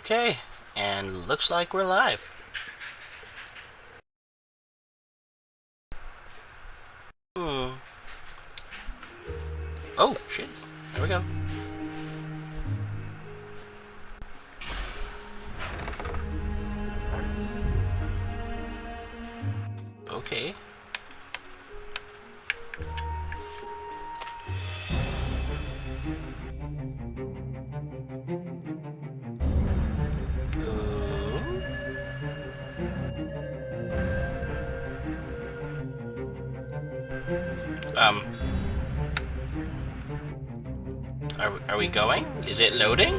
Okay, and looks like we're live. Hmm. Oh, shit. There we go. Okay. Um. Are we going? Is it loading?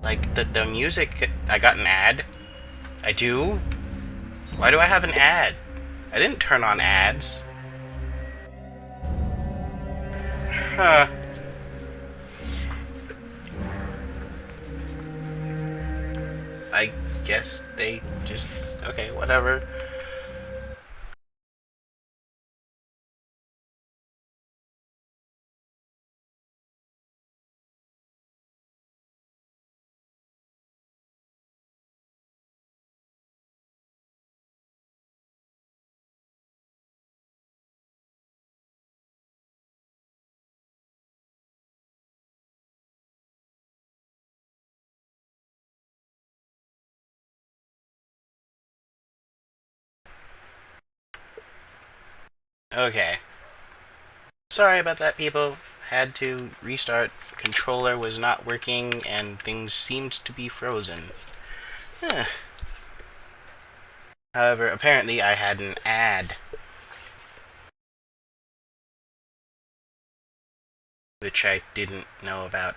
Like, the music... I got an ad? I do? Why do I have an ad? I didn't turn on ads. Huh. I guess they just... Okay, whatever. Okay. Sorry about that, people. Had to restart. Controller was not working, and things seemed to be frozen. Huh. However, apparently I had an ad, which I didn't know about.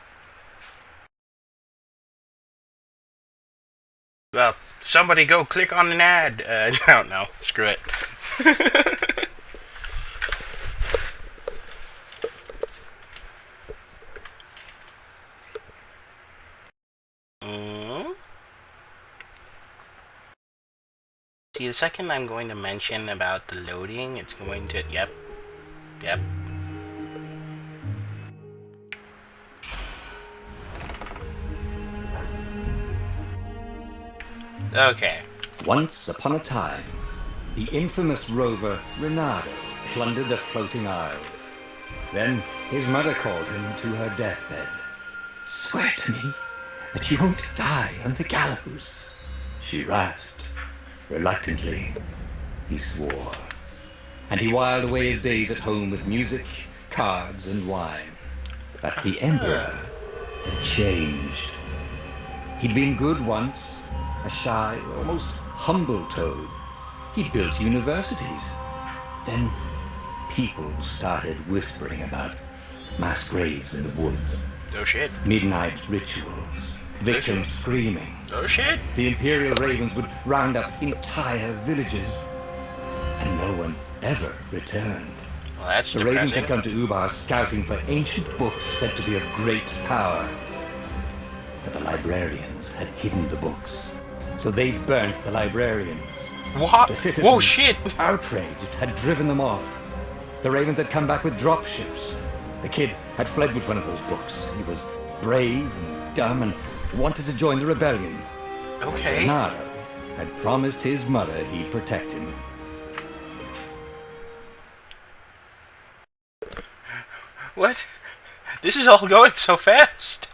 Well, somebody go click on an ad. I don't know. Screw it. See, the second I'm going to mention about the loading, it's going to... Yep. Yep. Okay. Once upon a time, the infamous rover Renato plundered the floating isles. Then his mother called him to her deathbed. "Swear to me that you won't die on the gallows," she rasped. Reluctantly, he swore. And he whiled away his days at home with music, cards, and wine. But the Emperor had changed. He'd been good once, a shy, almost humble toad. He'd built universities. Then people started whispering about mass graves in the woods. Oh shit. Midnight rituals. Victims screaming. Oh shit. The Imperial Ravens would round up entire villages. And no one ever returned. Well, that's The depressing. Ravens had come to Ubar scouting for ancient books said to be of great power. But the librarians had hidden the books. So they'd burnt the librarians. What? The citizens, Whoa, shit! outraged, had driven them off. The Ravens had come back with dropships. The kid had fled with one of those books. He was brave and dumb and wanted to join the rebellion. Okay. Renato had promised his mother he'd protect him. What? This is all going so fast.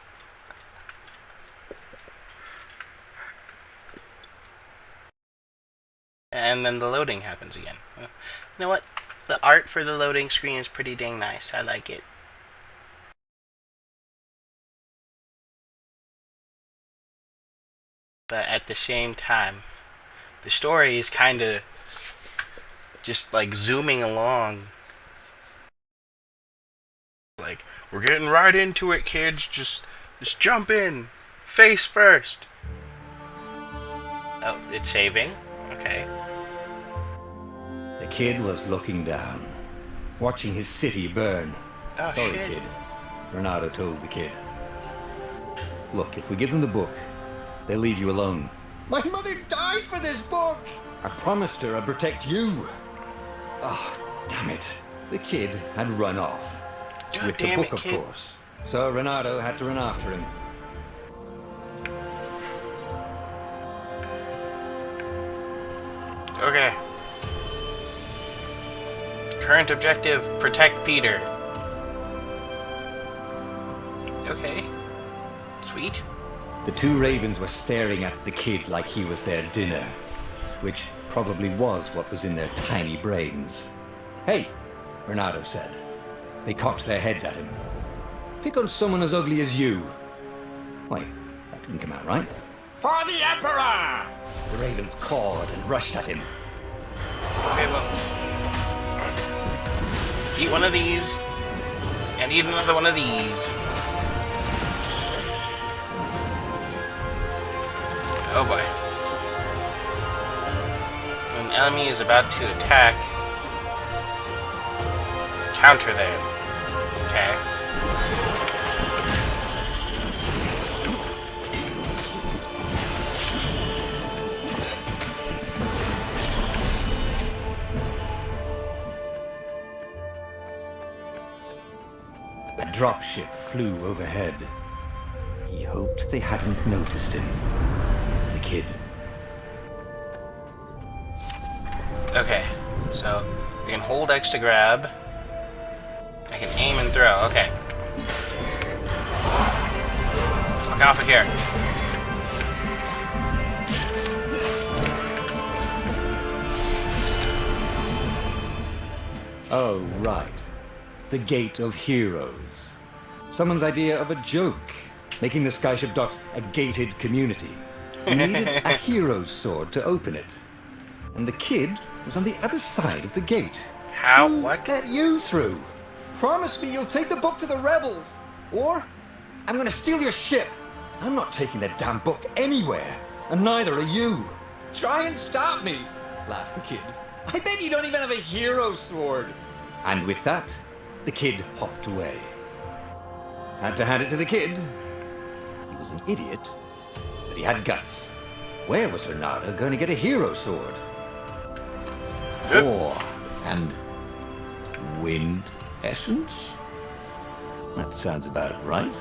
And then the loading happens again. You know what? The art for the loading screen is pretty dang nice. I like it. But at the same time, the story is kind of just like zooming along. Like, we're getting right into it, kids. Just jump in, face first. Oh, it's saving. Okay. The kid was looking down, watching his city burn. Oh, Sorry, shit. kid, Renato told the kid. Look, if we give them the book, they'll leave you alone. My mother died for this book! I promised her I'd protect you. Oh, damn it. The kid had run off. God With the damn book, it, of kid. course. So Renato had to run after him. Okay. Current objective, protect Peter. Okay. Sweet. The two ravens were staring at the kid like he was their dinner, which probably was what was in their tiny brains. "Hey," Renato said. They cocked their heads at him. "Pick on someone as ugly as you." Wait, that didn't come out right. "For the Emperor!" The ravens cawed and rushed at him. Okay, well. Eat one of these, and eat another one of these. Oh boy. When an enemy is about to attack, counter them. Okay. A dropship flew overhead. He hoped they hadn't noticed him. The kid. Okay, so we can hold X to grab. I can aim and throw. Okay. Fuck off of here. Oh, right. The Gate of Heroes. Someone's idea of a joke, making the Skyship Docks a gated community. You needed a hero's sword to open it. And the kid was on the other side of the gate. How? Who What? let you through? Promise me you'll take the book to the rebels. Or I'm gonna steal your ship. I'm not taking that damn book anywhere. And neither are you. Try and stop me, laughed the kid. I bet you don't even have a hero sword. And with that, the kid hopped away. Had to hand it to the kid. He was an idiot, but he had guts. Where was Renato going to get a hero sword? Ore and wind essence? That sounds about right.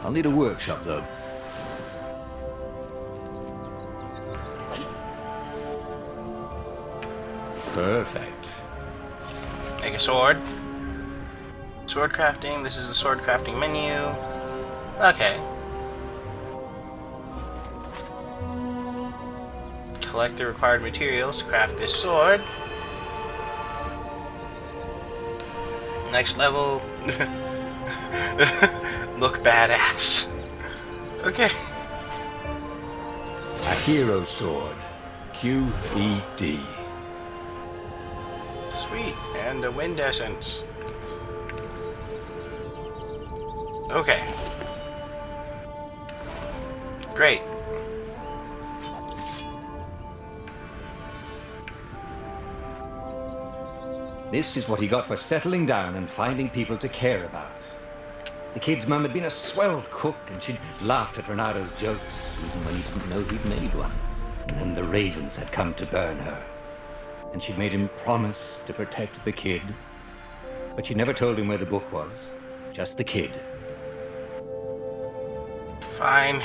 I'll need a workshop, though. Perfect. Make a sword. Sword crafting. This is the sword crafting menu. Okay. Collect the required materials to craft this sword. Next level. Look badass. Okay. A hero sword. QED. Sweet. And a wind essence. Okay. Great. This is what he got for settling down and finding people to care about. The kid's mum had been a swell cook, and she'd laughed at Renato's jokes, even when he didn't know he'd made one. And then the ravens had come to burn her. And she'd made him promise to protect the kid. But she never told him where the book was. Just the kid. Fine.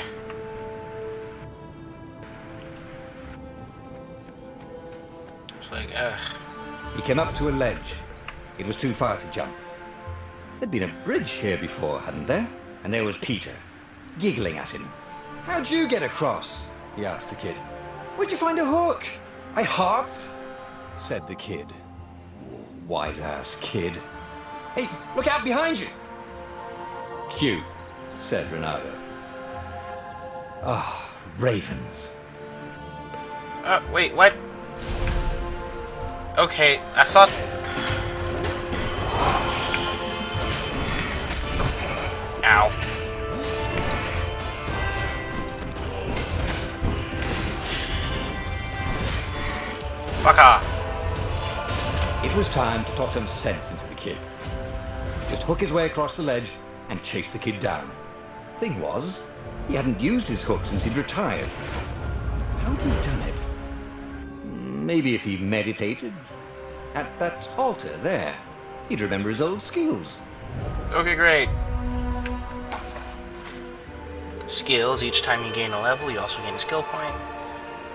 It's like, He came up to a ledge. It was too far to jump. There'd been a bridge here before, hadn't there? And there was Peter, giggling at him. "How'd you get across?" he asked the kid. "Where'd you find a hook?" "I hopped," said the kid. Wise-ass kid. "Hey, look out behind you!" "Q," said Renato. Ah, ravens. wait, what? Okay, I thought... Ow. Fuck off. It was time to talk some sense into the kid. Just hook his way across the ledge and chase the kid down. Thing was, he hadn't used his hook since he'd retired. How'd he done it? Maybe if he meditated. At that altar there, he'd remember his old skills. Okay, great. Skills, each time you gain a level, you also gain a skill point.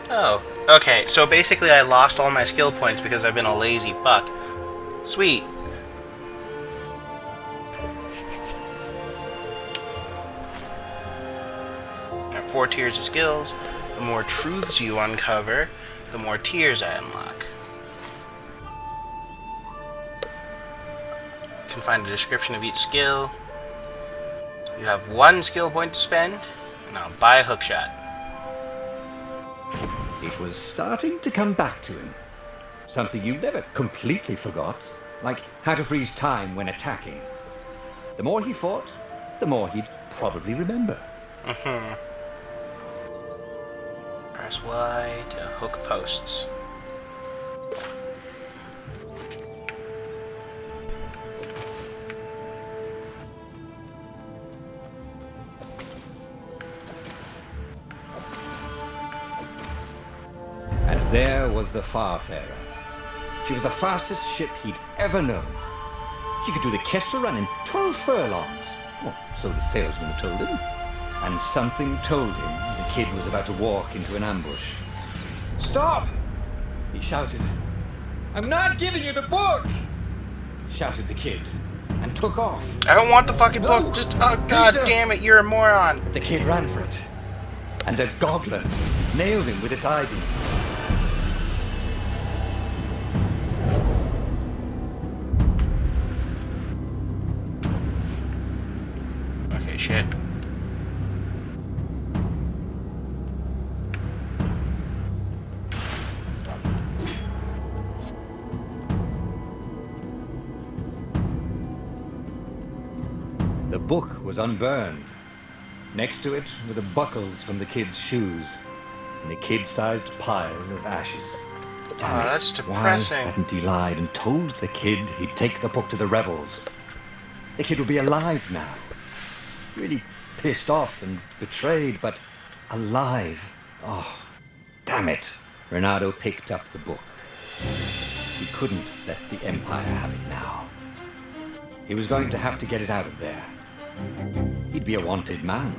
Oh, okay, so basically I lost all my skill points because I've been a lazy fuck. Sweet. There are 4 tiers of skills. The more truths you uncover, the more tiers I unlock. You can find a description of each skill. You have 1 skill point to spend. Now buy a hookshot. It was starting to come back to him. Something you never completely forgot, like how to freeze time when attacking. The more he fought, the more he'd probably remember. Press Y to hook posts. And there was the Farfarer. She was the fastest ship he'd ever known. She could do the Kessel Run in 12 furlongs. Well, so the salesman told him. And something told him the kid was about to walk into an ambush. "Stop!" he shouted. "I'm not giving you the book!" shouted the kid, and took off. I don't want the fucking No! book. Just, oh god damn it, you're a moron. But the kid ran for it. And a goggler nailed him with its eye-beam. Okay, shit. The book was unburned. Next to it were the buckles from the kid's shoes and a kid-sized pile of ashes. Damn it. That's depressing. Why hadn't he lied and told the kid he'd take the book to the rebels? The kid would be alive now. Really pissed off and betrayed, but alive. Oh, damn it. Renato picked up the book. He couldn't let the Empire have it now. He was going to have to get it out of there. He'd be a wanted man.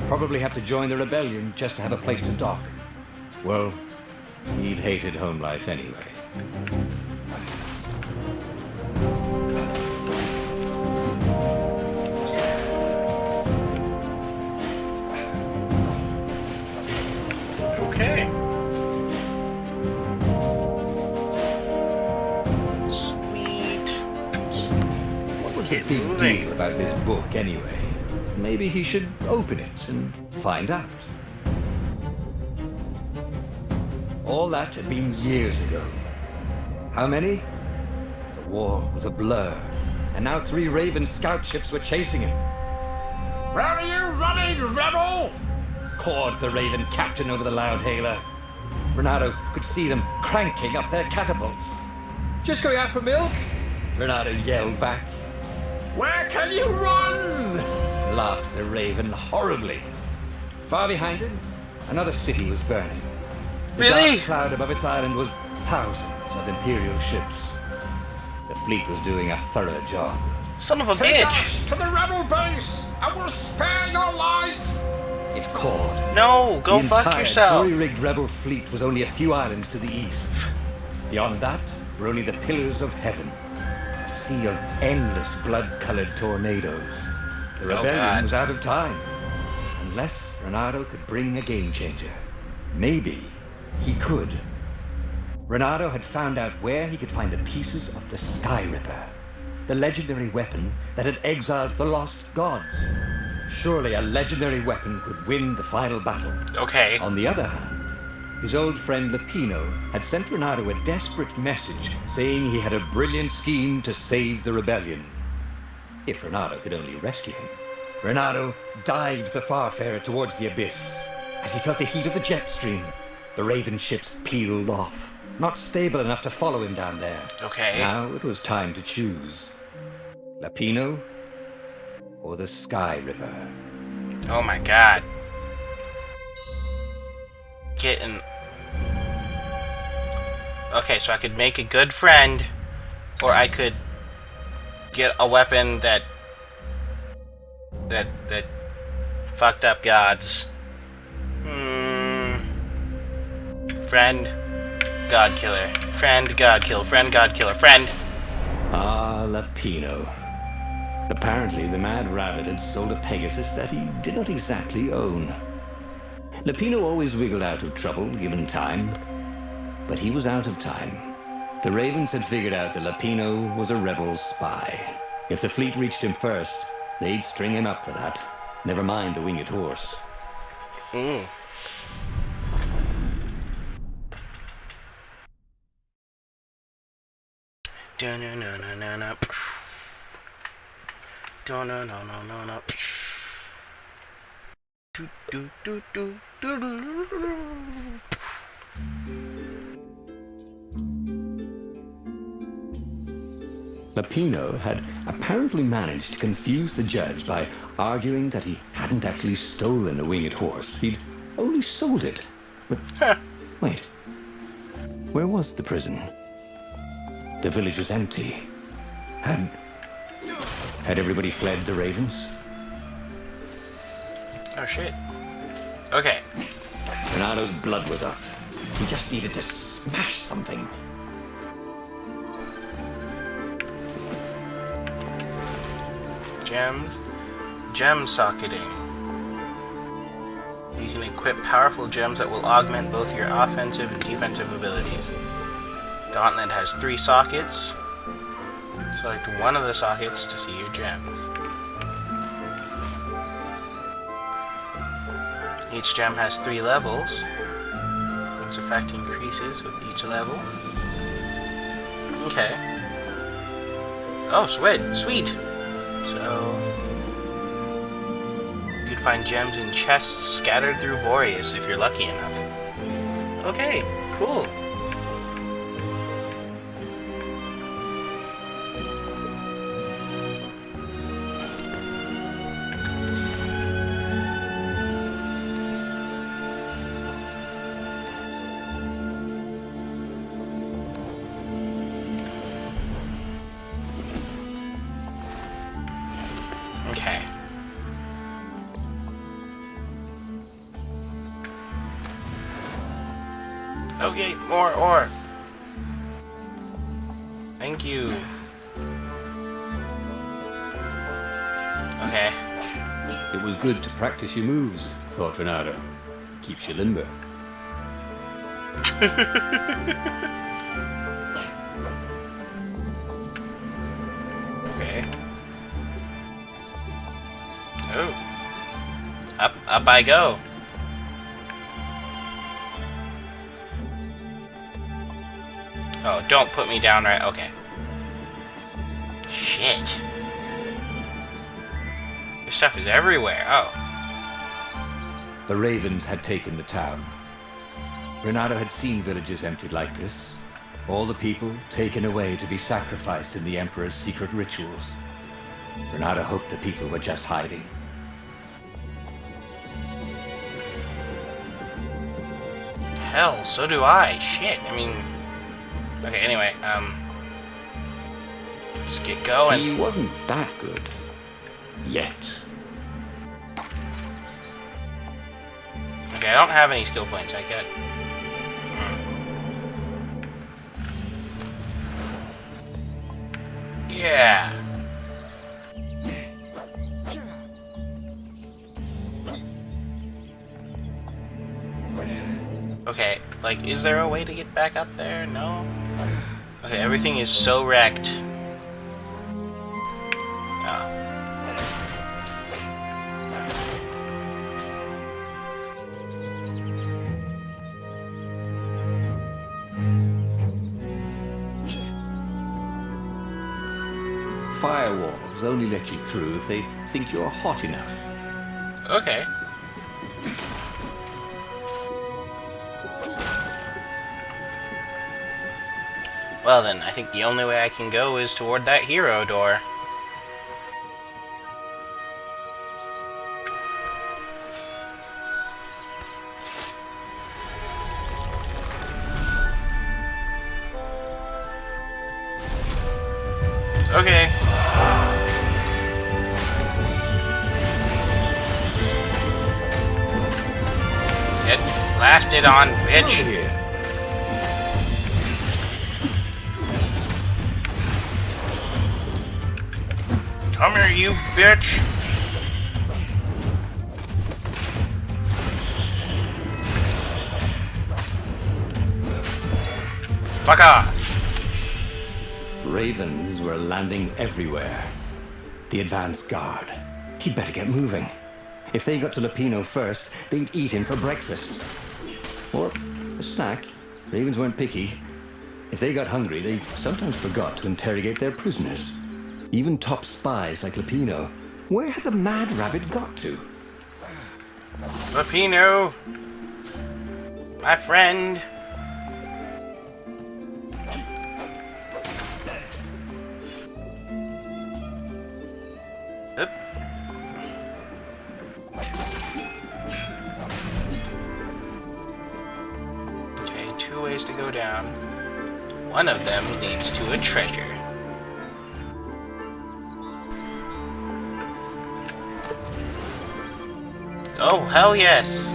Probably have to join the rebellion just to have a place to dock. Well, he'd hated home life anyway. Okay. Sweet. What was the big deal about this book anyway? Maybe he should open it and find out. All that had been years ago. How many? The war was a blur, and now 3 Raven scout ships were chasing him. "Where are you running, rebel?" cawed the Raven captain over the loudhailer. Renato could see them cranking up their catapults. "Just going out for milk?" Renato yelled back. "Where can you run?" laughed the Raven horribly. Far behind him, another city was burning. The Really? dark cloud above its island was thousands of Imperial ships. The fleet was doing a thorough job. Son of a "Take bitch. us to the rebel base! I will spare your life!" it called. No, go The fuck entire yourself. jury-rigged rebel fleet was only a few islands to the east. Beyond that were only the pillars of heaven. A sea of endless blood-colored tornadoes. The rebellion God. was out of time. Unless Renato could bring a game-changer. Maybe he could. Renato had found out where he could find the pieces of the Sky Ripper, the legendary weapon that had exiled the lost gods. Surely a legendary weapon could win the final battle. Okay. On the other hand, his old friend Lapino had sent Renato a desperate message saying he had a brilliant scheme to save the rebellion. If Renato could only rescue him. Renato dived the Farfarer towards the abyss. As he felt the heat of the jet stream, the Raven ships peeled off, not stable enough to follow him down there. Okay. Now it was time to choose. Lapino or the Sky Ripper. Oh my god. Okay, so I could make a good friend, or I could get a weapon that Fucked up gods. Friend, god killer. Friend, god killer. Friend, god killer. Friend. Ah, Lapino. Apparently, the Mad Rabbit had sold a Pegasus that he did not exactly own. Lapino always wiggled out of trouble, given time. But he was out of time. The Ravens had figured out that Lapino was a rebel spy. If the fleet reached him first, they'd string him up for that. Never mind the winged horse. Mm. Da-na-na-na-na-na. Da-na-na-na-na-na. Do-do-do-do-do-do-do. Lapino had apparently managed to confuse the judge by arguing that he hadn't actually stolen a winged horse. He'd only sold it. But wait, where was the prison? The village was empty. Had everybody fled the Ravens? Oh shit. Okay. Renado's blood was up. He just needed to smash something. Gems. Gem socketing. You can equip powerful gems that will augment both your offensive and defensive abilities. Gauntlet has 3 sockets. Select one of the sockets to see your gems. Each gem has 3 levels. Its effect increases with each level. Okay. Oh, sweet! So, you can find gems in chests scattered through Boreas if you're lucky enough. Okay, cool. Okay. Okay, more ore. Thank you. Okay. It was good to practice your moves, thought Renado. Keeps you limber. Okay. Oh. Up I go. Oh, don't put me down right. Okay. Shit. This stuff is everywhere. Oh. The Ravens had taken the town. Renado had seen villages emptied like this. All the people taken away to be sacrificed in the Emperor's secret rituals. Renado hoped the people were just hiding. Hell, so do I. Shit. I mean... Okay, anyway, let's get going. He wasn't that good. Yet. Okay, I don't have any skill points. I get... Yeah. Okay, like, is there a way to get back up there? No? Okay, everything is so wrecked. Oh. Firewalls only let you through if they think you're hot enough. Okay. Well then, I think the only way I can go is toward that hero door. Okay. Get blasted on, bitch. Over here. Come here, you bitch. Fuck off. Ravens were landing everywhere. The advance guard. He'd better get moving. If they got to Lupino first, they'd eat him for breakfast. Or a snack. Ravens weren't picky. If they got hungry, they sometimes forgot to interrogate their prisoners. Even top spies like Lupino. Where had the mad rabbit got to? Lupino, my friend. Oop. Okay, 2 ways to go down. One of them leads to a treasure. Oh, hell yes!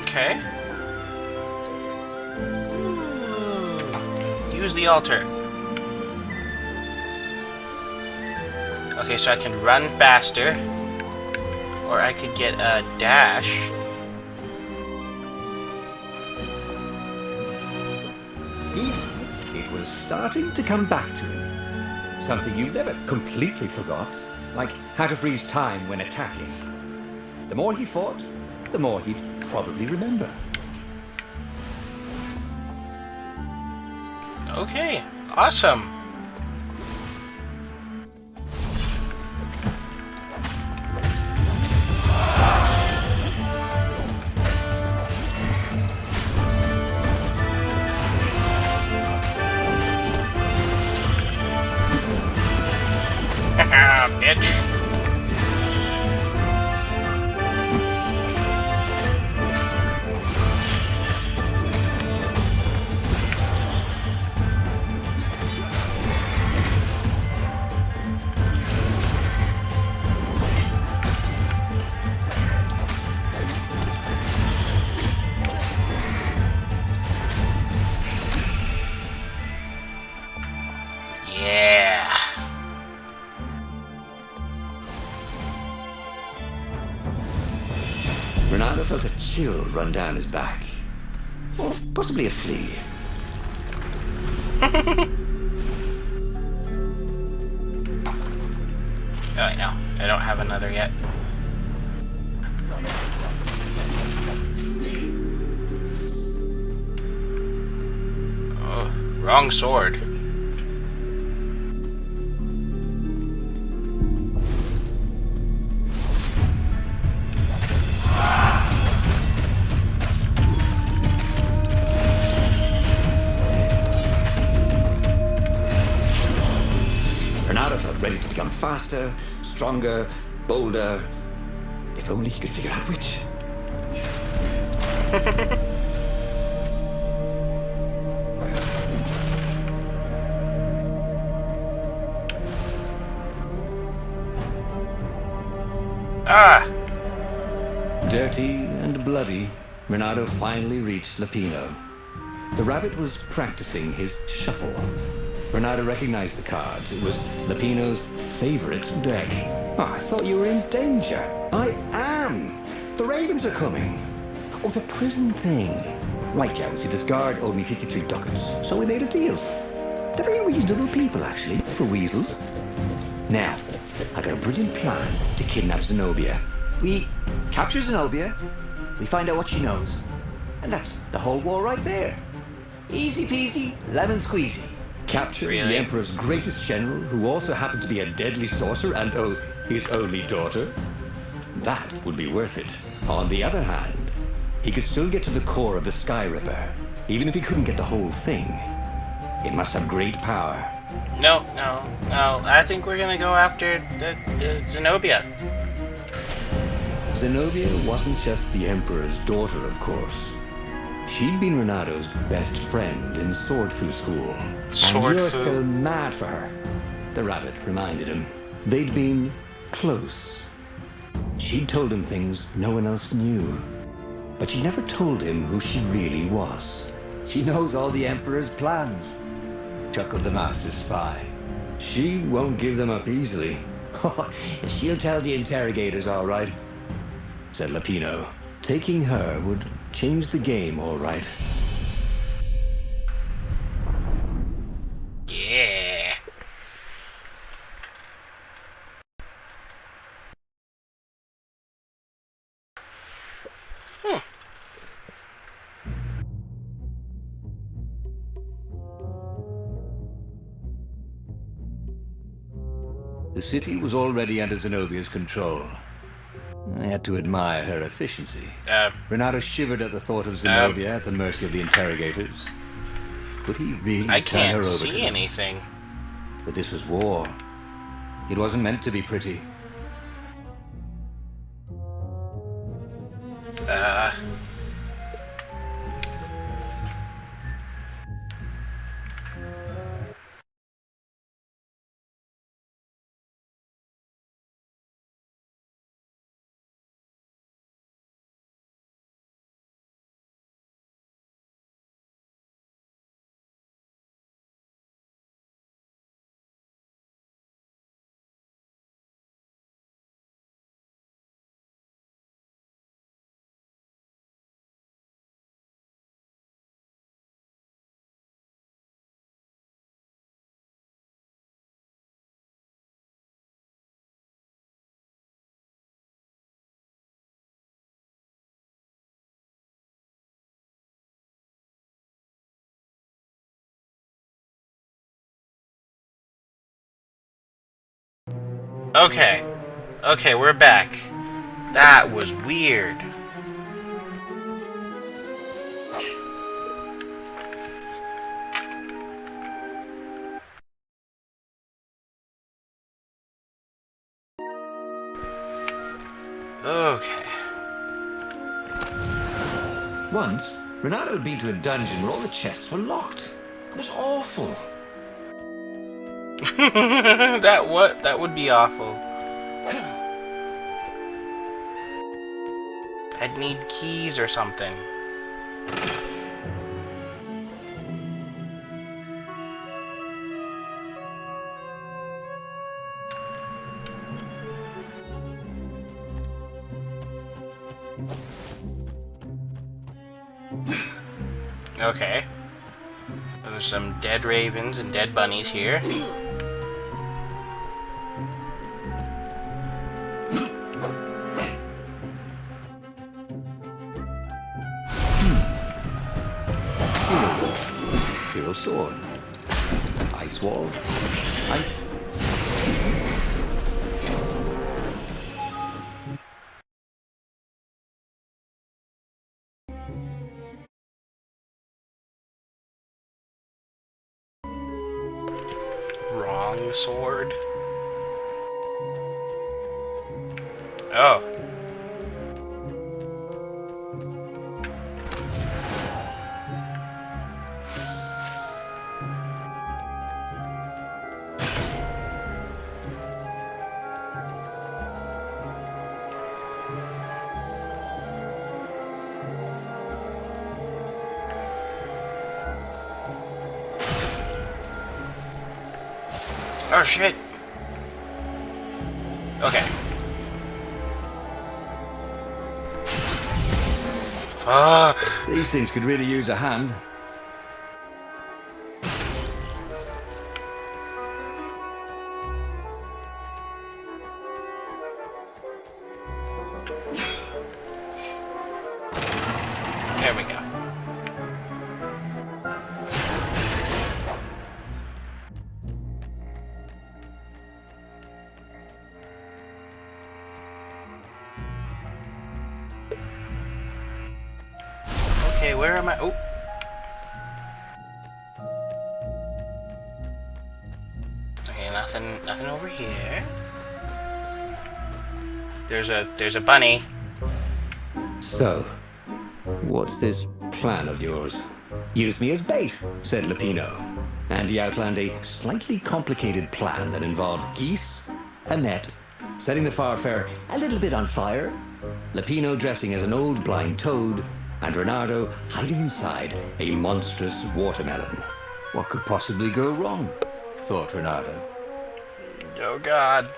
Okay. Use the altar. Okay, so I can run faster, or I could get a dash. It was starting to come back to him. Something you never completely forgot, like how to freeze time when attacking. The more he fought, the more he'd probably remember. Okay, awesome. Bitch. Yeah. Renato felt a chill run down his back. Or possibly a flea. Oh, no, I don't have another yet. Oh, wrong sword. Renato felt ready to become faster, stronger, bolder. If only he could figure out which. Ah! Dirty and bloody, Renato finally reached Lupino. The rabbit was practicing his shuffle. Renato recognized the cards. It was Lupino's favorite deck. Oh, I thought you were in danger. I am. The ravens are coming. Oh, the prison thing. Right, yeah, see, this guard owed me 53 ducats, so we made a deal. They're very reasonable people, actually, for weasels. Now, I got a brilliant plan to kidnap Zenobia. We capture Zenobia, we find out what she knows, and that's the whole war right there. Easy peasy, lemon squeezy. Capture the Emperor's greatest general, who also happened to be a deadly sorcerer, and oh, his only daughter. That would be worth it. On the other hand, he could still get to the core of the Sky Ripper, even if he couldn't get the whole thing. It must have great power. No. I think we're gonna go after the Zenobia. Zenobia wasn't just the Emperor's daughter, of course. She'd been Renado's best friend in Sword Fu school. Sword And you're Fu. still mad for her. The rabbit reminded him. They'd been close. She'd told him things no one else knew. But she never told him who she really was. She knows all the Emperor's plans, chuckled the Master Spy. She won't give them up easily. She'll tell the interrogators, all right, said Lapino. Taking her would change the game, all right. Yeah. The city was already under Zenobia's control. I had to admire her efficiency. Renato shivered at the thought of Zenobia at the mercy of the interrogators. Could he really I turn her can't over to see them? anything. But this was war. It wasn't meant to be pretty. Okay. Okay, we're back. That was weird. Okay. Once, Renato had been to a dungeon where all the chests were locked. It was awful. That would be awful. I'd need keys or something. Okay. There's some dead ravens and dead bunnies here. Hero sword. Ice wall. Ice. Wrong sword. Oh. Oh shit. Okay. These things could really use a hand. There we go. Okay, where am I? Oh. Okay, nothing over here. There's a bunny. So, what's this plan of yours? Use me as bait, said Lupino. And he outlined a slightly complicated plan that involved geese, a net, setting the Farfarer a little bit on fire, Lupino dressing as an old blind toad, and Reynardo hiding inside a monstrous watermelon. What could possibly go wrong? Thought Reynardo. Oh God.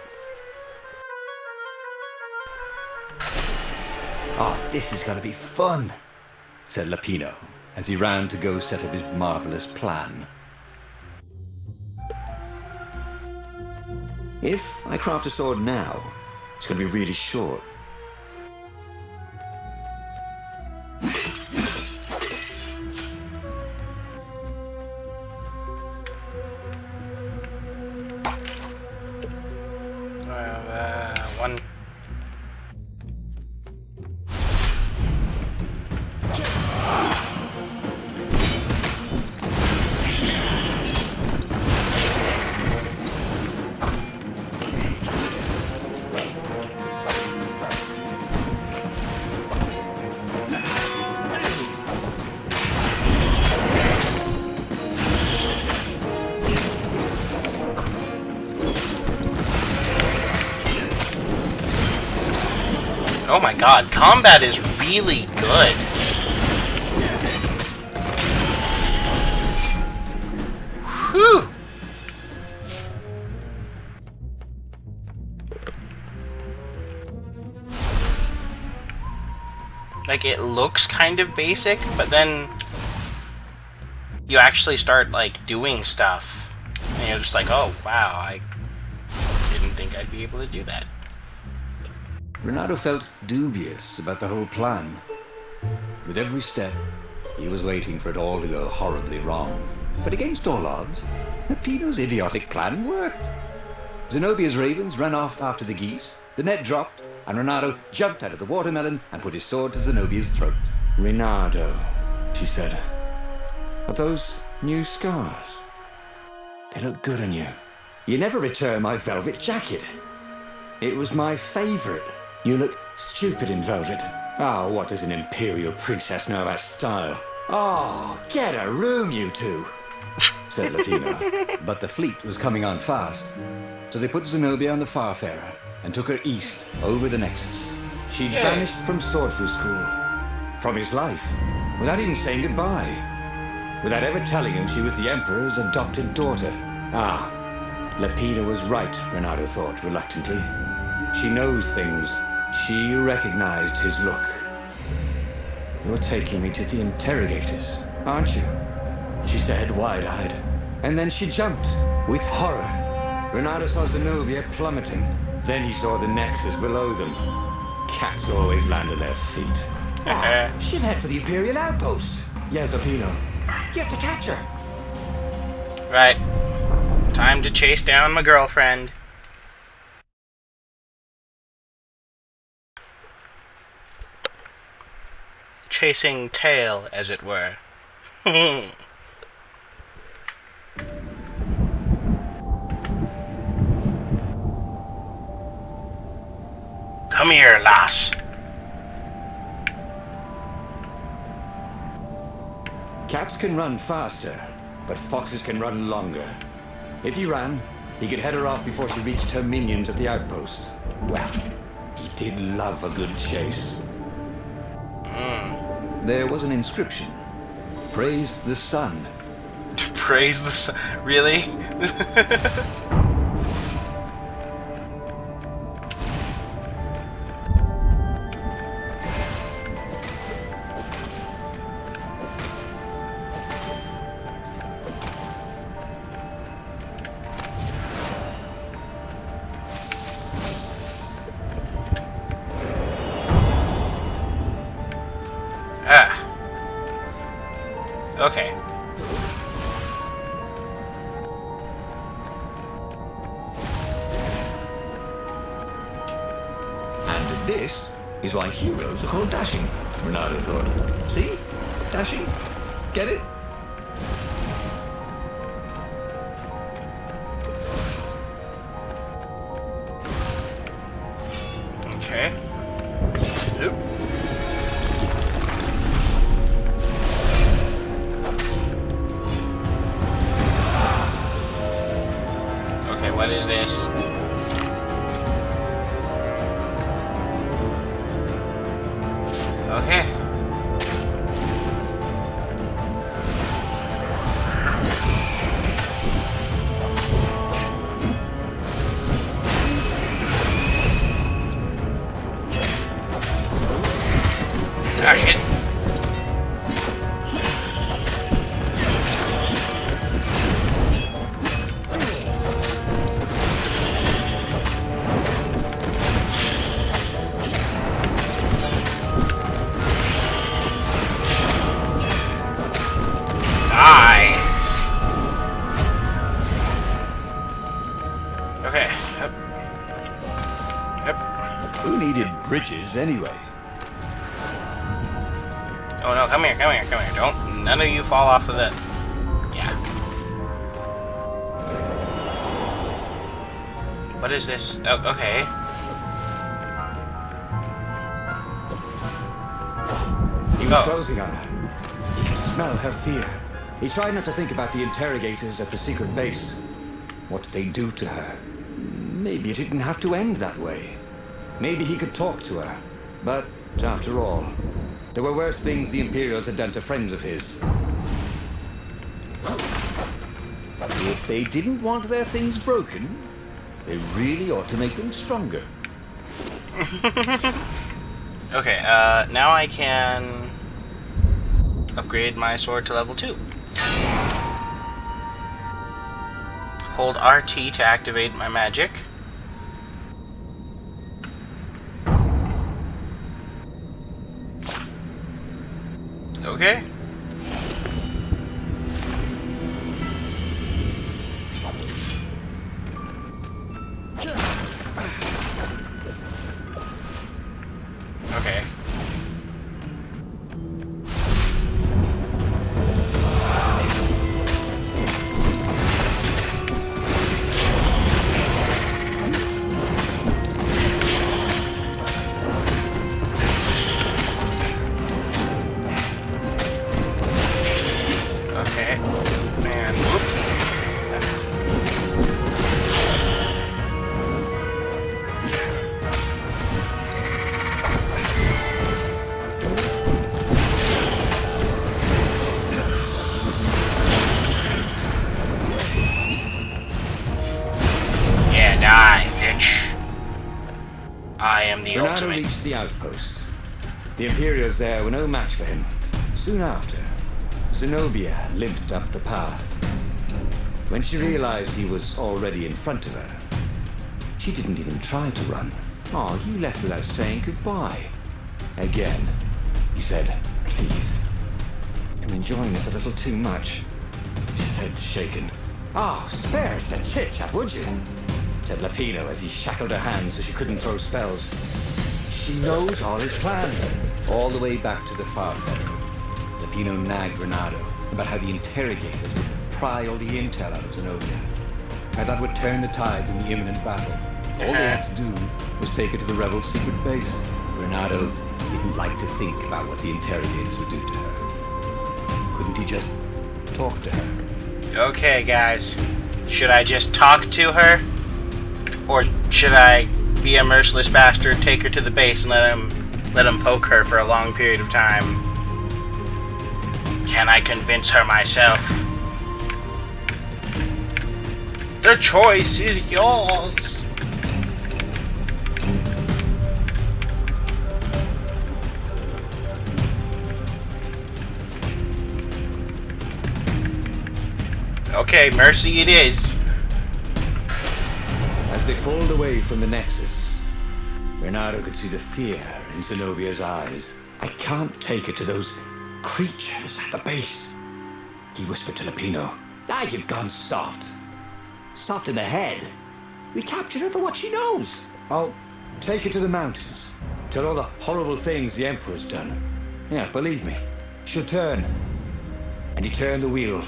Oh, this is gonna be fun, said Lupino, as he ran to go set up his marvelous plan. If I craft a sword now, it's gonna be really short. One. Oh my God, combat is really good. Whew. Like, it looks kind of basic, but then you actually start, like, doing stuff. And you're just like, oh, wow, I didn't think I'd be able to do that. Reynardo felt dubious about the whole plan. With every step, he was waiting for it all to go horribly wrong. But against all odds, Lupino's idiotic plan worked. Zenobia's ravens ran off after the geese, the net dropped, and Reynardo jumped out of the watermelon and put his sword to Zenobia's throat. Reynardo, she said, are those new scars? They look good on you. You never returned my velvet jacket. It was my favorite. You look stupid in velvet. Oh, what does an imperial princess know about style? Oh, get a room, you two, said Lupino. But the fleet was coming on fast, so they put Zenobia on the Farfarer and took her east over the Nexus. She'd vanished from Swordfu School, from his life, without even saying goodbye, without ever telling him she was the Emperor's adopted daughter. Ah, Lupino was right, Reynardo thought reluctantly. She knows things. She recognized his look. You're taking me to the interrogators, aren't you? She said, wide-eyed. And then she jumped, with horror. Reynardo saw Zenobia plummeting. Then he saw the Nexus below them. Cats always land on their feet. Oh, she'd head for the Imperial outpost, yelled Lupino. You have to catch her. Right. Time to chase down my girlfriend. Chasing tail, as it were. Come here, lass. Cats can run faster, but foxes can run longer. If he ran, he could head her off before she reached her minions at the outpost. Well, he did love a good chase. There was an inscription. Praise the sun. Praise the sun? Really? Okay. And this is why heroes are called dashing, Reynardo thought. See? Dashing? Get it? Okay. Oop. Ah, shit. Die. Okay. Yep. Yep. Who needed bridges anyway? Oh no, come here, come here, come here. Don't, none of you fall off of it. Yeah. What is this? Oh, okay. He was closing on her. He could smell her fear. He tried not to think about the interrogators at the secret base. What did they do to her? Maybe it didn't have to end that way. Maybe he could talk to her. But, after all, there were worse things the Imperials had done to friends of his. If they didn't want their things broken, they really ought to make them stronger. Okay, now I can upgrade my sword to level 2. Hold RT to activate my magic. Okay. Okay. Okay. And whoop. Yeah, die, bitch. I am the Bernardo ultimate. reached the outpost. The Imperials there were no match for him. Soon after, Zenobia limped up the path. When she realized he was already in front of her, she didn't even try to run. Oh, he left without saying goodbye. Again, he said, "Please, I'm enjoying this a little too much," she said, shaken. "Oh, spare us the chit-chat, would you?" said Lapino as he shackled her hands so she couldn't throw spells. She knows all his plans. All the way back to the Farfalle, Lapino nagged Renato about how the interrogators would pry all the intel out of Zenobia. How that would turn the tides in the imminent battle. All they had to do was take her to the rebel secret base. Renato didn't like to think about what the interrogators would do to her. Couldn't he just talk to her? Okay, guys. Should I just talk to her? Or should I be a merciless bastard, take her to the base, and let him poke her for a long period of time? Can I convince her myself? The choice is yours! Okay, mercy it is. As they pulled away from the Nexus, Renato could see the fear in Zenobia's eyes. "I can't take her to those creatures at the base," he whispered to Lapino. "Ah, you've gone soft. Soft in the head. We captured her for what she knows. I'll take her to the mountains. Tell all the horrible things the Emperor's done. Yeah, believe me, she'll turn." And he turned the wheel.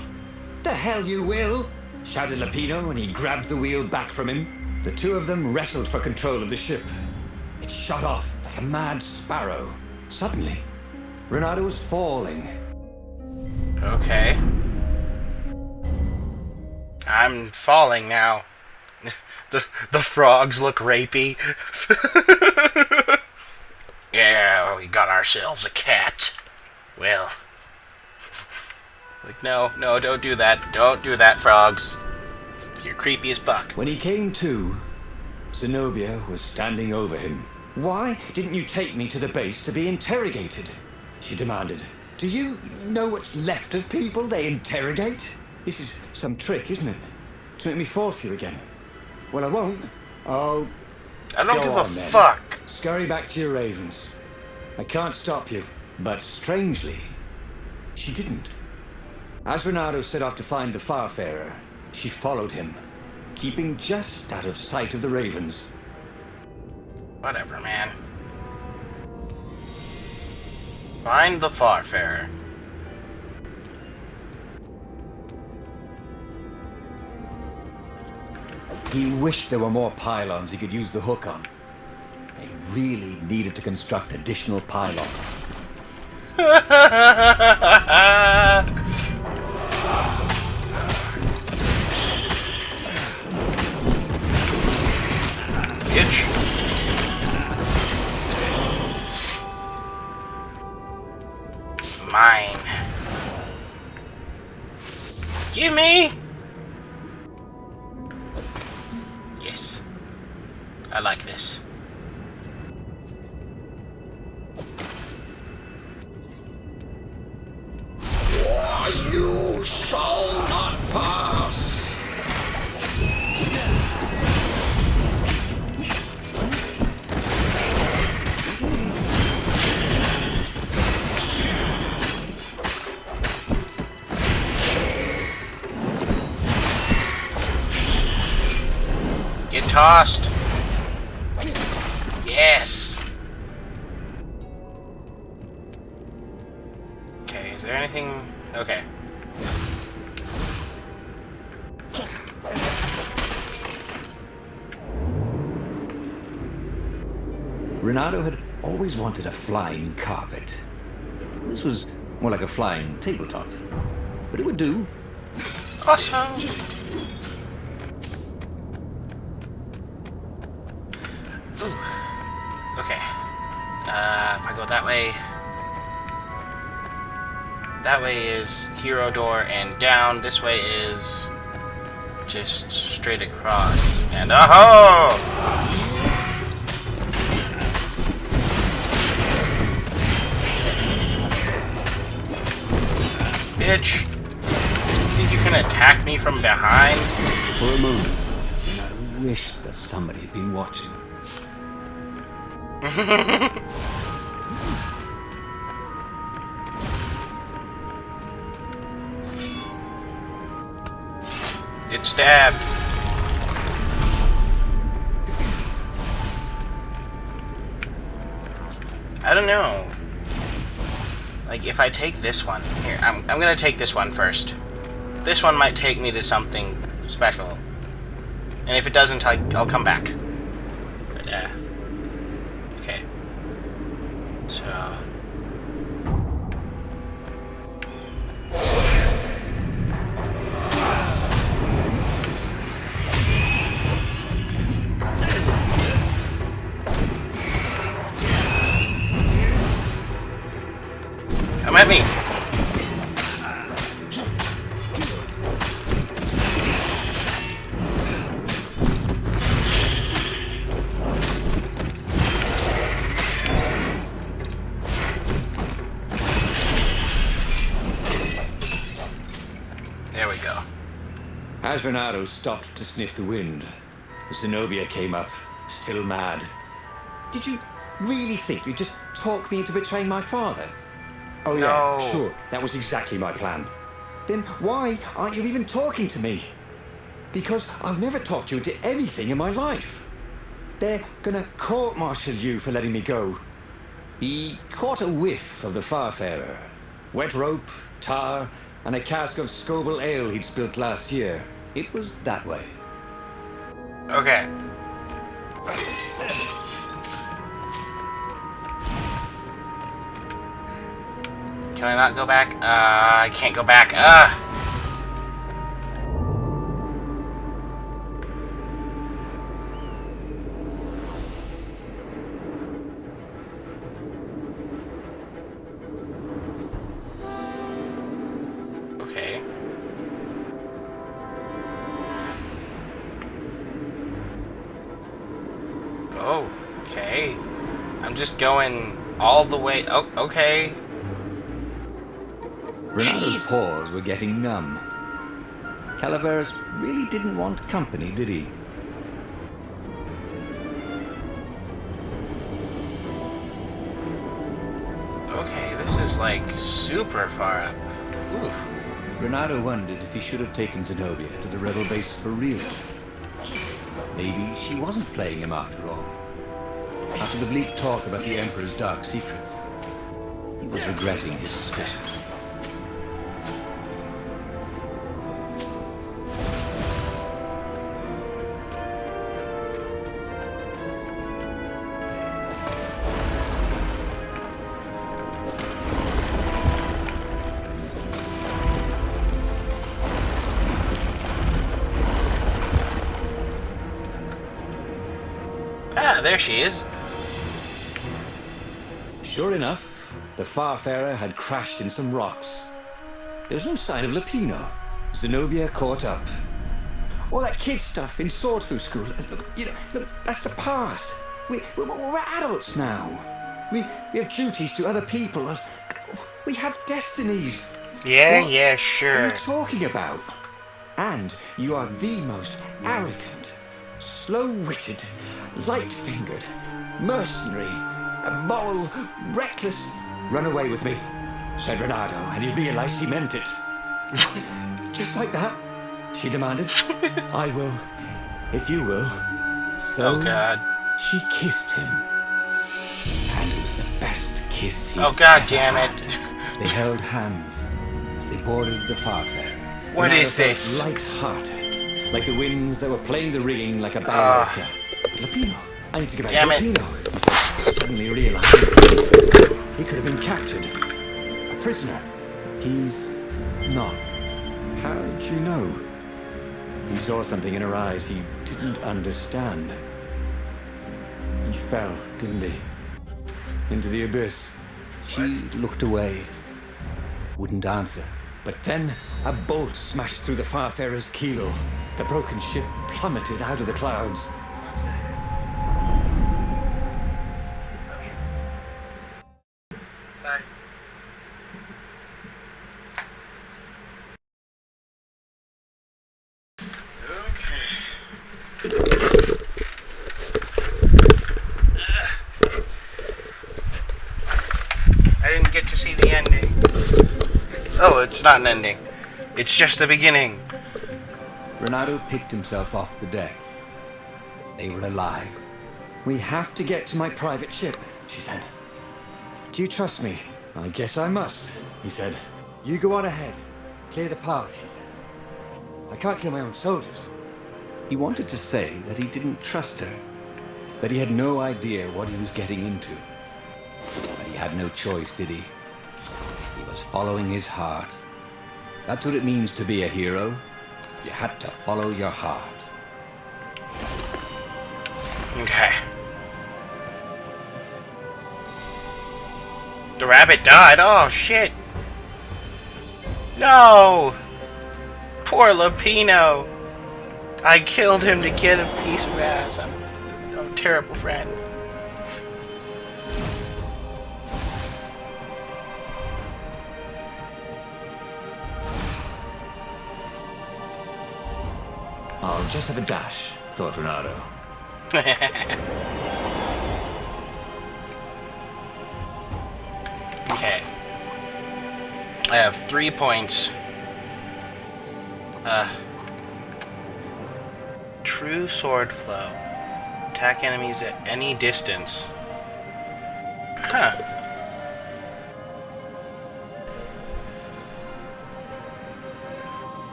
"The hell you will!" shouted Lapino, and he grabbed the wheel back from him. The two of them wrestled for control of the ship. It shot off like a mad sparrow. Suddenly, Renato was falling. Okay. I'm falling now. The frogs look rapey. Yeah, we got ourselves a cat. Well. Like, no, don't do that. Don't do that, frogs. You're creepy as fuck. When he came to, Zenobia was standing over him. "Why didn't you take me to the base to be interrogated?" she demanded. Do you know what's left of people they interrogate? This is some trick, isn't it? To make me fall for you again. Well, I won't. Oh, I don't go give on, a then. fuck. Scurry back to your ravens. I can't stop you. But strangely, she didn't. As Renato set off to find the Farfarer, she followed him, keeping just out of sight of the ravens. Whatever, man. Find the Farfarer. He wished there were more pylons he could use the hook on. They really needed to construct additional pylons. Bitch. Mine. Gimme! Yes. I like this. You shall not pass! Get tossed. Yes. Okay, is there anything? Okay. Renato had always wanted a flying carpet. This was more like a flying tabletop, but it would do. Awesome. Ooh. Okay. If I go that way. That way is hero door and down. This way is just straight across. And oh! Bitch. Think you can attack me from behind? For a moment, I wished that somebody had been watching. Get stabbed. I don't know. Like, if I take this one... Here, I'm gonna take this one first. This one might take me to something special. And if it doesn't, I'll come back. But, okay. So... Come at me! There we go. As Renato stopped to sniff the wind, Zenobia came up, still mad. Did you really think you'd just talk me into betraying my father? Oh yeah, No. sure, that was exactly my plan. Then why aren't you even talking to me? Because I've never talked you into anything in my life. They're gonna court-martial you for letting me go. He caught a whiff of the Farfarer. Wet rope, tar, and a cask of Scobel ale he'd spilt last year. It was that way. Okay. Can I not go back? I can't go back. Okay. Oh, okay. I'm just going all the way. Oh, okay. Renado's Jeez. paws were getting numb. Calaveras really didn't want company, did he? Okay, this is like super far up. Oof. Renado wondered if he should have taken Zenobia to the rebel base for real. Maybe she wasn't playing him after all. After the bleak talk about the Emperor's dark secrets, he was regretting his suspicions. Ah, there she is. Sure enough, the Farfarer had crashed in some rocks. There's no sign of Lupino. Zenobia caught up. All that kid stuff in Swordfu School. Look, that's the past. We're adults now. We have duties to other people. We have destinies. Yeah, What yeah, are sure. you talking about? And you are the most arrogant, slow-witted, light-fingered, mercenary, immoral, reckless. Run away with me, said Renado, and he realized he meant it. Just like that, she demanded. I will, if you will. So Oh god. she kissed him. And it was the best kiss he'd Oh god ever damn had. it. They held hands as they boarded the Farfarer. What Renado is felt this? light-hearted, like the winds that were playing the rigging like a balalaika. But Lupino, I need to get back Damn to it. Lupino, he said, suddenly realizing he could have been captured. A prisoner. He's not. How did you know? He saw something in her eyes he didn't understand. He fell, didn't he? Into the abyss. She looked away. Wouldn't answer. But then a bolt smashed through the Farfarer's keel. The broken ship plummeted out of the clouds. Bye. I didn't get to see the ending. Oh, it's not an ending. It's just the beginning. Renado picked himself off the deck. They were alive. We have to get to my private ship, she said. Do you trust me? I guess I must, he said. You go on ahead. Clear the path, she said. I can't kill my own soldiers. He wanted to say that he didn't trust her, that he had no idea what he was getting into. But he had no choice, did he? He was following his heart. That's what it means to be a hero. You had to follow your heart. Okay. The rabbit died. Oh shit. No. Poor Lupino. I killed him to get a piece of ass. I'm a terrible friend. I'll just have a dash, thought Renado. Okay. I have 3 points. True sword flow. Attack enemies at any distance. Huh.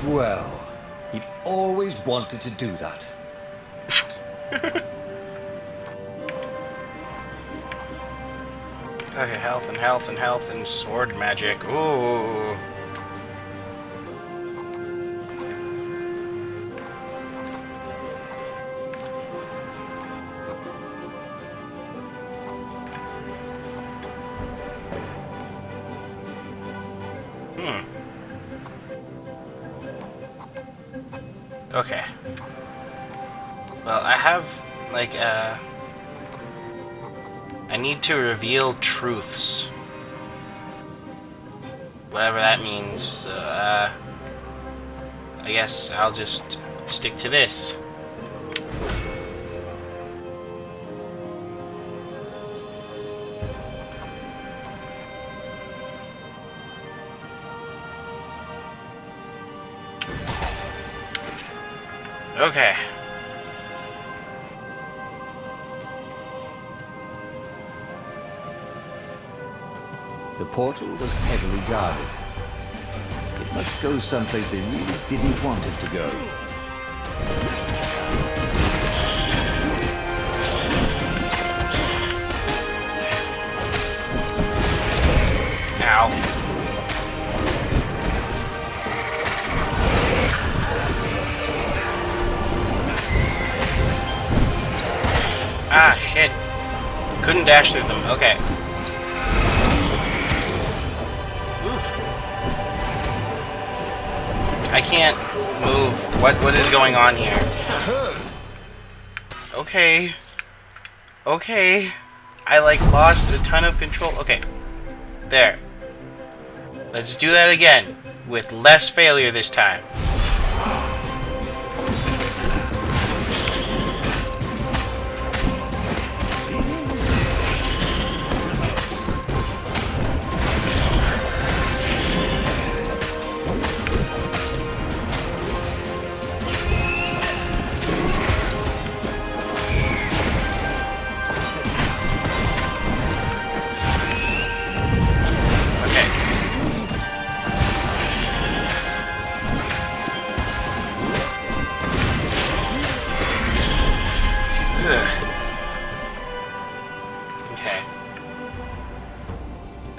Well, he'd always wanted to do that. Okay, health and health and health and sword magic. Ooh. Okay. Well, I have, like, I need to reveal truths. Whatever that means. I guess I'll just stick to this. Okay. The portal was heavily guarded. It must go someplace they really didn't want it to go. Ow. Ah, shit. Couldn't dash through them. Okay. Oof. I can't move. What is going on here? Okay. Okay. I like lost a ton of control. Okay. There. Let's do that again. With less failure this time.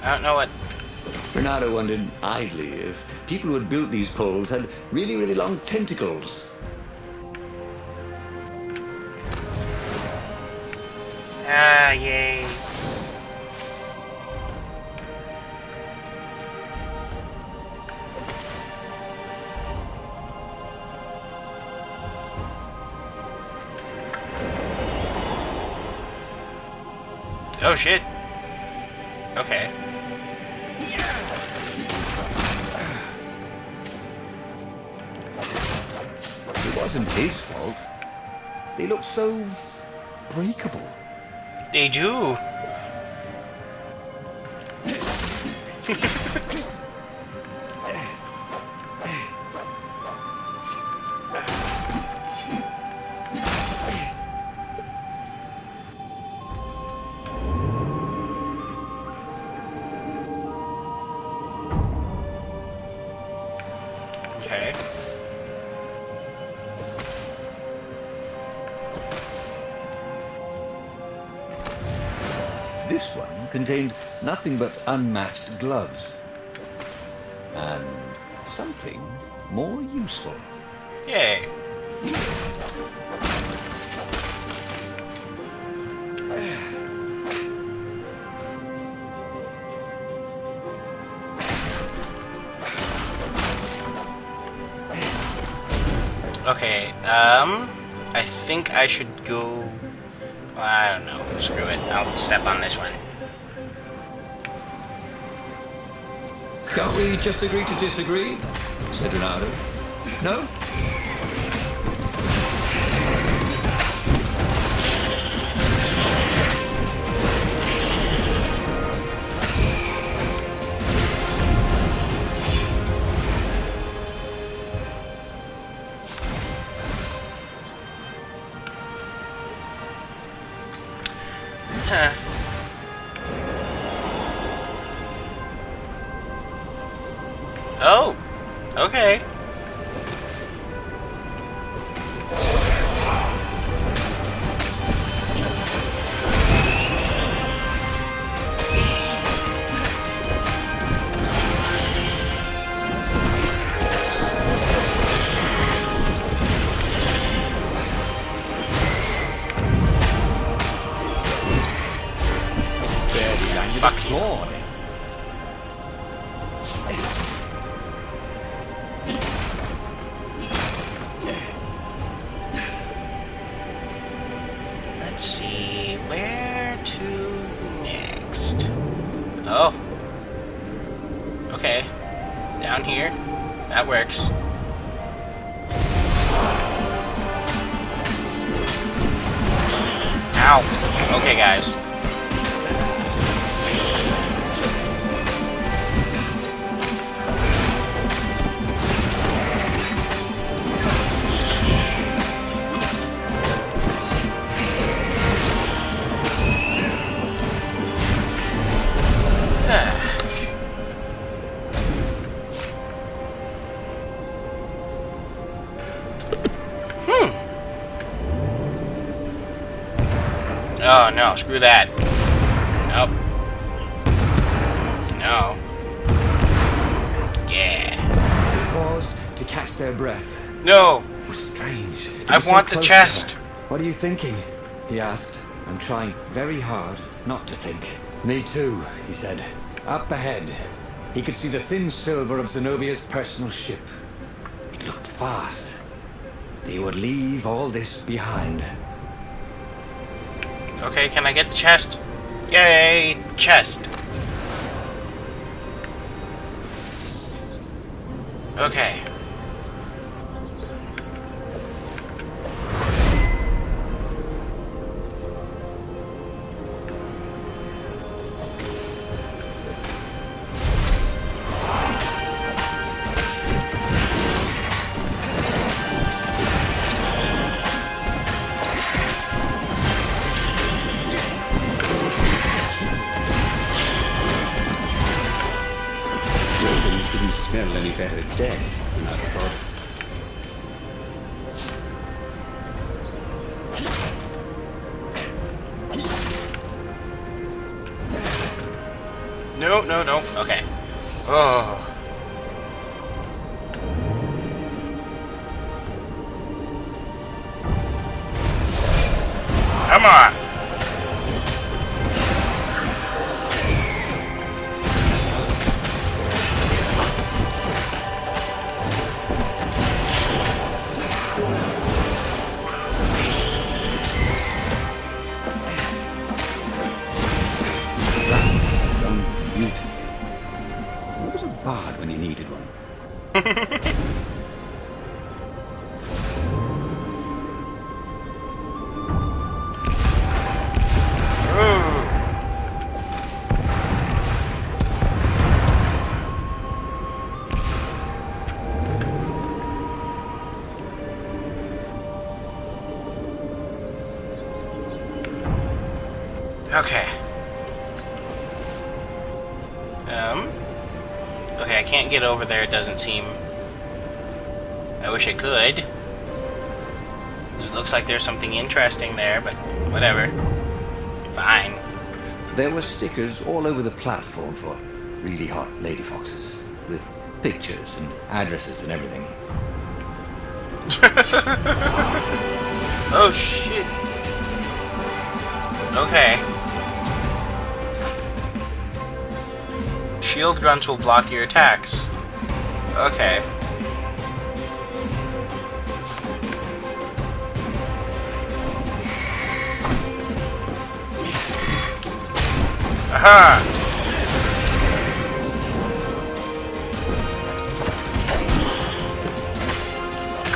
I don't know what... Bernardo wondered idly if people who had built these poles had really, really long tentacles. Ah, yay. Oh shit. Okay. It wasn't his fault. They looked so breakable. They do. Okay. This one contained nothing but unmatched gloves. And something more useful. Yay. Okay, I think I should go... Well, I don't know. Screw it. I'll step on this one. Can't we just agree to disagree? Said Ronaldo. No? Huh. Oh, okay. Fuck you. Lord. down here. That works. Ow. Okay, guys. Oh no, screw that. Nope. No. Yeah. They paused to catch their breath. No! It was strange. I want the chest. What are you thinking? He asked. I'm trying very hard not to think. Me too, he said. Up ahead, he could see the thin silver of Zenobia's personal ship. It looked fast. They would leave all this behind. Okay, can I get the chest? Yay! Chest! Okay. Didn't smell any better dead than I thought. No, no, no. Okay. Oh. Come on. What was a bard when you needed one? Okay. Okay, I can't get over there, it doesn't seem. I wish I could. It looks like there's something interesting there, but whatever. Fine. There were stickers all over the platform for really hot lady foxes, with pictures and addresses and everything. Oh shit. Okay. Shield grunts will block your attacks. Okay. Aha!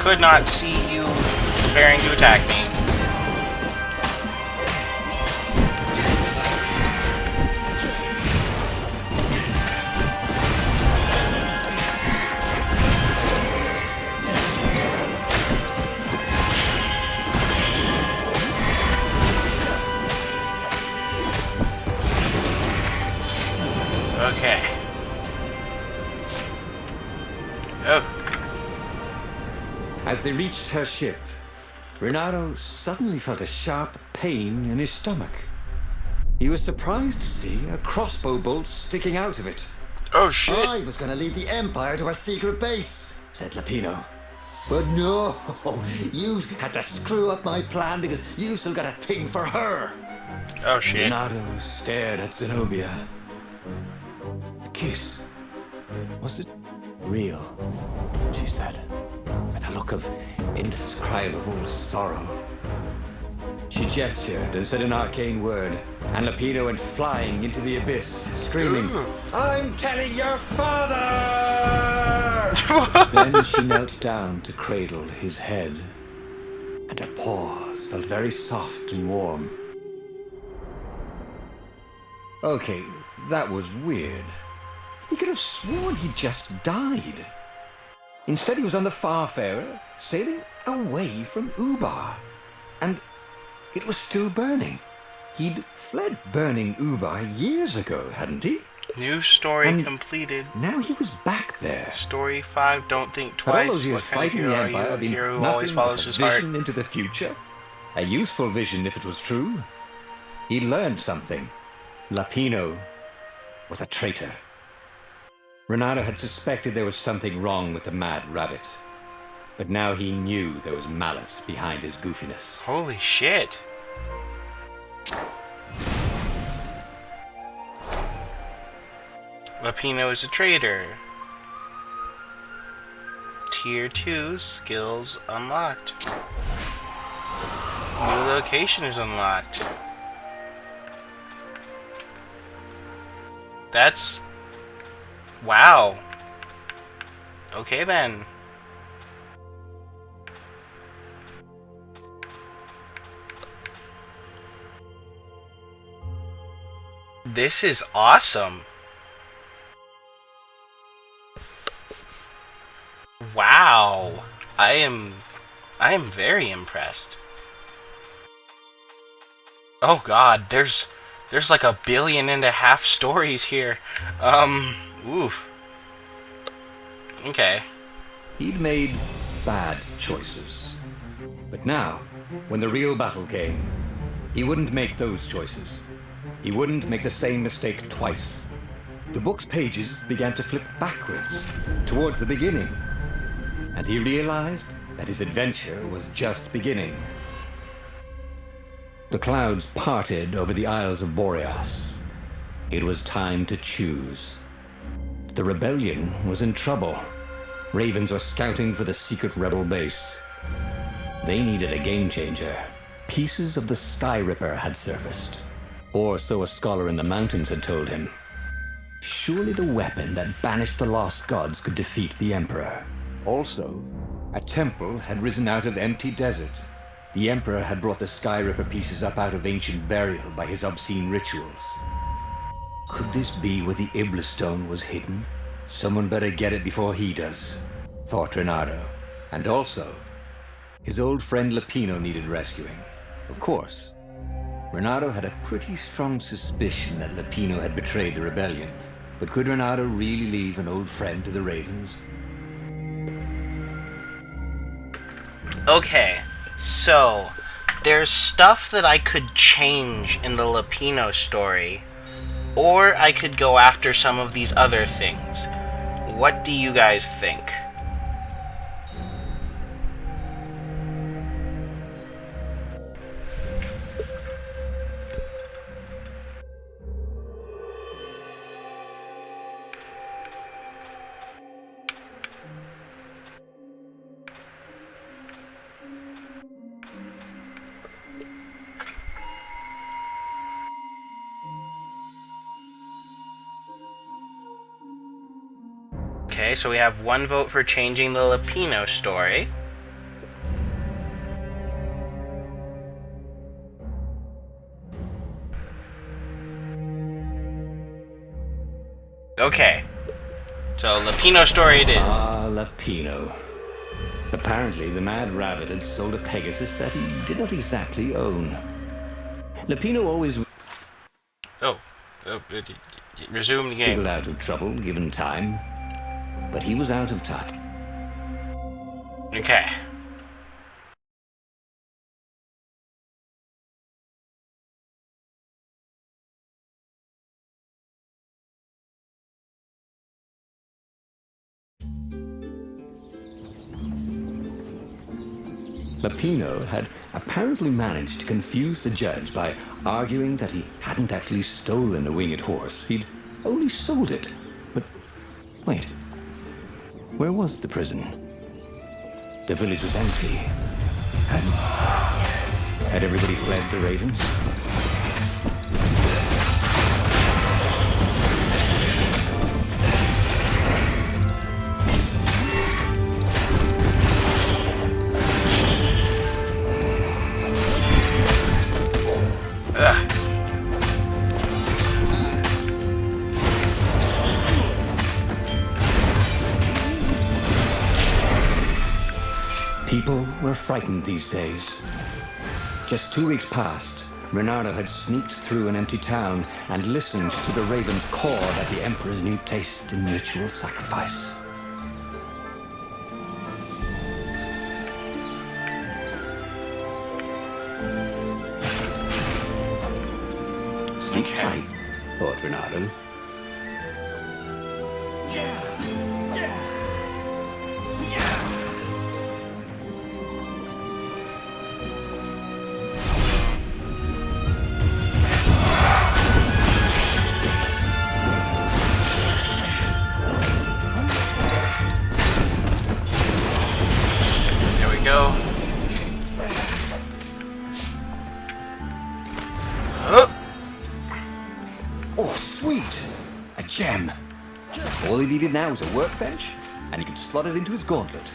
Could not see you preparing to attack me. Okay. Oh. As they reached her ship, Renato suddenly felt a sharp pain in his stomach. He was surprised to see a crossbow bolt sticking out of it. Oh shit. I was going to lead the Empire to a secret base, said Lapino. But no, you had to screw up my plan because you still got a thing for her. Oh shit. Renato stared at Zenobia. The kiss, was it real? She said, with a look of indescribable sorrow. She gestured and said an arcane word, and Lapino went flying into the abyss, screaming, Ooh. I'm telling your father! Then she knelt down to cradle his head, and her paws felt very soft and warm. Okay, that was weird. He could have sworn he just died. Instead, he was on the Farfarer, sailing away from Ubar. And it was still burning. He'd fled burning Ubar years ago, hadn't he? New story And completed. now he was back there. Story 5, don't think Had twice. all those years What kind of fighting the hero are Empire you? A been hero who always nothing follows but a his heart. vision into the future? A useful vision if it was true. He learned something. Lapino was a traitor. Renato had suspected there was something wrong with the Mad Rabbit. But now he knew there was malice behind his goofiness. Holy shit. Lapino is a traitor. Tier 2 skills unlocked. New location is unlocked. That's... wow. Okay then. This is awesome. Wow. I am very impressed. Oh god, there's like 1.5 billion stories here. Oof. Okay. He'd made bad choices. But now, when the real battle came, he wouldn't make those choices. He wouldn't make the same mistake twice. The book's pages began to flip backwards, towards the beginning. And he realized that his adventure was just beginning. The clouds parted over the Isles of Boreas. It was time to choose. The rebellion was in trouble. Ravens were scouting for the secret rebel base. They needed a game changer. Pieces of the Sky Ripper had surfaced. Or so a scholar in the mountains had told him. Surely the weapon that banished the lost gods could defeat the Emperor. Also, a temple had risen out of empty desert. The Emperor had brought the Sky Ripper pieces up out of ancient burial by his obscene rituals. Could this be where the Iblis stone was hidden? Someone better get it before he does, thought Renato. And also, his old friend Lapino needed rescuing. Of course, Renato had a pretty strong suspicion that Lapino had betrayed the rebellion. But could Renato really leave an old friend to the Ravens? Okay, so there's stuff that I could change in the Lapino story, or I could go after some of these other things. What do you guys think? Okay, so we have 1 vote for changing the Lapino story. Okay, so Lapino story it is. Ah, Lapino. Apparently, the Mad Rabbit had sold a Pegasus that he did not exactly own. Lapino always Resume the game. wiggled out of trouble given time, but he was out of time. Okay. Lapino had apparently managed to confuse the judge by arguing that he hadn't actually stolen a winged horse. He'd only sold it. But wait, where was the prison? The village was empty. Had everybody fled the Ravens? People were frightened these days. Just 2 weeks past, Reynardo had sneaked through an empty town and listened to the ravens caw at the Emperor's new taste in mutual sacrifice. Sleep tight, thought Reynardo. Oh, sweet! A gem. All he needed now was a workbench, and he could slot it into his gauntlet.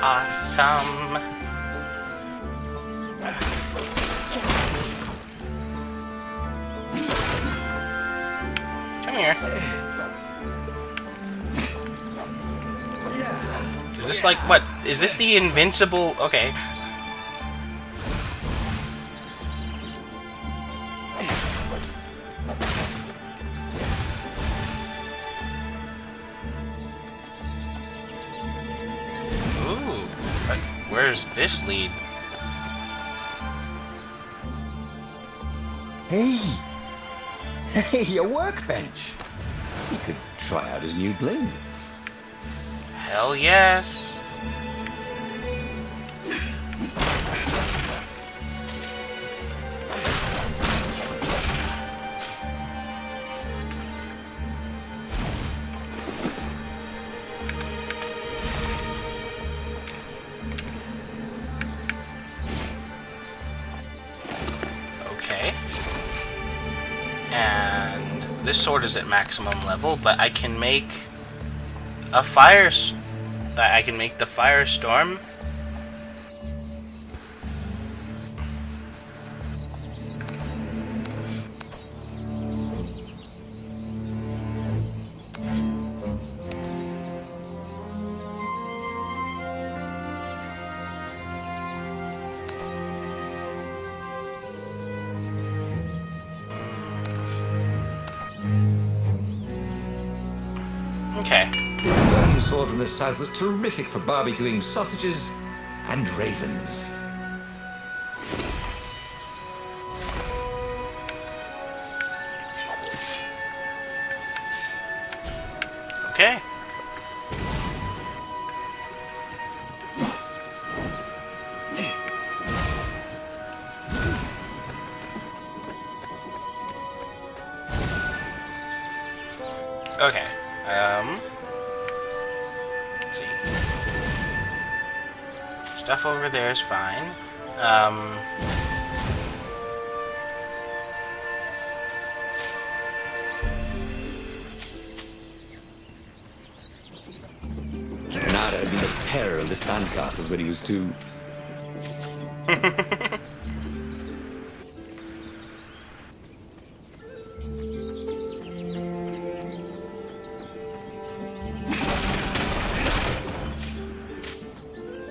Awesome. Come here. Is this like what? Is this the invincible? Okay. Ooh, but where's this lead? Hey! Hey, a workbench! He could try out his new bling. Hell yes. Okay. And this sword is at maximum level, but I can make a fire. I can make the firestorm. Okay. This burning sword from the south was terrific for barbecuing sausages and ravens. Okay. Okay. Let's see. Stuff over there is fine. Reynardo had been the terror of the sandcastles when he was 2.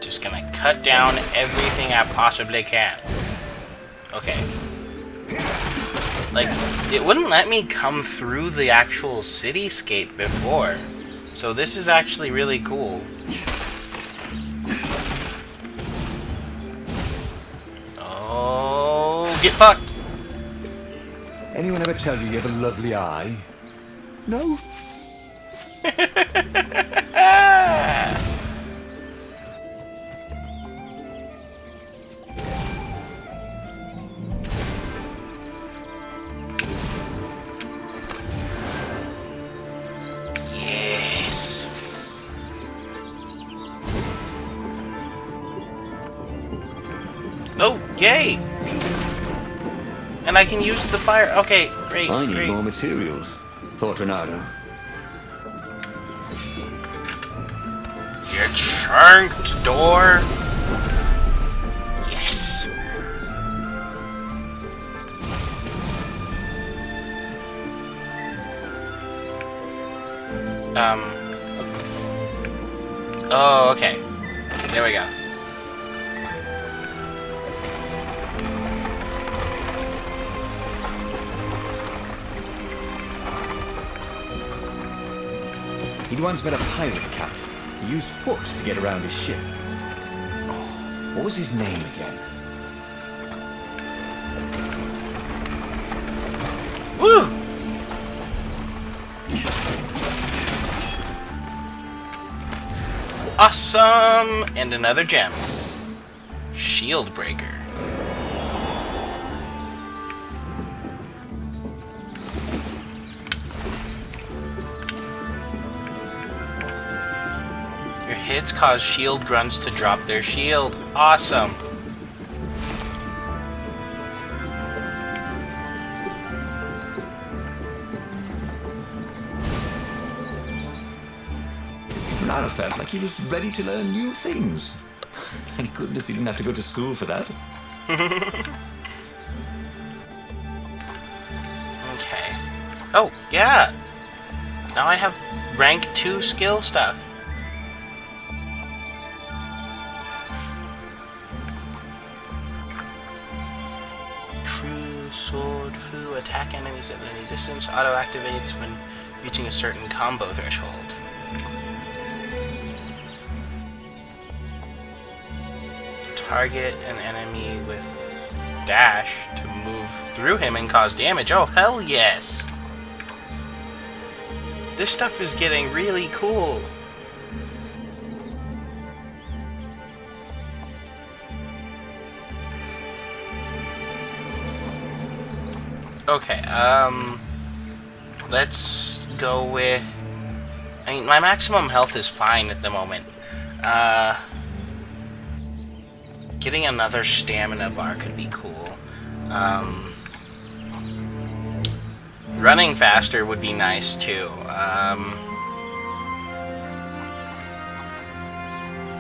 Just gonna cut down everything I possibly can. Okay. Like, it wouldn't let me come through the actual cityscape before. So this is actually really cool. Oh, get fucked! Anyone ever tell you have a lovely eye? No? Yes. Oh, yay! And I can use the fire. Okay, great, I need great. more materials, thought Reynardo. You chunked door. Yes. Oh, okay. There we go. He'd once been a pirate captain. He used hooks to get around his ship. Oh, what was his name again? Woo! Awesome! And another gem. Shield breaker. Your hits cause shield grunts to drop their shield. Awesome! Renado felt like he was ready to learn new things. Thank goodness he didn't have to go to school for that. Okay. Oh, yeah! Now I have rank 2 skill stuff. True Sword Fu. Attack enemies at any distance. Auto-activates when reaching a certain combo threshold. Target an enemy with dash to move through him and cause damage. Oh, hell yes! This stuff is getting really cool. Okay, let's go with... I mean, my maximum health is fine at the moment. Getting another stamina bar could be cool. Running faster would be nice too.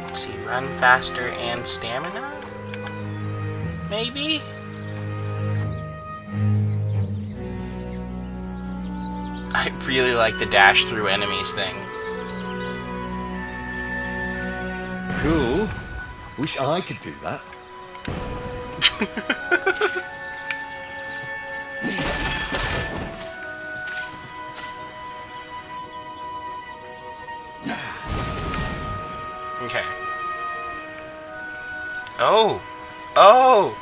Let's see, run faster and stamina? Maybe? I really like the dash through enemies thing. Cool. Wish I could do that. Okay. Oh! Oh!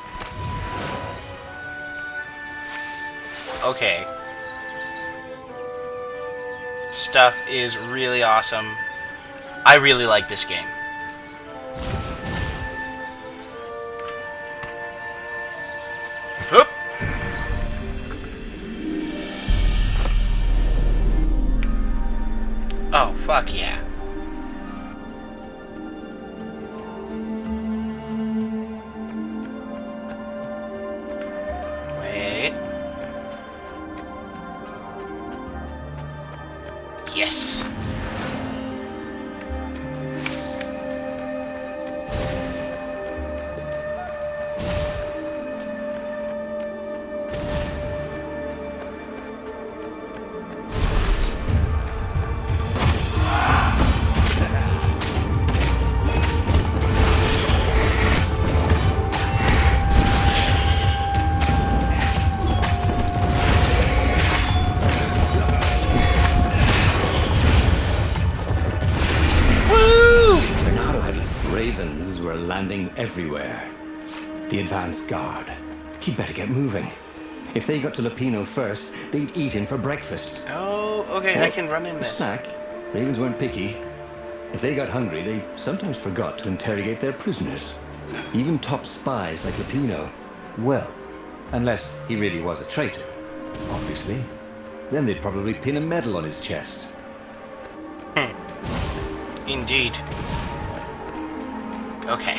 Okay. Stuff is really awesome. I really like this game. Oop. Oh, fuck yeah. Wait. Yes. Ravens were landing everywhere. The advance guard. He'd better get moving. If they got to Lupino first, they'd eat him for breakfast. Oh, okay, I can run in A this. snack. Ravens weren't picky. If they got hungry, they sometimes forgot to interrogate their prisoners. Even top spies like Lupino. Well, unless he really was a traitor, obviously. Then they'd probably pin a medal on his chest. Indeed. Okay.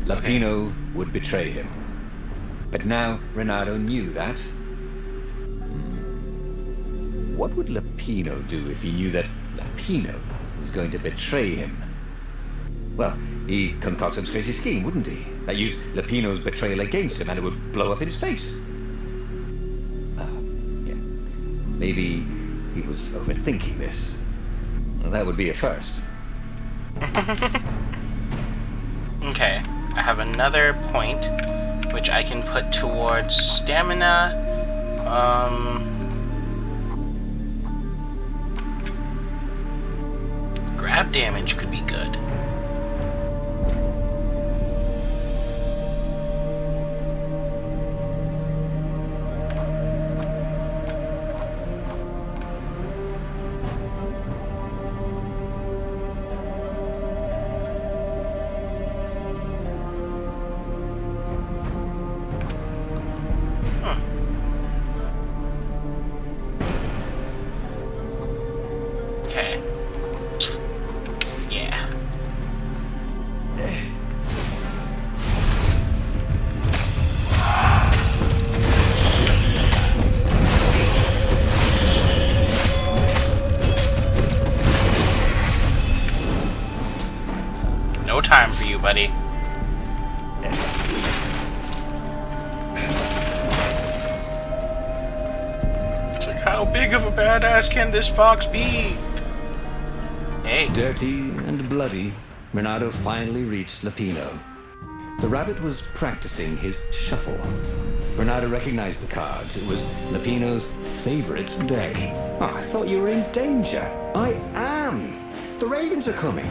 Lupino would betray him. But now Renado knew that. What would Lupino do if he knew that Lupino was going to betray him? Well, He'd concoct some crazy scheme, wouldn't he? That used Lupino's betrayal against him and it would blow up in his face. Yeah. Maybe he was overthinking this. Well, that would be a first. Okay, I have another point which I can put towards stamina. Grab damage could be good. Okay. Yeah. No time for you, buddy. It's like, how big of a badass can this fox be? Hey. Dirty and bloody, Renato finally reached Lupino. The rabbit was practicing his shuffle. Renato recognized the cards. It was Lupino's favorite deck. Oh, I thought you were in danger. I am. The ravens are coming.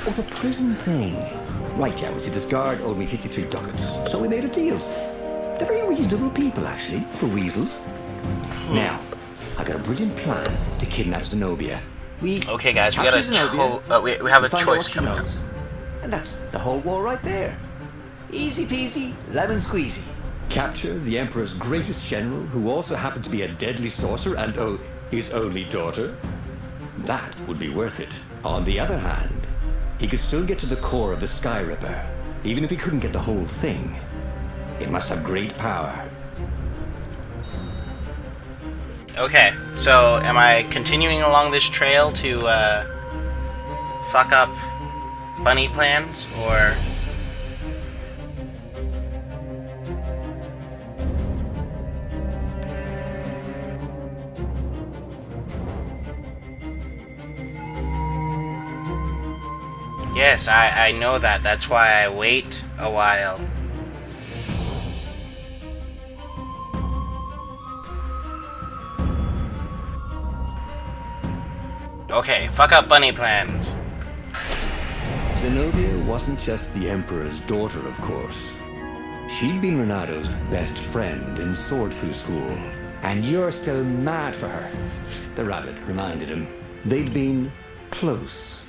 Oh, the prison thing. Right, yeah, see, this guard owed me 53 ducats, so we made a deal. They're very reasonable people, actually, for weasels. Now, I got a brilliant plan to kidnap Zenobia. Okay, guys, we got we have a choice coming up. And that's the whole war right there. Easy peasy, lemon squeezy. Capture the Emperor's greatest general, who also happened to be a deadly sorcerer and, oh, his only daughter. That would be worth it. On the other hand, he could still get to the core of the Sky Ripper, even if he couldn't get the whole thing. It must have great power. Okay, so am I continuing along this trail to fuck up bunny plans, or? Yes, I know that. That's why I wait a while. Okay, fuck up bunny plans. Zenobia wasn't just the Emperor's daughter, of course. She'd been Renato's best friend in Sword Fu school. And you're still mad for her, the rabbit reminded him. They'd been close.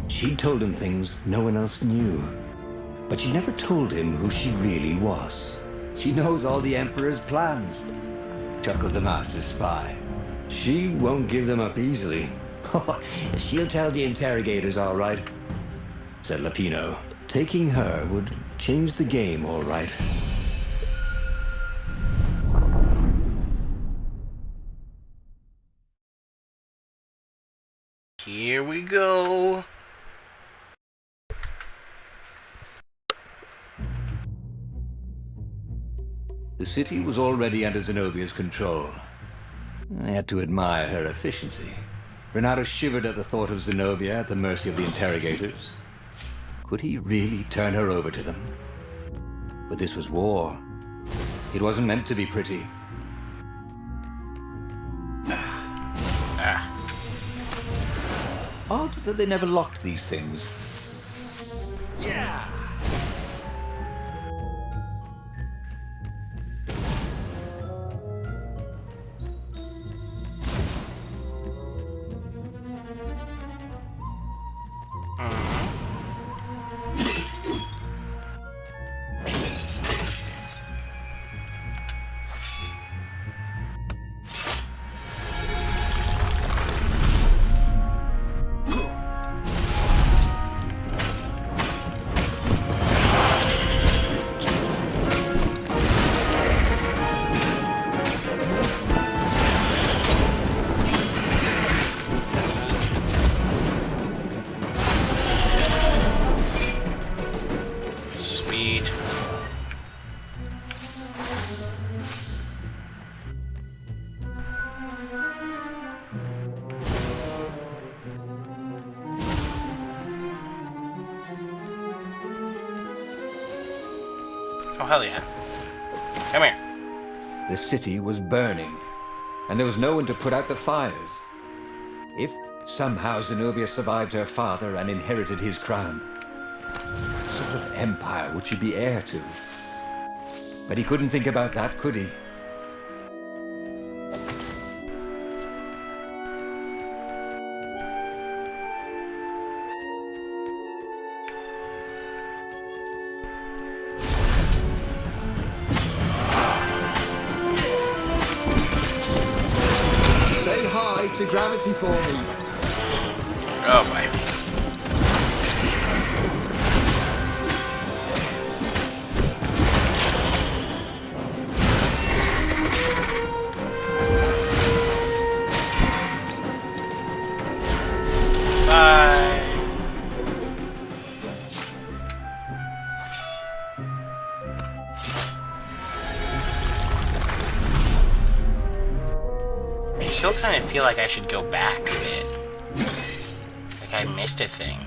She'd told him things no one else knew. But she never told him who she really was. She knows all the Emperor's plans, chuckled the master spy. She won't give them up easily. She'll tell the interrogators, all right, said Lupino. Taking her would change the game, all right. Here we go. The city was already under Zenobia's control. I had to admire her efficiency. Renato shivered at the thought of Zenobia at the mercy of the interrogators. Could he really turn her over to them? But this was war. It wasn't meant to be pretty. Odd that they never locked these things. Yeah! Oh, hell yeah. Come here. The city was burning, and there was no one to put out the fires. If somehow Zenobia survived her father and inherited his crown, what sort of empire would she be heir to? But he couldn't think about that, could he? Say hi to gravity for me. Oh, boy. Bye. I still kind of feel like I should go back a bit. Like I missed a thing.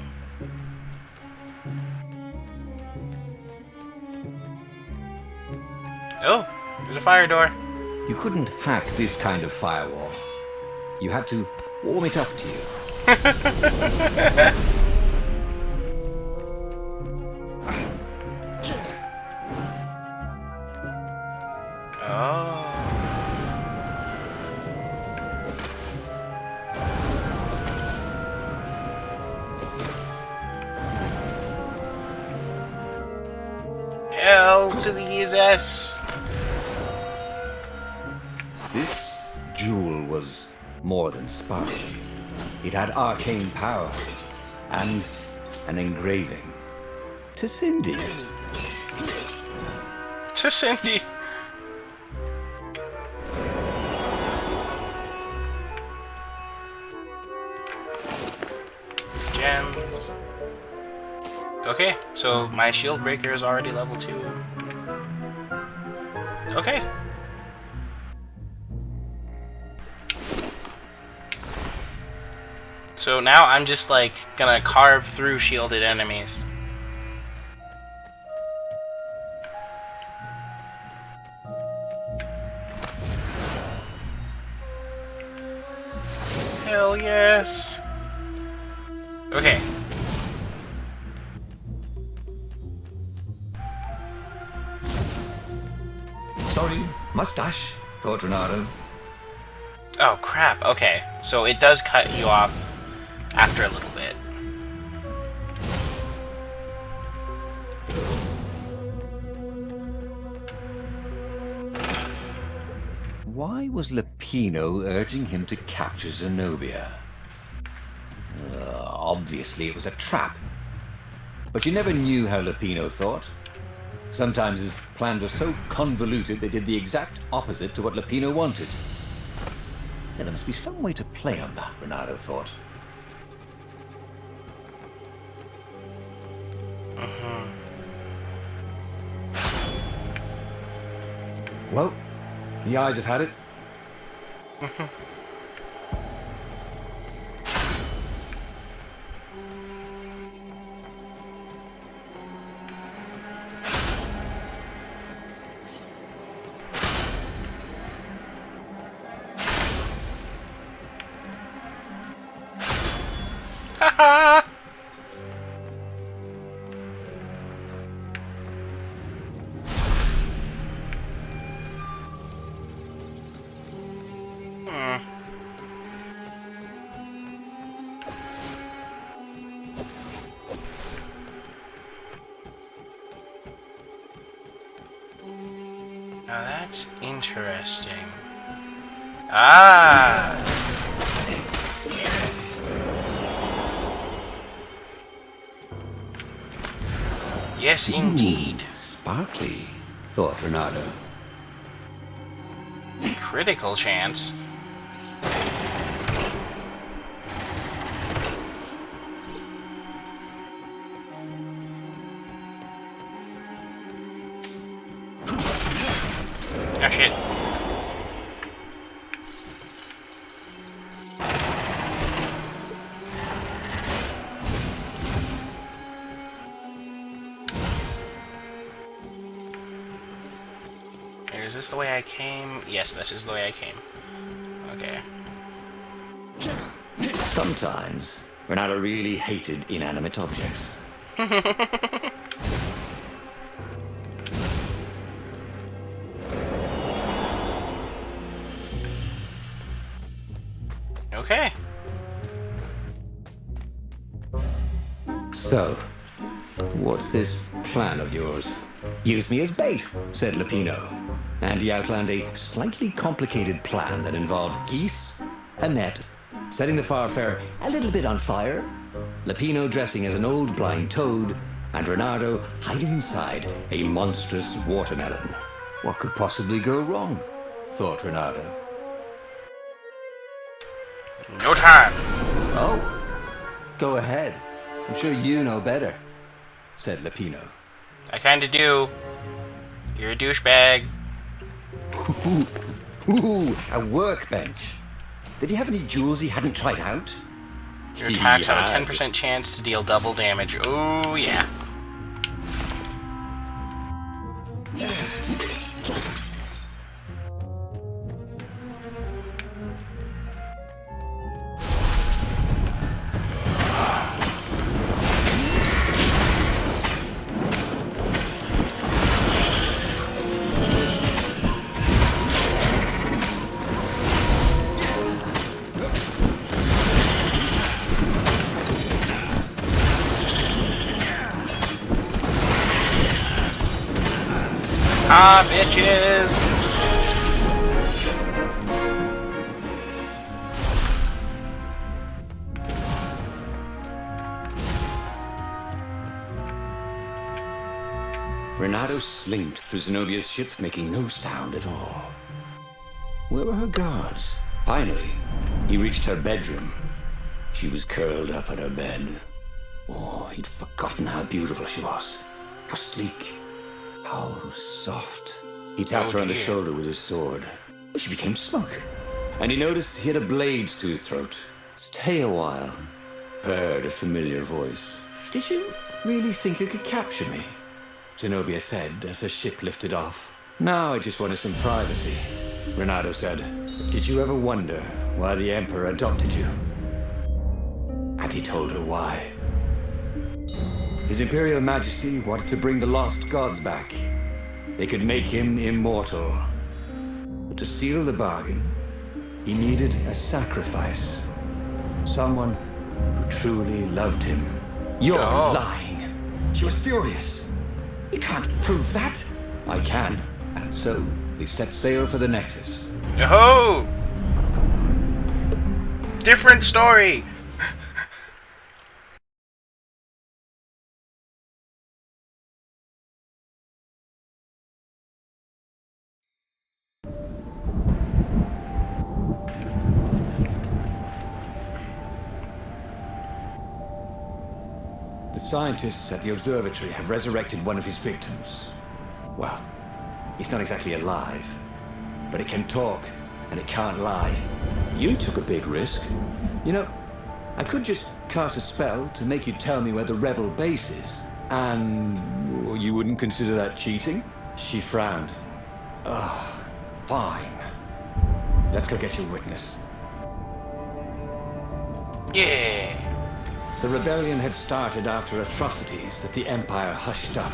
Oh, there's a fire door. You couldn't hack this kind of firewall. You had to warm it up to you. Oh. L to the S. This jewel was more than sparkling. It had arcane power and an engraving. To Cindy. To Cindy. Gems. Okay, so my shield breaker is already level 2. Okay. So now I'm just like gonna carve through shielded enemies. Hell yes. Okay. Sorry, mustache, thought Renato. Oh crap, okay. So it does cut you off after a little bit. Why was Lupino urging him to capture Zenobia? Obviously it was a trap. But you never knew how Lupino thought. Sometimes his plans were so convoluted they did the exact opposite to what Lupino wanted. Yeah, there must be some way to play on that, Renato thought. Well, the eyes have had it. Haha! Now that's interesting. Ah! Yes, indeed. Sparkly, thought Renato. Critical chance. Oh shit. Is this the way I came? Yes, this is the way I came. Okay. Sometimes, Renato really hated inanimate objects. Okay. So, what's this plan of yours? Use me as bait, said Lupino. And he outlined a slightly complicated plan that involved geese, a net, setting the Farfarer a little bit on fire, Lupino dressing as an old blind toad, and Renato hiding inside a monstrous watermelon. What could possibly go wrong? Thought Renato. No time. Oh, go ahead. I'm sure you know better, said Lupino. I kinda do. You're a douchebag. Ooh, a workbench. Did he have any jewels he hadn't tried out? Your attacks have a 10% chance to deal double damage. Oh, yeah. Ah, bitches! Renato slinked through Zenobia's ship, making no sound at all. Where were her guards? Finally, he reached her bedroom. She was curled up on her bed. Oh, he'd forgotten how beautiful she was. How sleek. How soft. He tapped her on the shoulder with his sword. She became smoke. And he noticed he had a blade to his throat. Stay a while. Heard a familiar voice. Did you really think you could capture me? Zenobia said as her ship lifted off. Now I just wanted some privacy. Renato said, did you ever wonder why the Emperor adopted you? And he told her why. His Imperial Majesty wanted to bring the lost gods back. They could make him immortal. But to seal the bargain, he needed a sacrifice. Someone who truly loved him. You're lying. She was furious. You can't prove that. I can. And so, they set sail for the Nexus. Oh! Different story! The scientists at the observatory have resurrected one of his victims. Well, he's not exactly alive, but it can talk, and it can't lie. You took a big risk. You know, I could just cast a spell to make you tell me where the rebel base is. And you wouldn't consider that cheating? She frowned. Ugh, fine. Let's go get your witness. Yeah. The rebellion had started after atrocities that the Empire hushed up.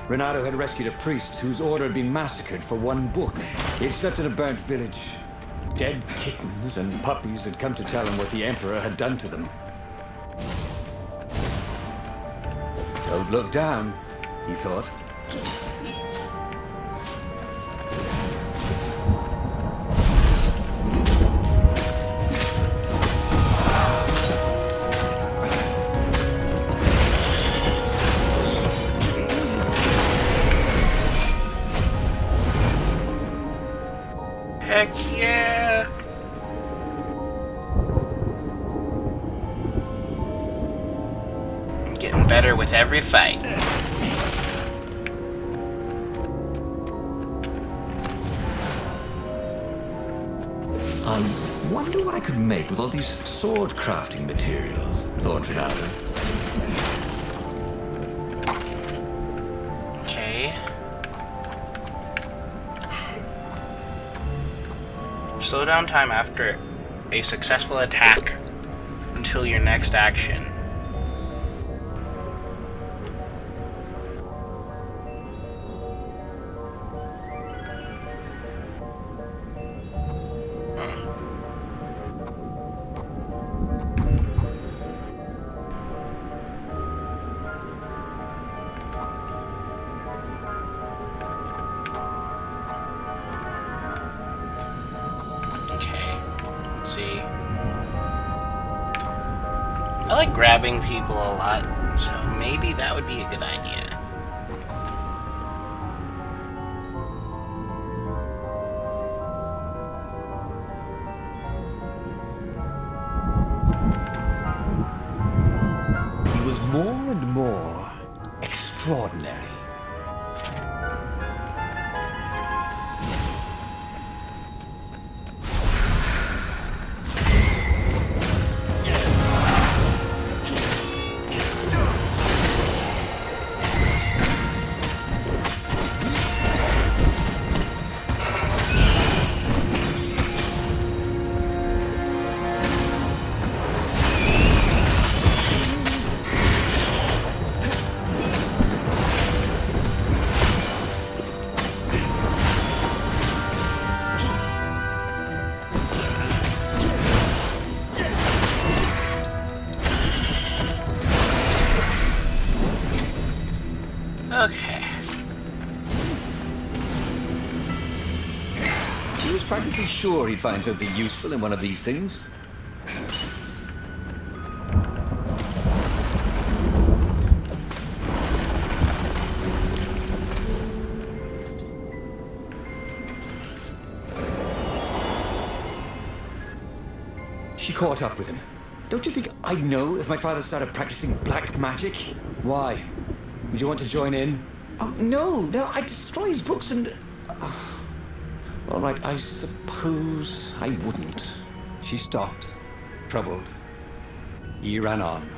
Renato had rescued a priest whose order had been massacred for one book. He had slept in a burnt village. Dead kittens and puppies had come to tell him what the Emperor had done to them. Don't look down, he thought. Heck yeah! I'm getting better with every fight. I wonder what I could make with all these sword crafting materials, thought Renato. Okay. Slow down time after a successful attack until your next action. I like grabbing people a lot, so maybe that would be a good idea. He was more and more extraordinary. Okay. He was practically sure he'd find something useful in one of these things. She caught up with him. Don't you think I'd know if my father started practicing black magic? Why? Would you want to join in? Oh, no, I'd destroy his books and... All right, I suppose I wouldn't. She stopped, troubled. He ran on.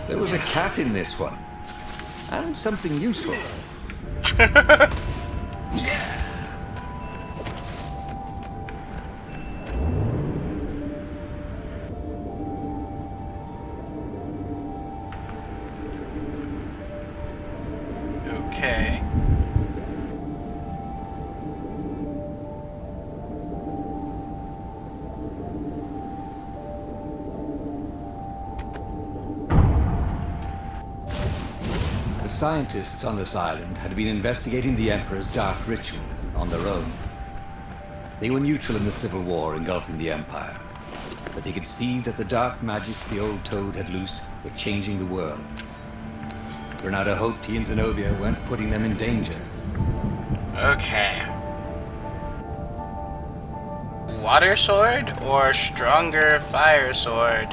There was a cat in this one. And something useful. Okay. The scientists on this island had been investigating the Emperor's dark rituals on their own. They were neutral in the civil war engulfing the Empire, but they could see that the dark magics the old Toad had loosed were changing the world. Renato hoped he and Zenobia weren't putting them in danger. Okay. Water sword or stronger fire sword?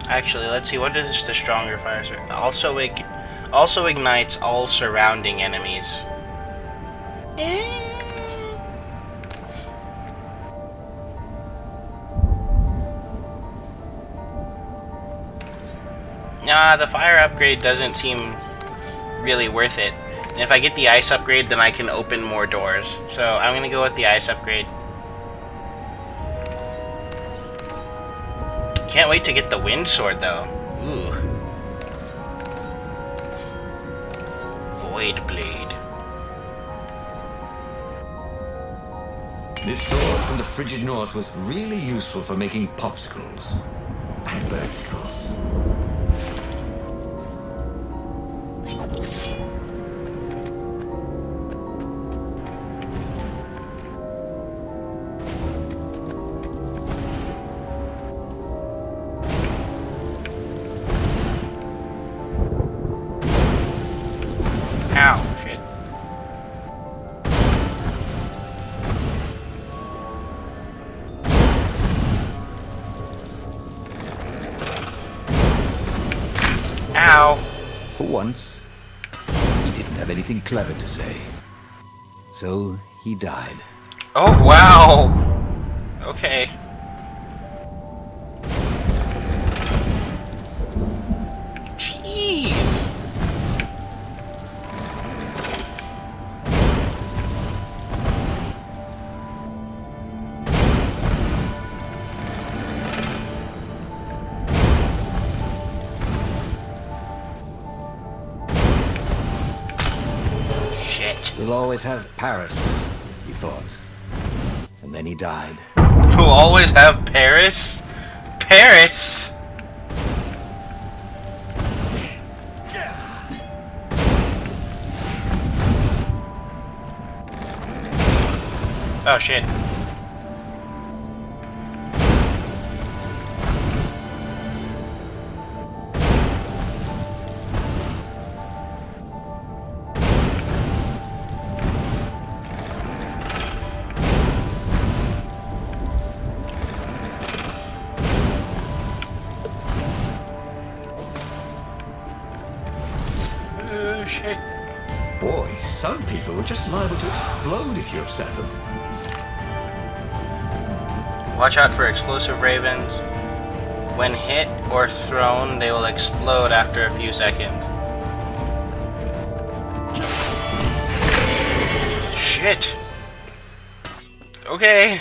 Actually, let's see, what is the stronger fire sword? Also ignites all surrounding enemies. Nah, the fire upgrade doesn't seem really worth it. And if I get the ice upgrade, then I can open more doors. So I'm gonna go with the ice upgrade. Can't wait to get the wind sword though. Ooh. Void blade. This sword from the frigid north was really useful for making popsicles and birdicles. Ow, shit. once, he didn't have anything clever to say. So he died. Oh, wow! Okay. Jeez! Shit. We'll always have Paris, he thought. And then he died. We'll always have Paris? Paris? Oh shit. Oh shit. Boy, some people were just liable to explode if you upset them. Watch out for explosive ravens. When hit or thrown, they will explode after a few seconds. Shit. Okay.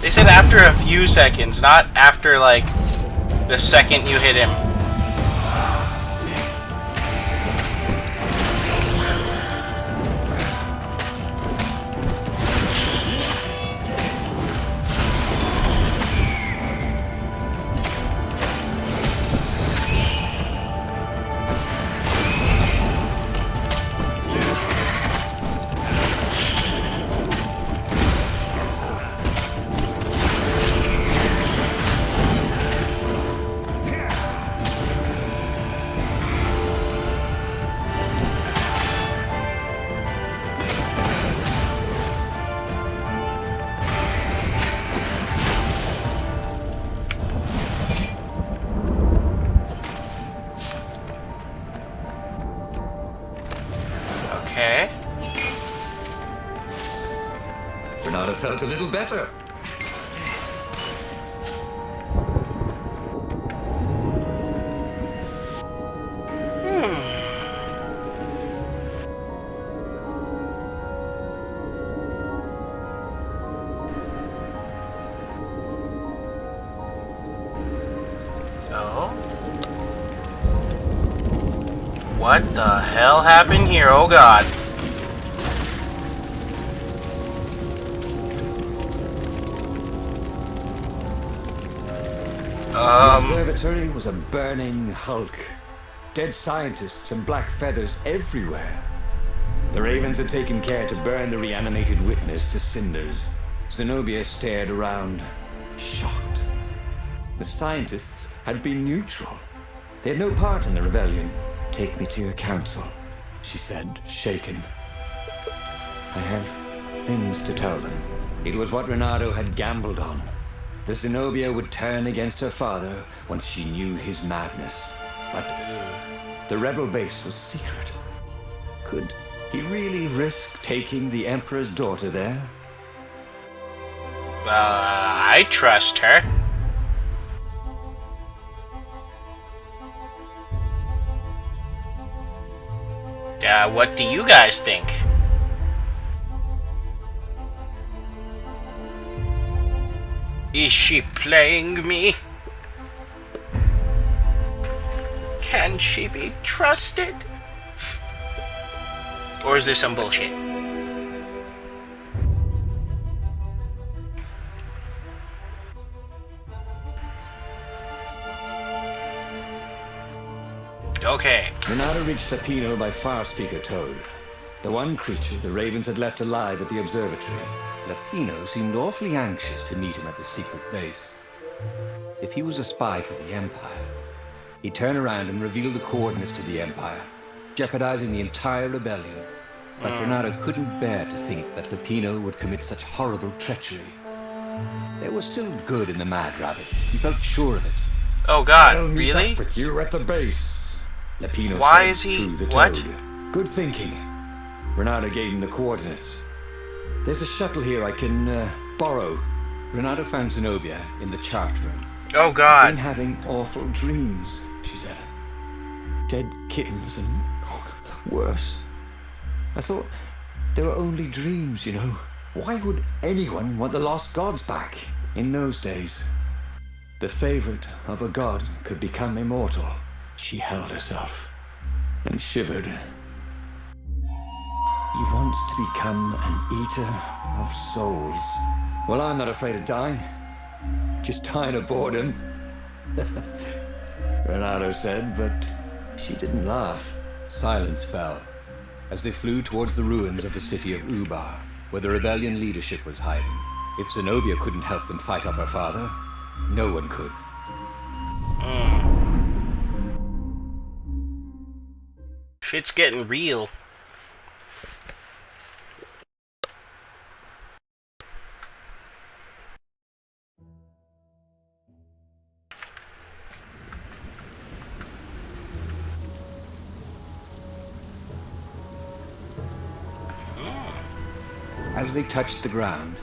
They said after a few seconds, not after like the second you hit him. Okay. Renata felt a little better. Oh. What the hell happened here? Oh god. The observatory was a burning hulk. Dead scientists and black feathers everywhere. The ravens had taken care to burn the reanimated witness to cinders. Zenobia stared around, shocked. The scientists had been neutral. They had no part in the rebellion. Take me to your council, she said, shaken. I have things to tell them. It was what Renato had gambled on. The Zenobia would turn against her father once she knew his madness. But the rebel base was secret. Could he really risk taking the Emperor's daughter there? I trust her. What do you guys think? Is she playing me? Can she be trusted? Or is this some bullshit? Okay. Renato reached Lapino by far-speaker Toad, the one creature the ravens had left alive at the observatory. Lapino seemed awfully anxious to meet him at the secret base. If he was a spy for the Empire, he'd turn around and reveal the coordinates to the Empire, jeopardizing the entire rebellion. But Renato couldn't bear to think that Lapino would commit such horrible treachery. There was still good in the Mad Rabbit. He felt sure of it. Oh god, I'll meet really? up with you at the base. Lapino Why said is he... through the what? toad. Good thinking. Renato gave him the coordinates. There's a shuttle here I can borrow. Renato found Zenobia in the chart room. Oh I've god. been having awful dreams, she said. Dead kittens and worse. I thought they were only dreams, you know. Why would anyone want the lost gods back in those days? The favorite of a god could become immortal. She held herself and shivered. He wants to become an eater of souls. Well, I'm not afraid of dying. Just tired of boredom. Renato said, but she didn't laugh. Silence fell as they flew towards the ruins of the city of Ubar, where the rebellion leadership was hiding. If Zenobia couldn't help them fight off her father, no one could. Shit's getting real. As they touched the ground,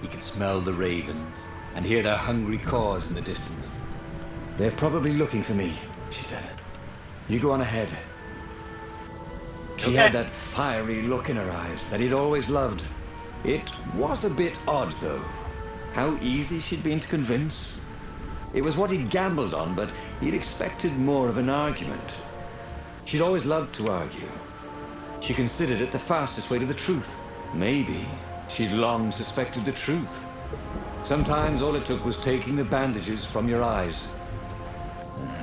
he could smell the ravens and hear their hungry caws in the distance. They're probably looking for me, she said. You go on ahead. She had that fiery look in her eyes that he'd always loved. It was a bit odd, though. How easy she'd been to convince. It was what he'd gambled on, but he'd expected more of an argument. She'd always loved to argue. She considered it the fastest way to the truth. Maybe she'd long suspected the truth. Sometimes all it took was taking the bandages from your eyes.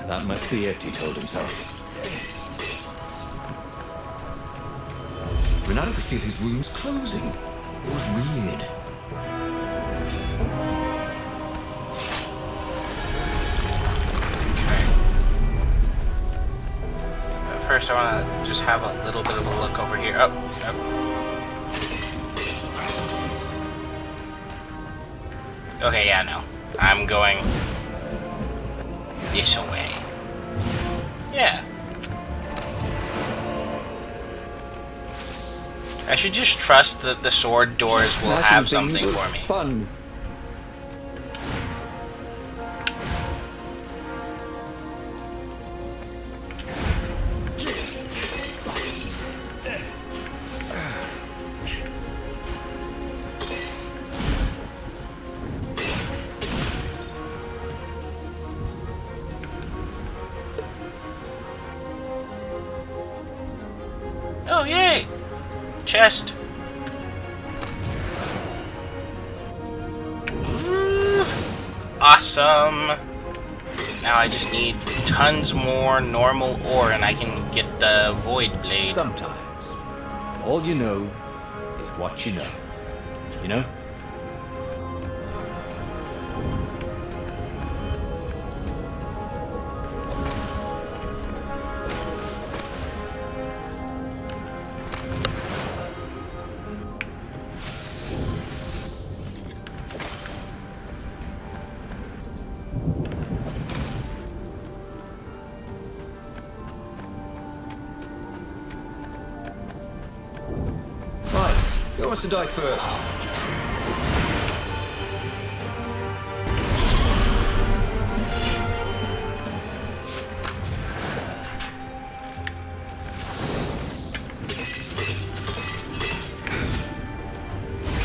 That must be it, he told himself. Renato could feel his wounds closing. It was weird. First, I want to just have a little bit of a look over here. Oh. Okay, yeah, no. I'm going this way. Yeah. I should just trust that the sword doors will have something for me. Fun. Oh, yay! Chest. Ooh, awesome. Now I just need tons more normal ore and I can get the void blade. Sometimes, all you know is what you know. You know? Who wants to die first?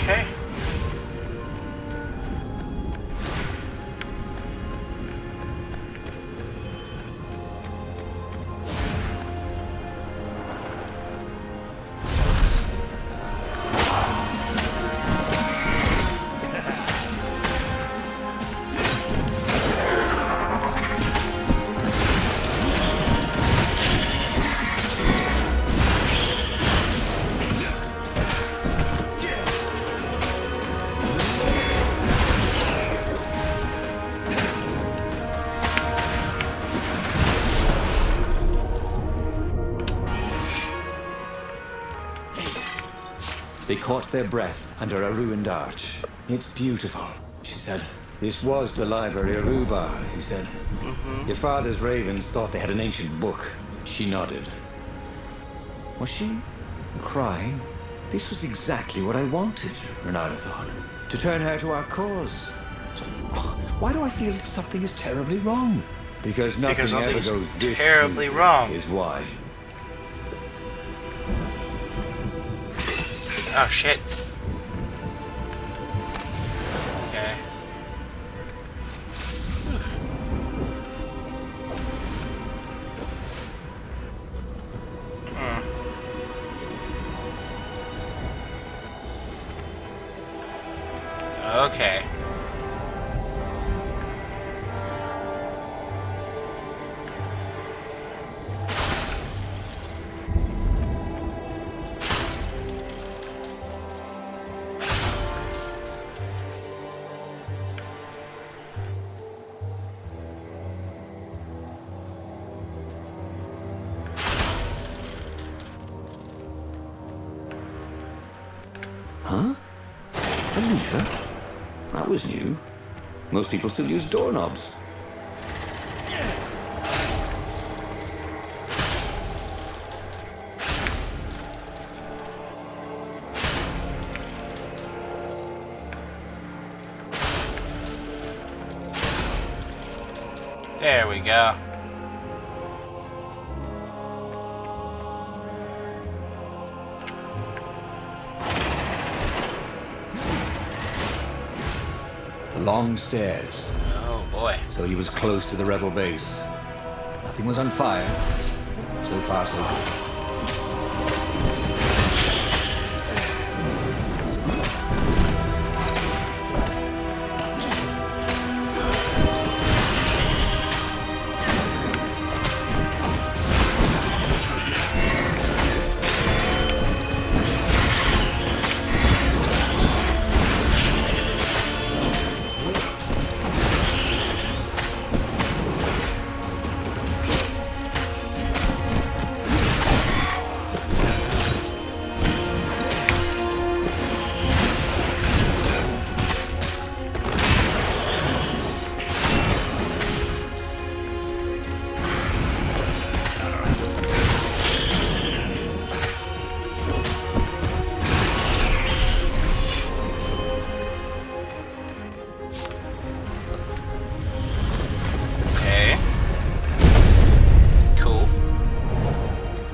Okay. They caught their breath under a ruined arch. It's beautiful, she said. This was the library of Ubar, he said. Your father's ravens thought they had an ancient book. She nodded. Was she crying? This was exactly what I wanted, Renata thought. To turn her to our cause. So, why do I feel something is terribly wrong? Because nothing ever goes this terribly smoothly wrong. is why. Oh shit. Okay. Okay. Huh? A lever? That was new. Most people still use doorknobs. There we go. Long stairs. Oh boy. So he was close to the rebel base. Nothing was on fire. So far, so good.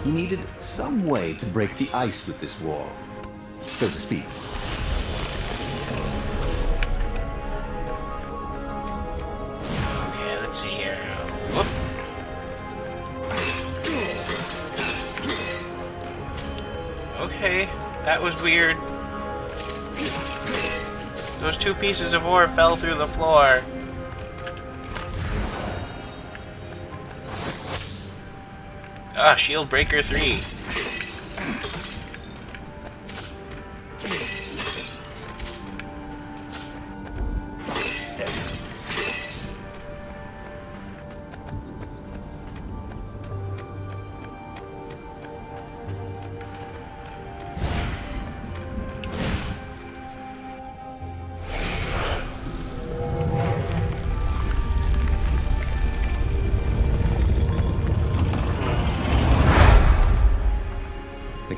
He needed some way to break the ice with this wall, so to speak. Okay, let's see here. Whoop. Okay, that was weird. Those two pieces of ore fell through the floor. Ah, Shield Breaker 3.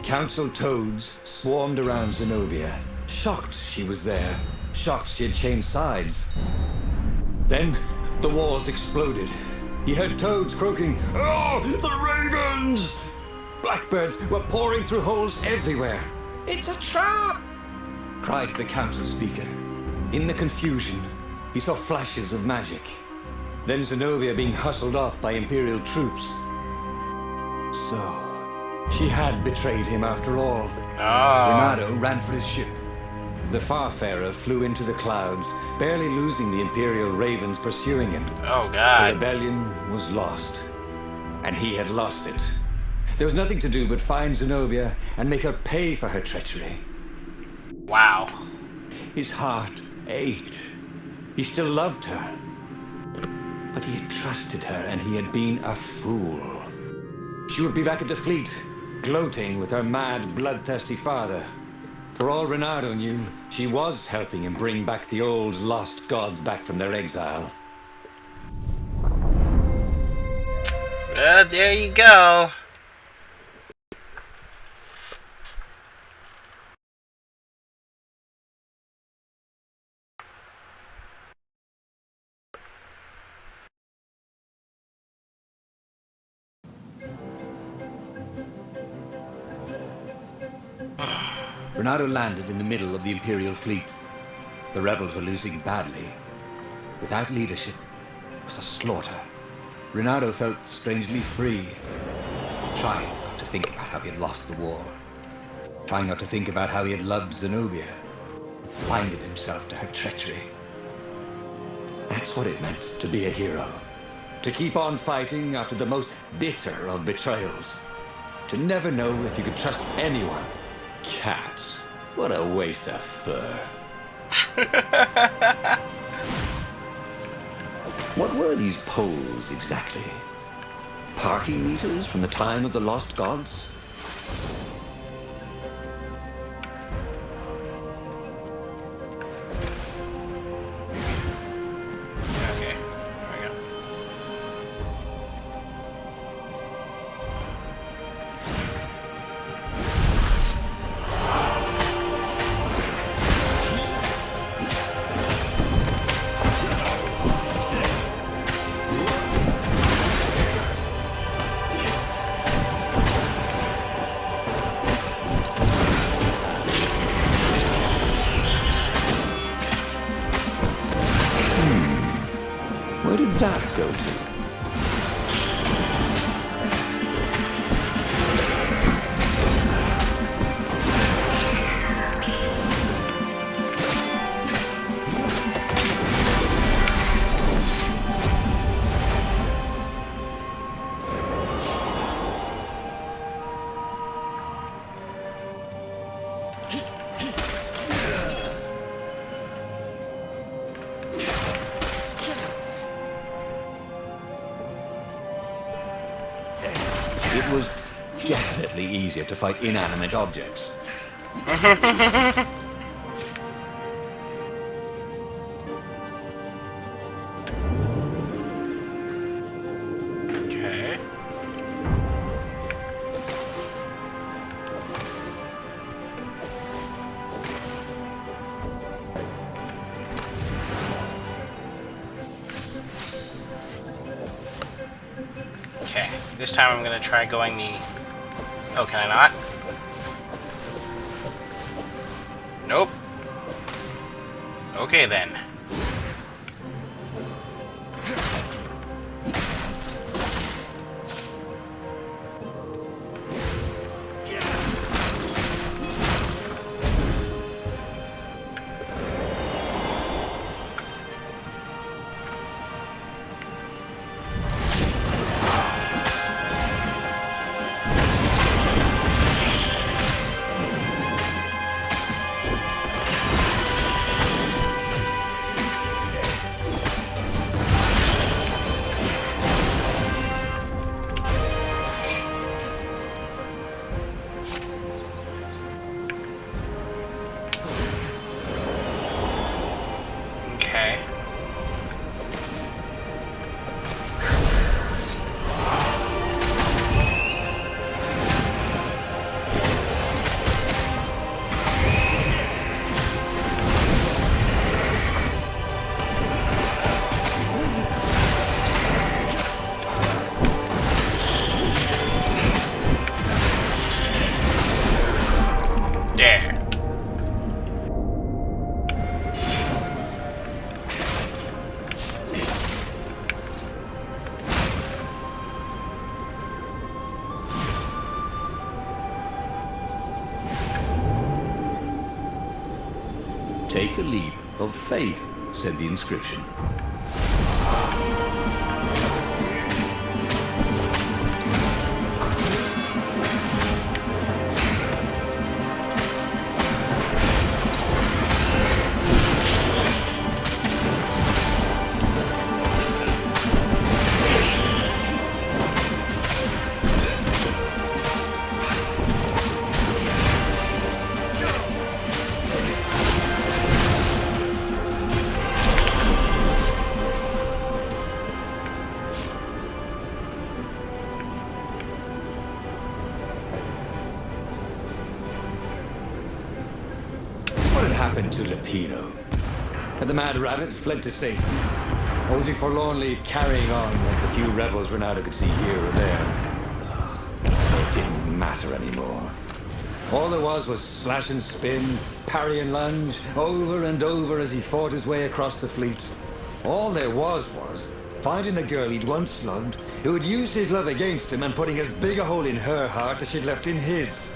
Council toads swarmed around Zenobia, shocked she was there, shocked she had changed sides. Then the walls exploded. He heard toads croaking, "Oh, the ravens!" Blackbirds were pouring through holes everywhere. "It's a trap!" cried the council speaker. In the confusion, he saw flashes of magic. Then Zenobia being hustled off by Imperial troops. So she had betrayed him after all. Renato ran for his ship. The Farfarer flew into the clouds, barely losing the Imperial ravens pursuing him. Oh, God. The rebellion was lost, and he had lost it. There was nothing to do but find Zenobia and make her pay for her treachery. Wow. His heart ached. He still loved her. But he had trusted her, and he had been a fool. She would be back at the fleet, gloating with her mad, bloodthirsty father. For all Renato knew, she was helping him bring back the old, lost gods back from their exile. There you go. Renato landed in the middle of the Imperial fleet. The rebels were losing badly. Without leadership, it was a slaughter. Renato felt strangely free, trying not to think about how he had lost the war, trying not to think about how he had loved Zenobia, blinded himself to her treachery. That's what it meant to be a hero. To keep on fighting after the most bitter of betrayals. To never know if you could trust anyone. Cats. What a waste of fur. What were these poles exactly? Parking meters from the time of the lost gods? Okay, there we go. Where did that go to? It was definitely easier to fight inanimate objects. Okay. Okay, this time I'm gonna try going the... Oh, can I not? Nope. Okay then. Okay. There. Take a leap of faith, said the inscription. happened to Lupino? Had the Mad Rabbit fled to safety? Or was he forlornly carrying on like the few rebels Renato could see here or there? It didn't matter anymore. All there was slash and spin, parry and lunge, over and over as he fought his way across the fleet. All there was finding the girl he'd once loved, who had used his love against him and putting as big a hole in her heart as she'd left in his.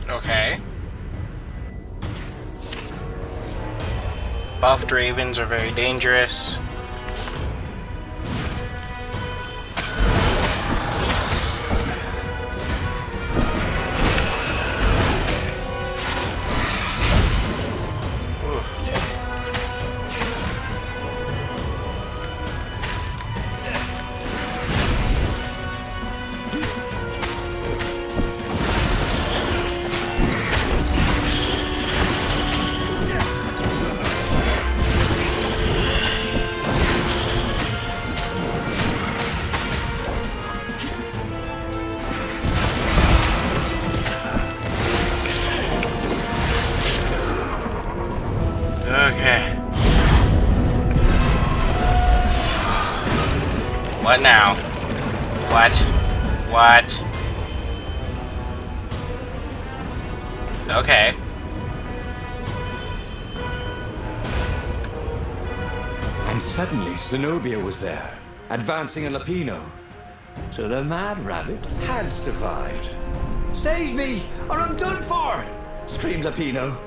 Okay. Buffed ravens are very dangerous. Okay. What now? What? What? Okay. And suddenly Zenobia was there, advancing a Lupino. So the Mad Rabbit had survived. "Save me, or I'm done for!" screamed Lupino.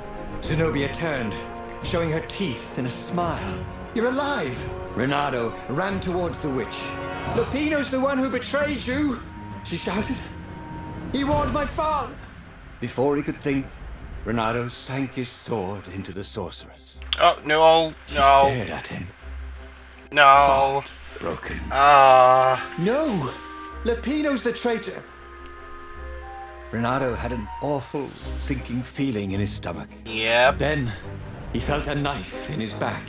Zenobia turned, showing her teeth in a smile. "You're alive!" Renato ran towards the witch. "Lupino's the one who betrayed you!" she shouted. "He warned my father!" Before he could think, Renato sank his sword into the sorceress. Oh, no, She no, stared at him, no. broken. No, Lupino's the traitor! Renato had an awful, sinking feeling in his stomach. Yep. Then, he felt a knife in his back.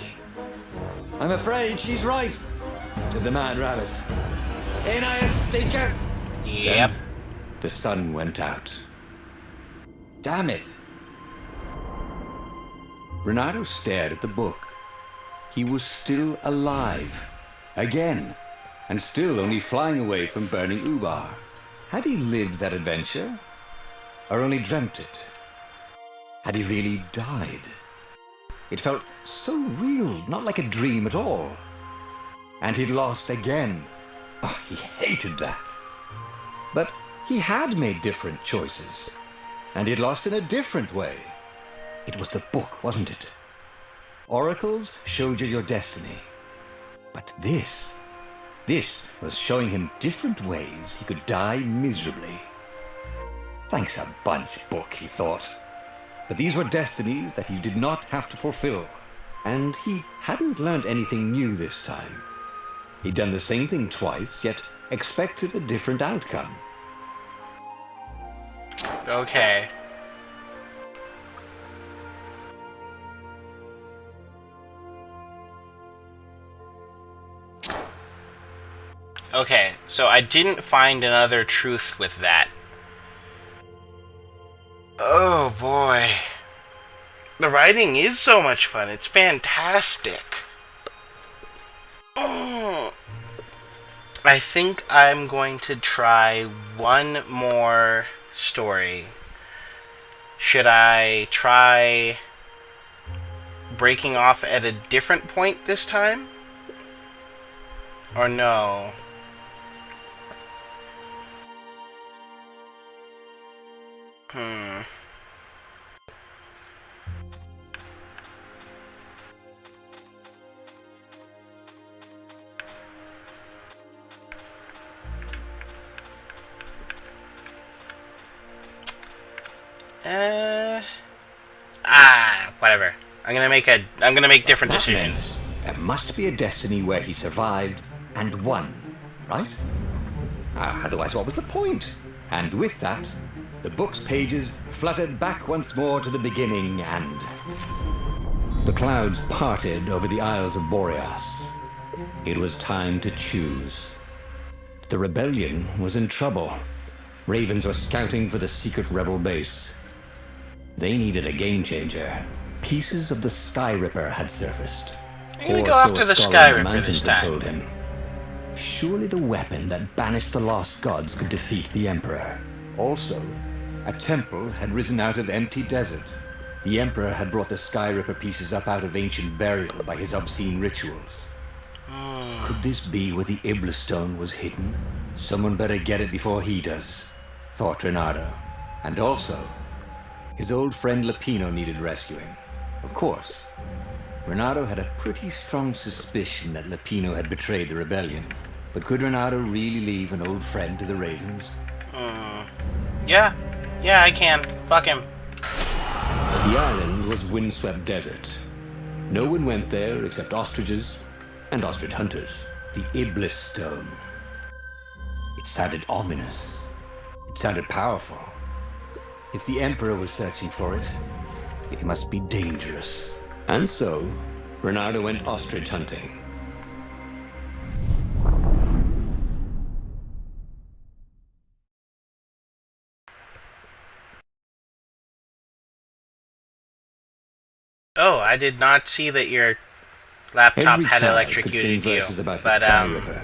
"I'm afraid she's right," said the Mad Rabbit. "Ain't I a stinker?" Yep. Then, the sun went out. Damn it! Renato stared at the book. He was still alive. Again. And still only flying away from burning Ubar. Had he lived that adventure? Or only dreamt it? Had he really died? It felt so real, not like a dream at all. And he'd lost again. Oh, he hated that. But he had made different choices. And he'd lost in a different way. It was the book, wasn't it? Oracles showed you your destiny. But this was showing him different ways he could die miserably. Thanks a bunch, book, he thought. But these were destinies that he did not have to fulfill. And he hadn't learned anything new this time. He'd done the same thing twice, yet expected a different outcome. Okay. Okay, so I didn't find another truth with that. Oh boy. The writing is so much fun. It's fantastic. Oh. I think I'm going to try one more story. Should I try breaking off at a different point this time? Or no? Whatever. I'm gonna make different That decisions. meant there must be a destiny where he survived and won, right? Otherwise, what was the point? And with that, the book's pages fluttered back once more to the beginning, and the clouds parted over the Isles of Boreas. It was time to choose. The rebellion was in trouble. Ravens were scouting for the secret rebel base. They needed a game changer. Pieces of the Sky Ripper had surfaced. I'm gonna Or go so after a the scholar Sky in the Ripper mountains this had time. told him. Surely the weapon that banished the lost gods could defeat the Emperor. Also, a temple had risen out of empty desert. The Emperor had brought the Sky Ripper pieces up out of ancient burial by his obscene rituals. Could this be where the Iblis Stone was hidden? Someone better get it before he does, thought Renato. And also, his old friend Lupino needed rescuing. Of course, Renato had a pretty strong suspicion that Lupino had betrayed the rebellion. But could Renato really leave an old friend to the Ravens? Yeah, I can. Fuck him. The island was windswept desert. No one went there except ostriches and ostrich hunters. The Iblis Stone. It sounded ominous. It sounded powerful. If the Emperor was searching for it, it must be dangerous. And so, Bernardo went ostrich hunting. Oh, I did not see that your laptop Every had child could electrocuted sing you. verses about the But Sky Ripper.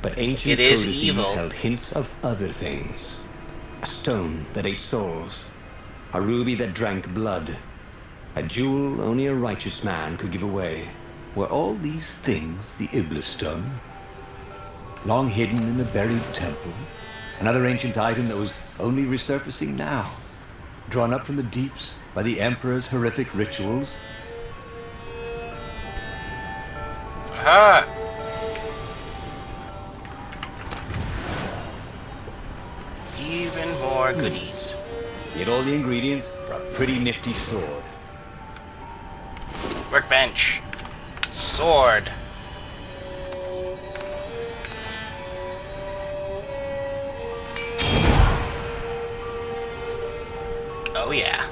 But ancient it is codices evil. held hints of other things. A stone that ate souls. A ruby that drank blood. A jewel only a righteous man could give away. Were all these things the Iblis Stone? Long hidden in the buried temple? Another ancient item that was only resurfacing now? Drawn up from the deeps by the Emperor's horrific rituals? Aha! Even more goodies. He had all the ingredients for a pretty nifty sword. Workbench. Sword. Oh yeah.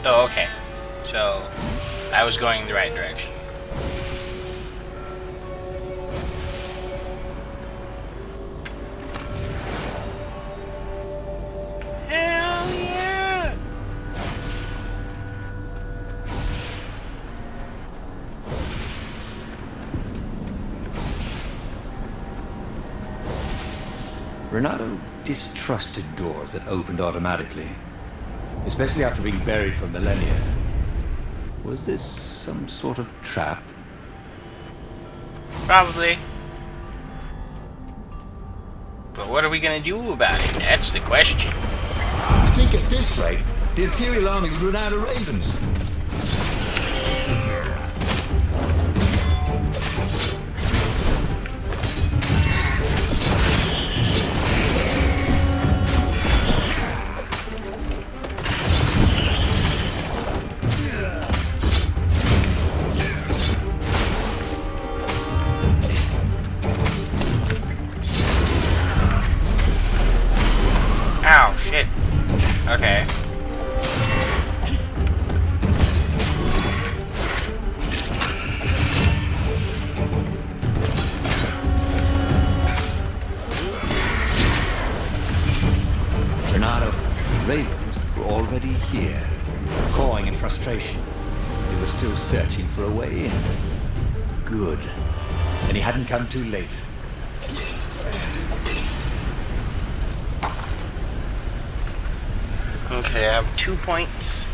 Oh, okay. So, I was going in the right direction. Hell yeah! Renato distrusted doors that opened automatically, especially after being buried for millennia. Was this some sort of trap? Probably. But what are we gonna do about it? That's the question. I think at this rate, the Imperial Army would run out of ravens. fear, cawing in frustration. He was still searching for a way in. Good. And he hadn't come too late. Okay, I have 2 points.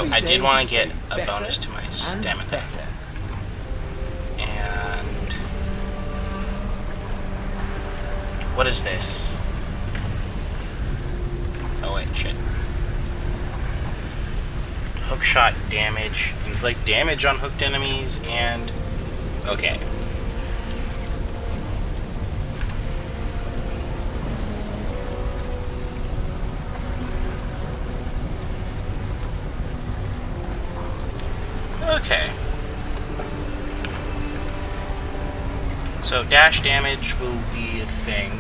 I did want to get a bonus to my stamina. And what is this? Oh wait, shit. Hook shot damage. Inflict damage on hooked enemies and... okay. Okay. So dash damage will be a thing.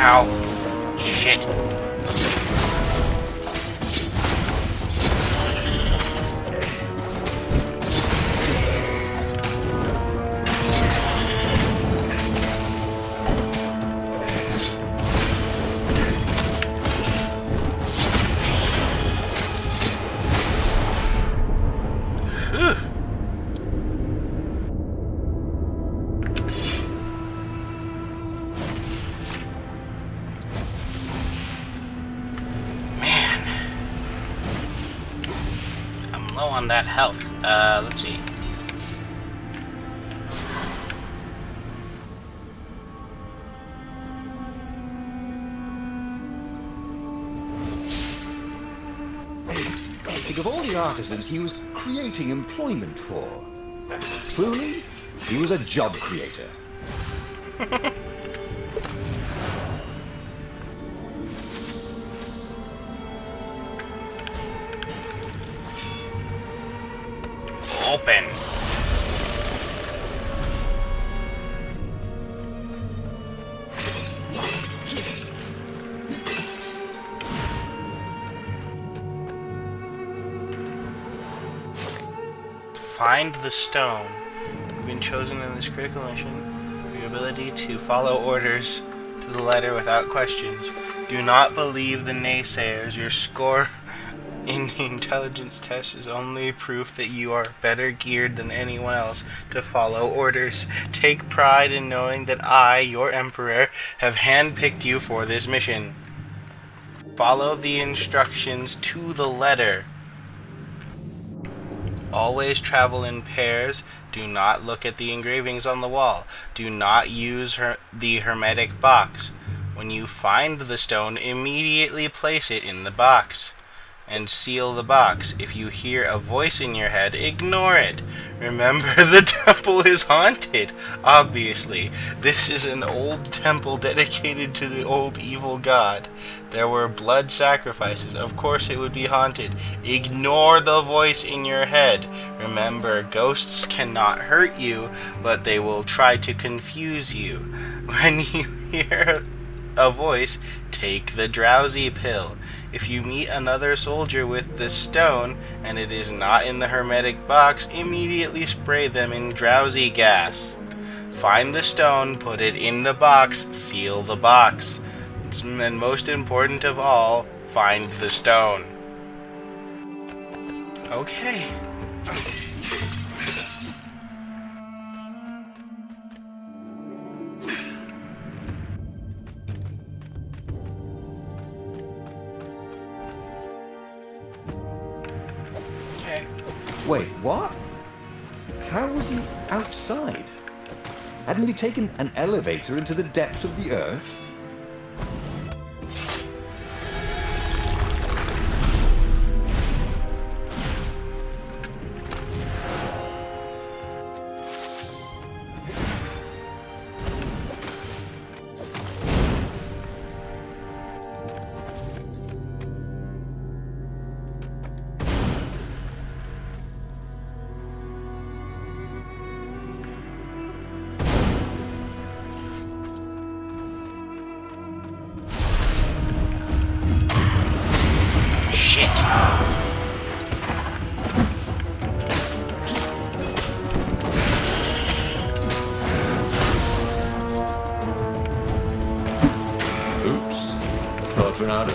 Ow. Shit. Low on that health. Let's see. Think of all the artisans he was creating employment for. Truly, he was a job creator. Open. Find the stone. You've been chosen in this critical mission for your ability to follow orders to the letter without questions. Do not believe the naysayers. Your score in the intelligence test is only proof that you are better geared than anyone else to follow orders. Take pride in knowing that I, your emperor, have handpicked you for this mission. Follow the instructions to the letter. Always travel in pairs. Do not look at the engravings on the wall. Do not use the hermetic box. When you find the stone, immediately place it in the box. and seal the box. If you hear a voice in your head, ignore it. Remember, the temple is haunted. Obviously, this is an old temple dedicated to the old evil god. There were blood sacrifices. Of course it would be haunted. Ignore the voice in your head. Remember, ghosts cannot hurt you, but they will try to confuse you. When you hear a voice, take the drowsy pill. If you meet another soldier with this stone, and it is not in the hermetic box, immediately spray them in drowsy gas. Find the stone, put it in the box, seal the box. And most important of all, find the stone. Okay. Wait, what? How was he outside? Hadn't he taken an elevator into the depths of the earth? Renato.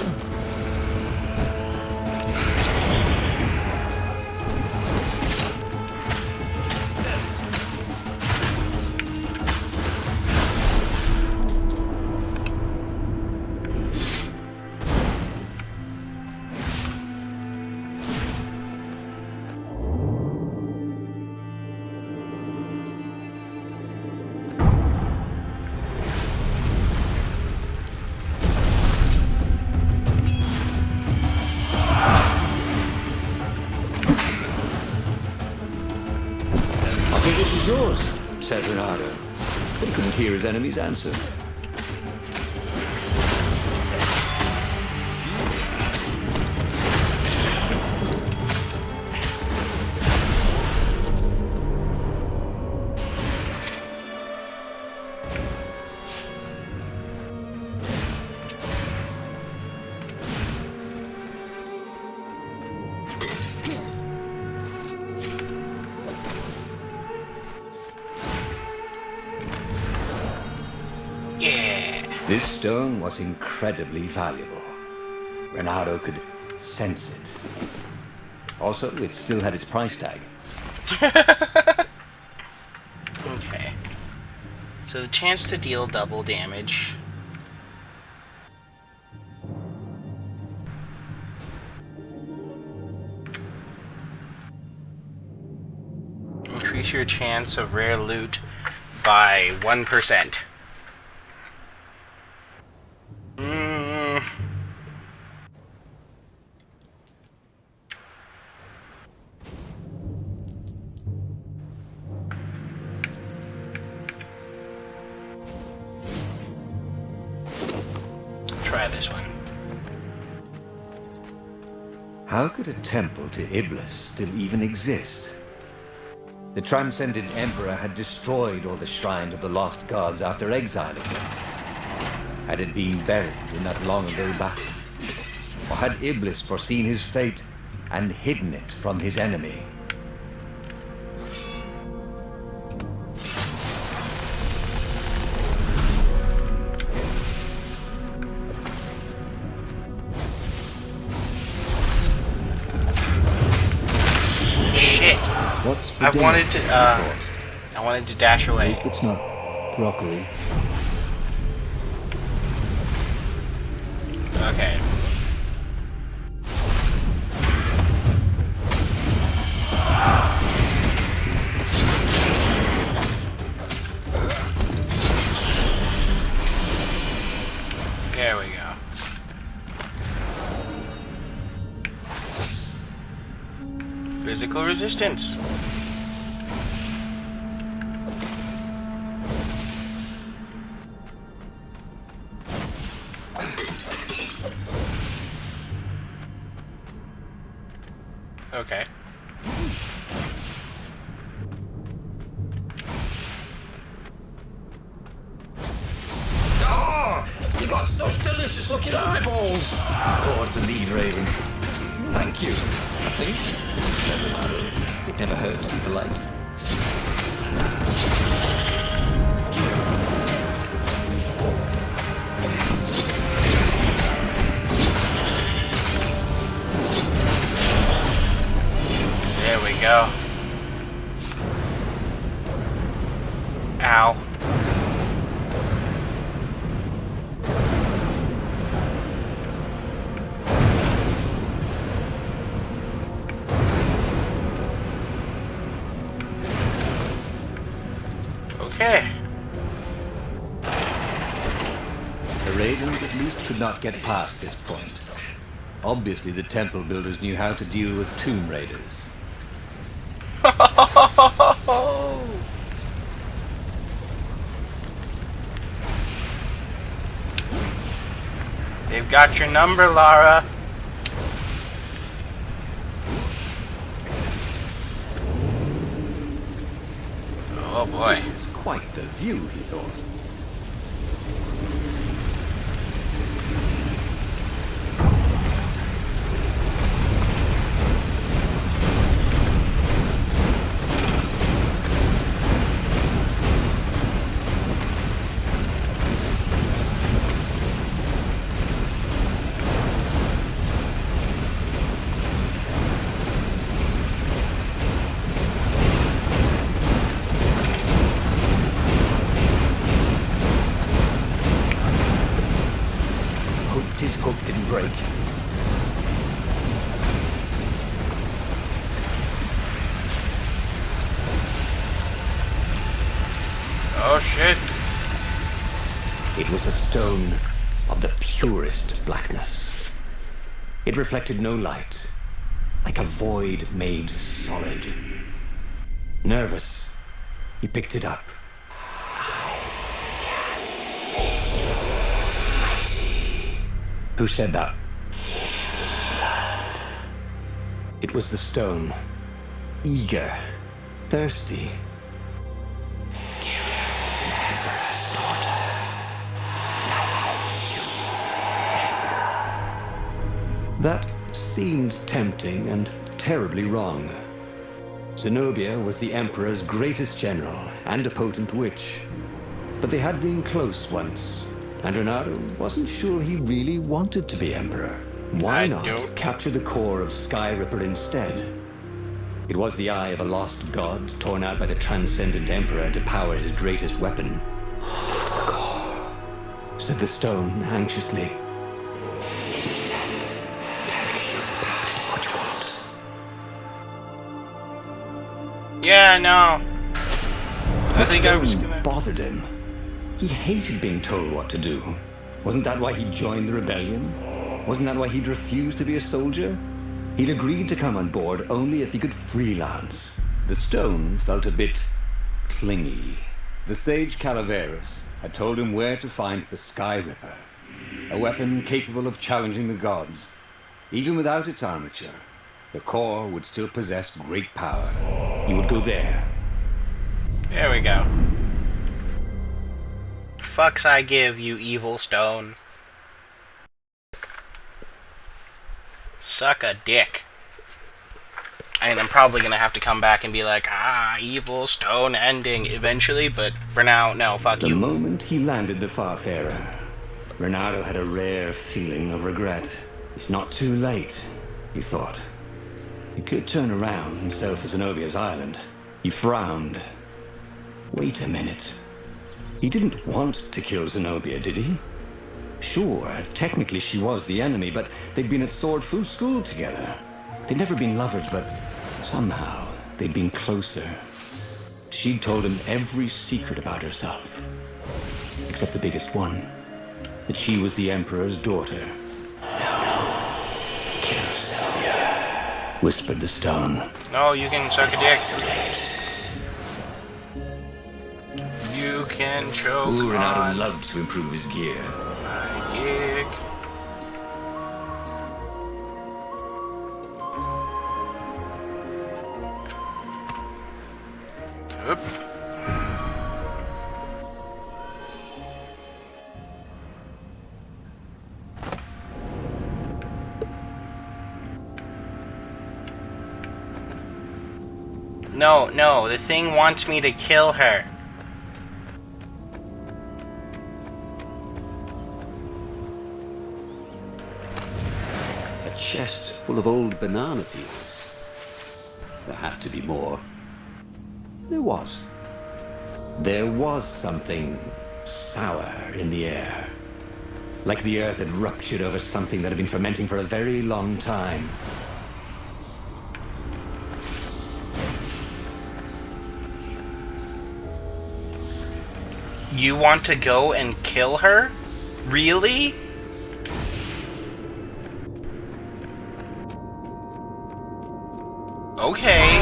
This is yours, said Renato, but he couldn't hear his enemy's answer. This stone was incredibly valuable. Renato could sense it. Also, it still had its price tag. Okay. So the chance to deal double damage. Increase your chance of rare loot by 1%. Try this one. How could a temple to Iblis still even exist? The transcendent emperor had destroyed all the shrines of the lost gods after exiling them. Had it been buried in that long-ago battle? Or had Iblis foreseen his fate and hidden it from his enemy? What's for dinner? I wanted to dash away. Hope it's not broccoli. Okay. There we go. Physical resistance. Okay. Oh, you got such delicious looking eyeballs. Caught the lead, Raven. Thank you. I think. It never hurt to be polite. There we go. Ow. Okay. The Ravens at least could not get past this point. Obviously, the temple builders knew how to deal with tomb raiders. They've got your number, Lara. Oh boy. This is quite the view, he thought. His hook didn't break. Oh shit. It was a stone of the purest blackness. It reflected no light, like a void made solid. Nervous, he picked it up. Who said that? It was the stone. Eager. Thirsty. That seemed tempting and terribly wrong. Zenobia was the Emperor's greatest general and a potent witch. But they had been close once. And Renato wasn't sure he really wanted to be Emperor. Why not capture the core of Sky Ripper instead? It was the eye of a lost god torn out by the transcendent Emperor to power his greatest weapon. It's the core, said the stone anxiously. Yeah, no. I The think I was stone gonna... bothered him. He hated being told what to do. Wasn't that why he joined the rebellion? Wasn't that why he'd refused to be a soldier? He'd agreed to come on board only if he could freelance. The stone felt a bit clingy. The sage Calaveras had told him where to find the Sky Ripper, a weapon capable of challenging the gods. Even without its armature, the core would still possess great power. He would go there. There we go. Fucks I give, you evil stone. Suck a dick. And I'm probably gonna have to come back and be like, evil stone ending eventually, but for now, no, fuck you. The moment he landed the Farfarer, Renato had a rare feeling of regret. It's not too late, he thought. He could turn around and sail for Zenobia's island. He frowned. Wait a minute. He didn't want to kill Zenobia, did he? Sure, technically she was the enemy, but they'd been at Sword Fu school together. They'd never been lovers, but somehow they'd been closer. She'd told him every secret about herself. Except the biggest one. That she was the Emperor's daughter. No. Kill Zenobia. whispered the stone. No, you can suck a dick. You can choke Renato on loved to improve his gear. my dick. Oop. No, the thing wants me to kill her. A chest full of old banana peels. There had to be more. There was. There was something sour in the air. Like the earth had ruptured over something that had been fermenting for a very long time. You want to go and kill her? Really? Okay.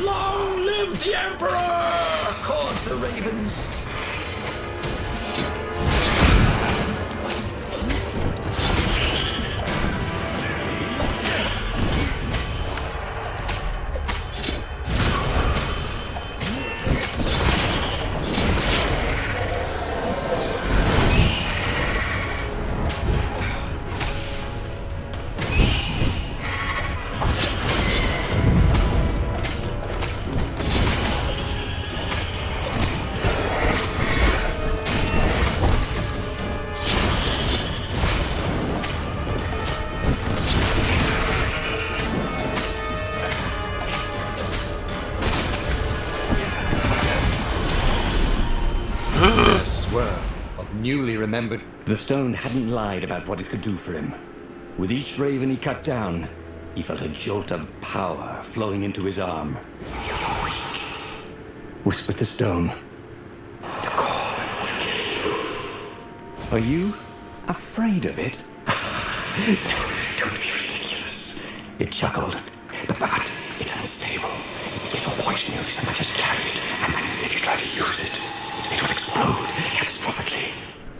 Long live the Emperor! Called the ravens. A swerve of newly remembered. The stone hadn't lied about what it could do for him. With each raven he cut down, he felt a jolt of power flowing into his arm. Whispered the stone. The core will kill you. Are you afraid of it? Don't be ridiculous. It chuckled. But it's unstable. It will poison you so much as carry it. And if you try to use it, it will explode catastrophically.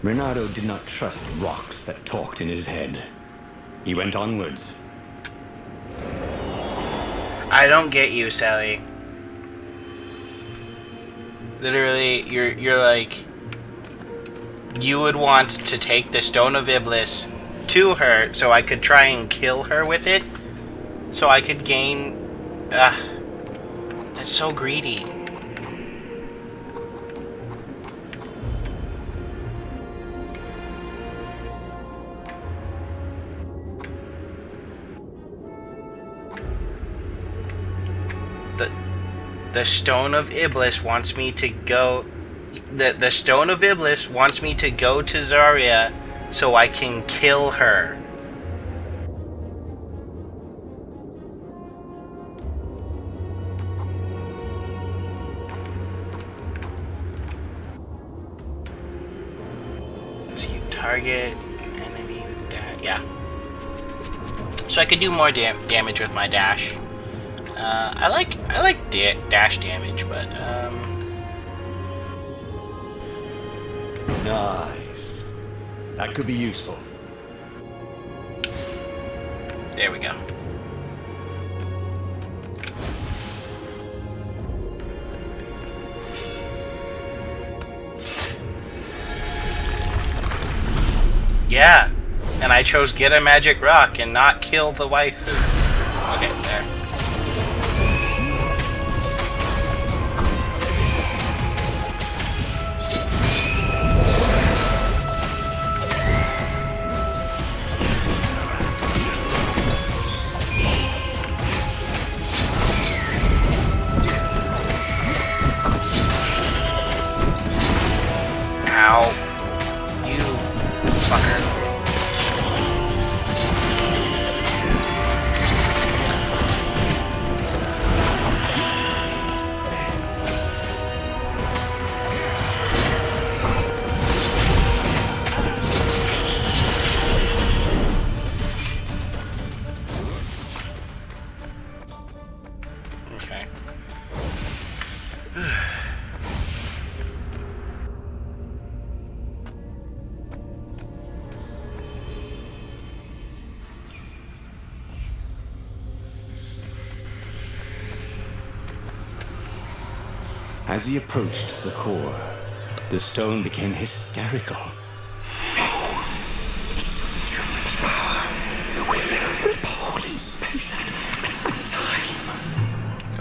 Renato did not trust rocks that talked in his head. He went onwards. I don't get you, Sally. Literally, you're like, you would want to take the Stone of Iblis to her so I could try and kill her with it, so I could gain. That's so greedy. The Stone of Iblis wants me to go. The Stone of Iblis wants me to go to Zarya so I can kill her. So you target an enemy with dash. Yeah. So I could do more damage with my dash. I like dash damage, but Nice. That could be useful. there we go. Yeah, and I chose get a magic rock and not kill the waifu. Okay, there. Ow. You fucker. As he approached the core, the stone became hysterical.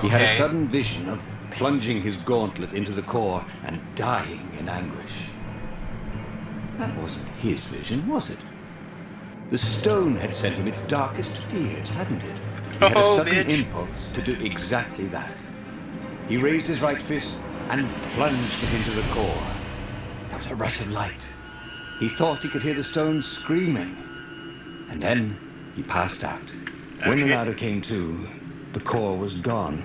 He had a sudden vision of plunging his gauntlet into the core and dying in anguish. That wasn't his vision, was it? The stone had sent him its darkest fears, hadn't it? He had a sudden impulse to do exactly that. He raised his right fist and plunged it into the core. There was a rush of light. He thought he could hear the stone screaming. And then he passed out. When Renato came to, the core was gone.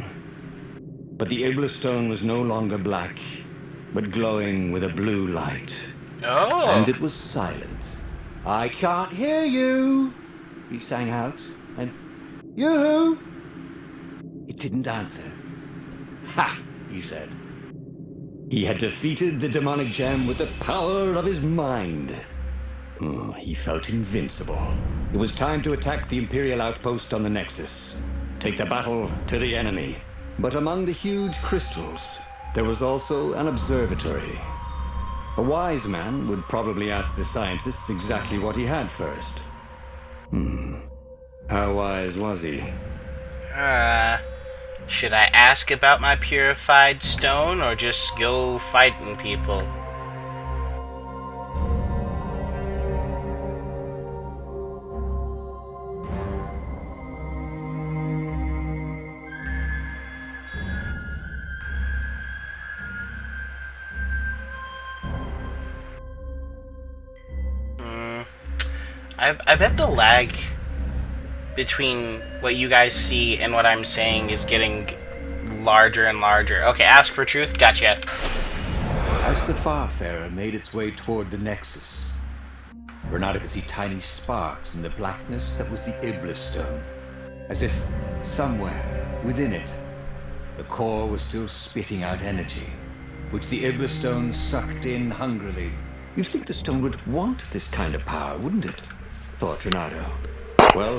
But the Iblis stone was no longer black, but glowing with a blue light. Oh. And it was silent. I can't hear you, he sang out. And, yoo-hoo! It didn't answer. Ha, he said. He had defeated the demonic gem with the power of his mind. He felt invincible. It was time to attack the Imperial outpost on the Nexus. Take the battle to the enemy. But among the huge crystals, there was also an observatory. A wise man would probably ask the scientists exactly what he had first. How wise was he? Should I ask about my purified stone or just go fighting people? I bet the lag between what you guys see and what I'm saying is getting larger and larger. Okay, ask for truth. Gotcha. As the Farfarer made its way toward the Nexus, Renato could see tiny sparks in the blackness that was the Iblis stone, as if somewhere within it, the core was still spitting out energy, which the Iblis stone sucked in hungrily. You'd think the stone would want this kind of power, wouldn't it? Thought Renato. Well,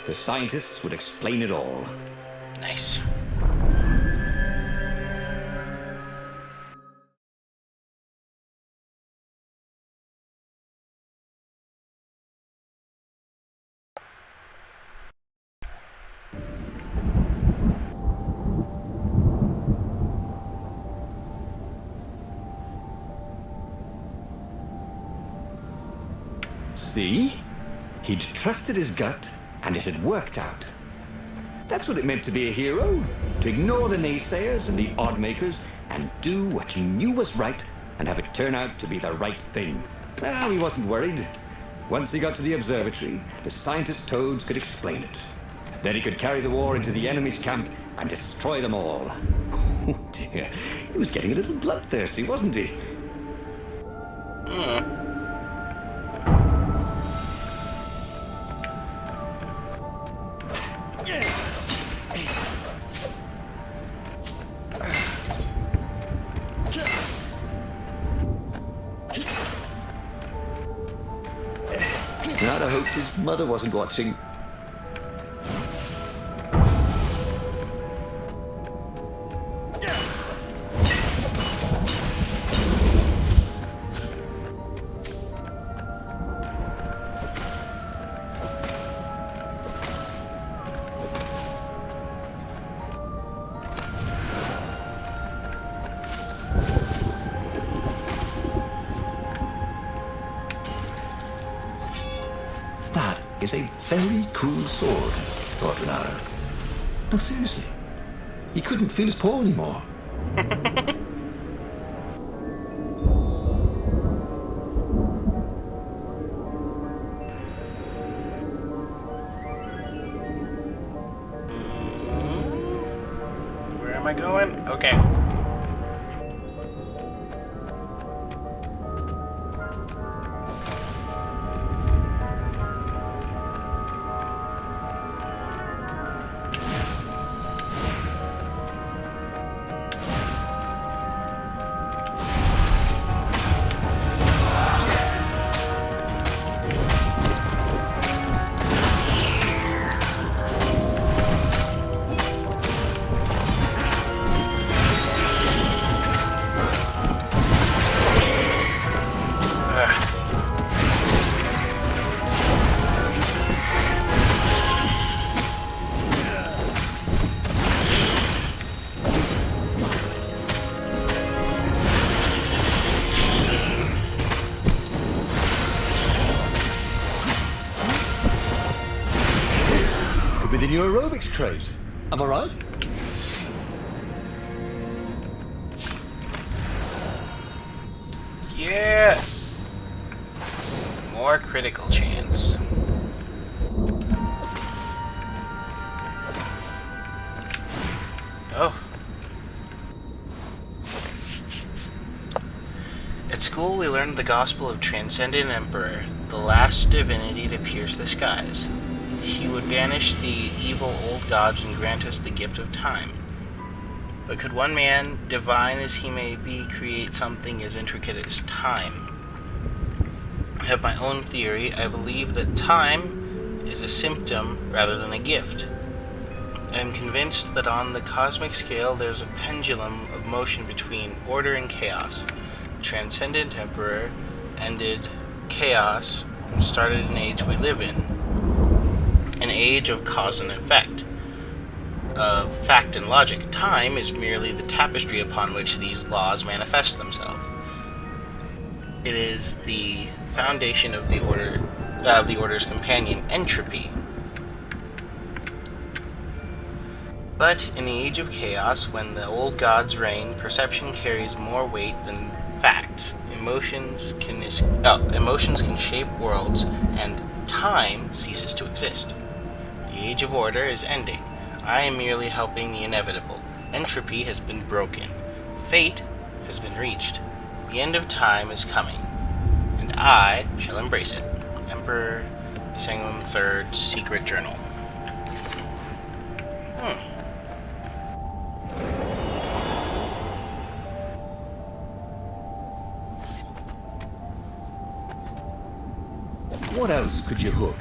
the scientists would explain it all. Nice. See? He'd trusted his gut, and it had worked out. That's what it meant to be a hero. To ignore the naysayers and the odd-makers, and do what you knew was right, and have it turn out to be the right thing. He wasn't worried. Once he got to the observatory, the scientist toads could explain it. Then he could carry the war into the enemy's camp and destroy them all. Oh dear, he was getting a little bloodthirsty, wasn't he? Renato hoped his mother wasn't watching. Is a very cool sword, thought Renato. No, seriously. He couldn't feel his paw anymore. Where am I going? Okay. could be the new aerobics craze. Am I right? Yes! More critical chance. Oh. At school we learned the gospel of Transcendent Emperor, the last divinity to pierce the skies. He would banish the evil old gods and grant us the gift of time. But could one man, divine as he may be, create something as intricate as time? I have my own theory. I believe that time is a symptom rather than a gift. I am convinced that on the cosmic scale there's a pendulum of motion between order and chaos. The Transcendent Emperor ended chaos and started an age we live in. An age of cause and effect. Of fact and logic. Time is merely the tapestry upon which these laws manifest themselves. It is the foundation of the order's companion, entropy. But in the age of chaos, when the old gods reign, perception carries more weight than fact. Emotions can shape worlds, and time ceases to exist. The age of order is ending. I am merely helping the inevitable. Entropy has been broken. Fate has been reached. The end of time is coming, and I shall embrace it. Emperor Sangwon III's Secret Journal. What else could you hook?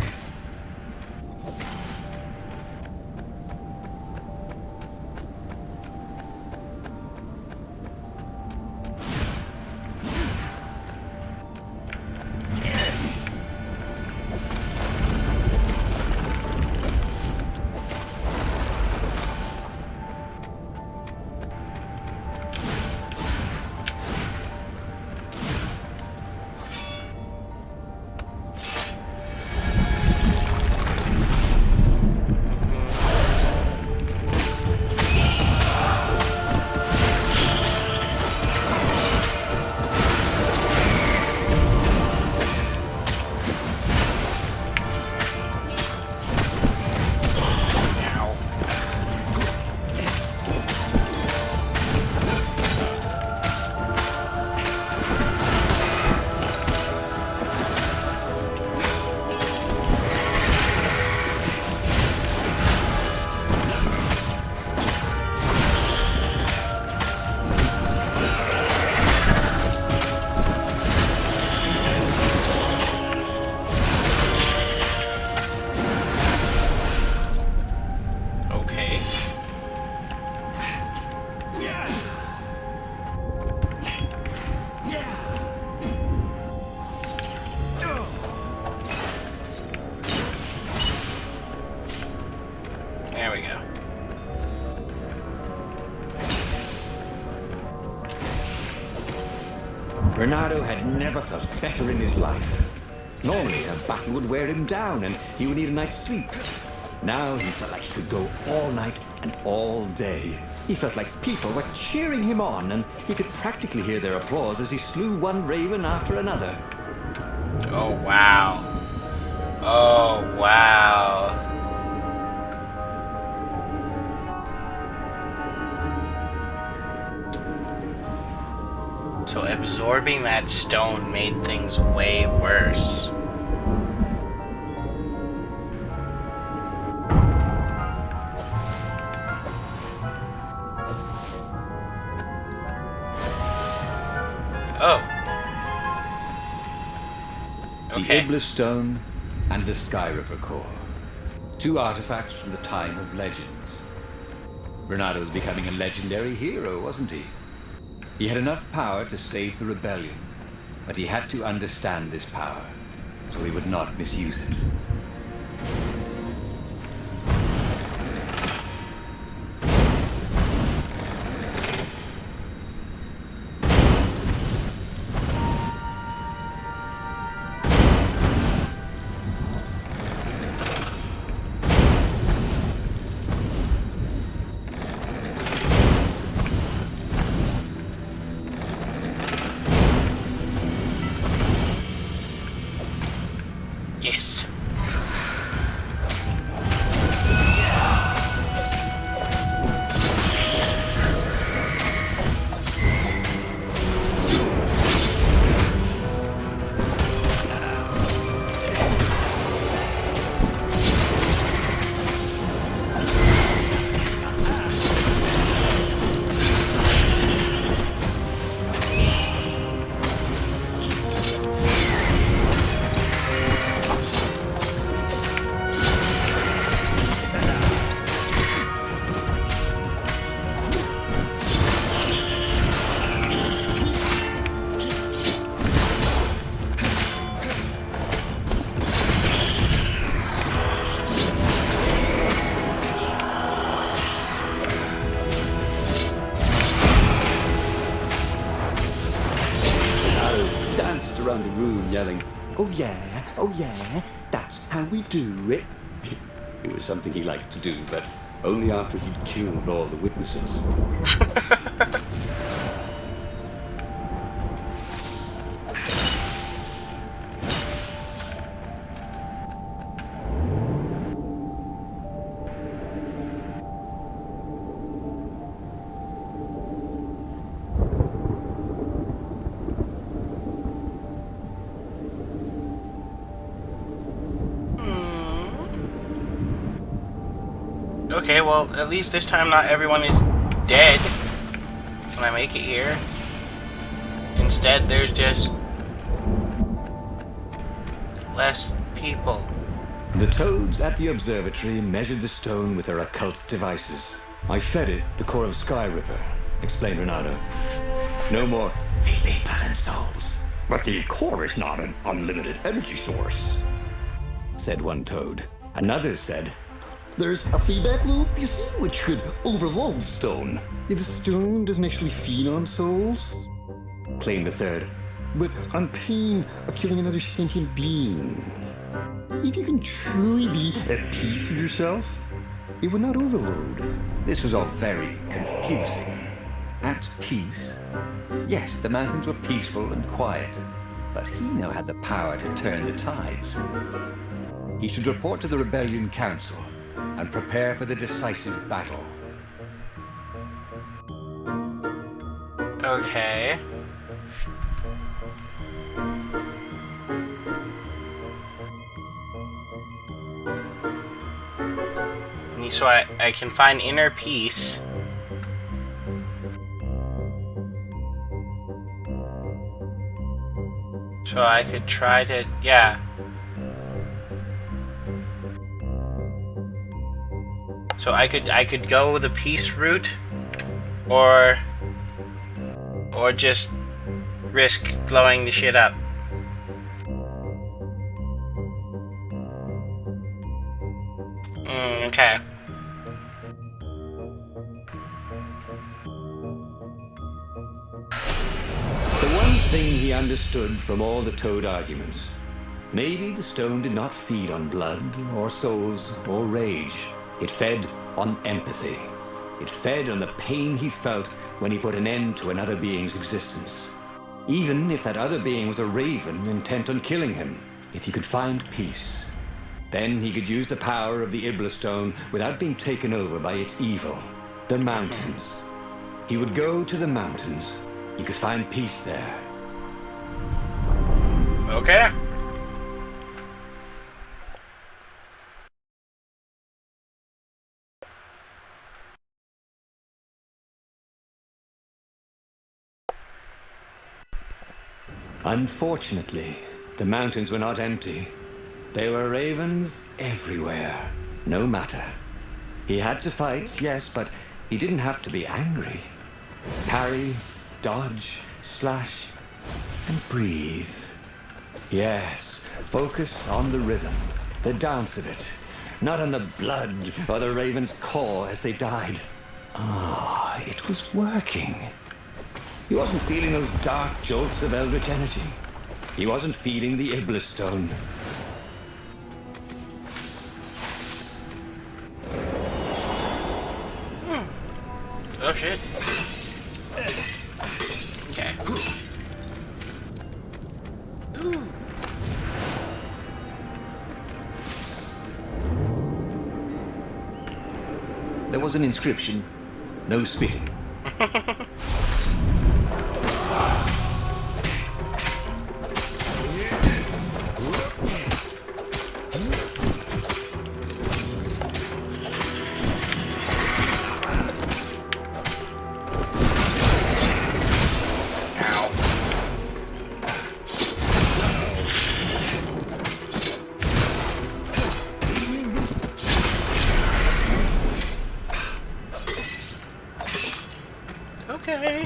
There we go. Bernardo had never felt better in his life. Normally, a battle would wear him down and he would need a night's sleep. Now he felt like he could go all night and all day. He felt like people were cheering him on, and he could practically hear their applause as he slew one raven after another. Oh, wow. Oh, wow. So absorbing that stone made things way worse. Oh. Okay. The Iblis Stone and the Skyripper Core. Two artifacts from the time of legends. Bernardo was becoming a legendary hero, wasn't he? He had enough power to save the rebellion, but he had to understand this power, so he would not misuse it. oh yeah, that's how we do it. It was something he liked to do, but only after he'd killed all the witnesses. Okay, well, at least this time not everyone is dead when I make it here. Instead, there's just less people. The toads at the observatory measured the stone with their occult devices. I fed it the core of Sky Ripper, explained Renato. No more deeply blood souls. But the core is not an unlimited energy source, said one toad. Another said, there's a feedback loop, you see, which could overload the stone. The stone doesn't actually feed on souls, claimed a third. But on pain of killing another sentient being. If you can truly be at peace with yourself, it would not overload. This was all very confusing. At peace? Yes, the mountains were peaceful and quiet, but he now had the power to turn the tides. He should report to the Rebellion Council and prepare for the decisive battle. Okay. So I can find inner peace. So I could try to, yeah. So I could go the peace route, or just risk blowing the shit up. Okay. The one thing he understood from all the toad arguments, maybe the stone did not feed on blood or souls or rage. It fed on empathy. It fed on the pain he felt when he put an end to another being's existence. Even if that other being was a raven intent on killing him, if he could find peace, then he could use the power of the Ibla stone without being taken over by its evil. The mountains. He would go to the mountains. He could find peace there. Okay. Unfortunately, the mountains were not empty. There were ravens everywhere. No matter. He had to fight, yes, but he didn't have to be angry. Parry, dodge, slash, and breathe. Yes, focus on the rhythm, the dance of it, not on the blood or the raven's core as they died. Ah, it was working. He wasn't feeling those dark jolts of eldritch energy. He wasn't feeling the Iblis stone. Oh shit. Okay. Ooh. There was an inscription. No spitting.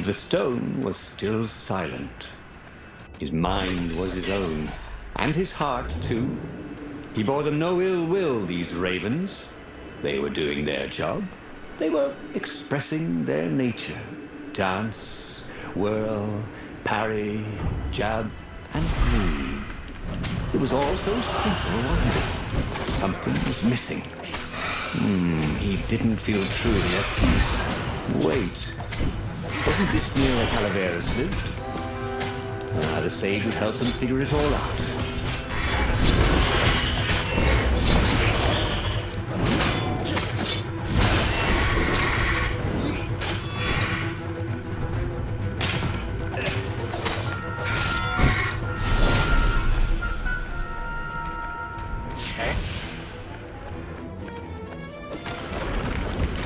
The stone was still silent. His mind was his own, and his heart too. He bore them no ill will, these ravens. They were doing their job. They were expressing their nature. Dance, whirl, parry, jab, and breathe. It was all so simple, wasn't it? But something was missing. He didn't feel truly at peace. Wait. Wasn't this near where Calaveras lived? The sage would help him figure it all out.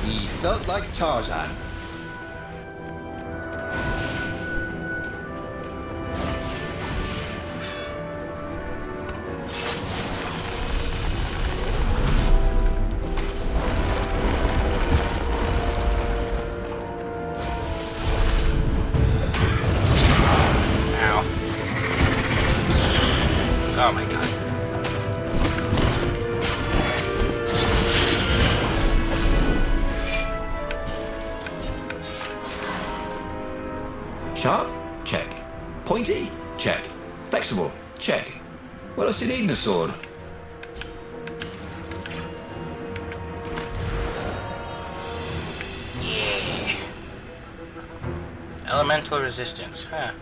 He felt like Tarzan. Oh my god. Sharp? Check. Pointy? Check. Flexible? Check. What else do you need in a sword? Yeah. Elemental resistance, huh?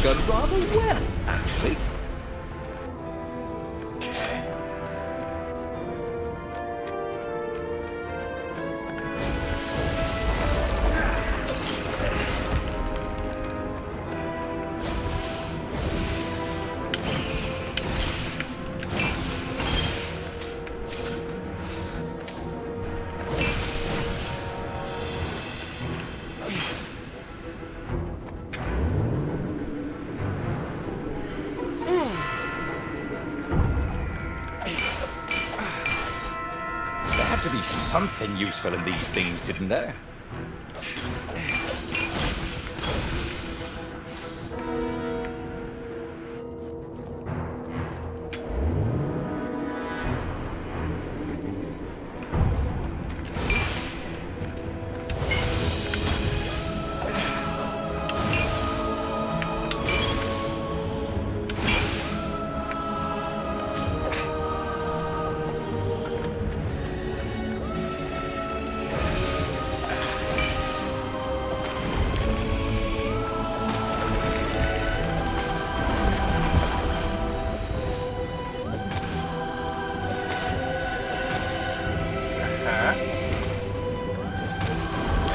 Done rather well, actually. Okay. There had to be something useful in these things, didn't there?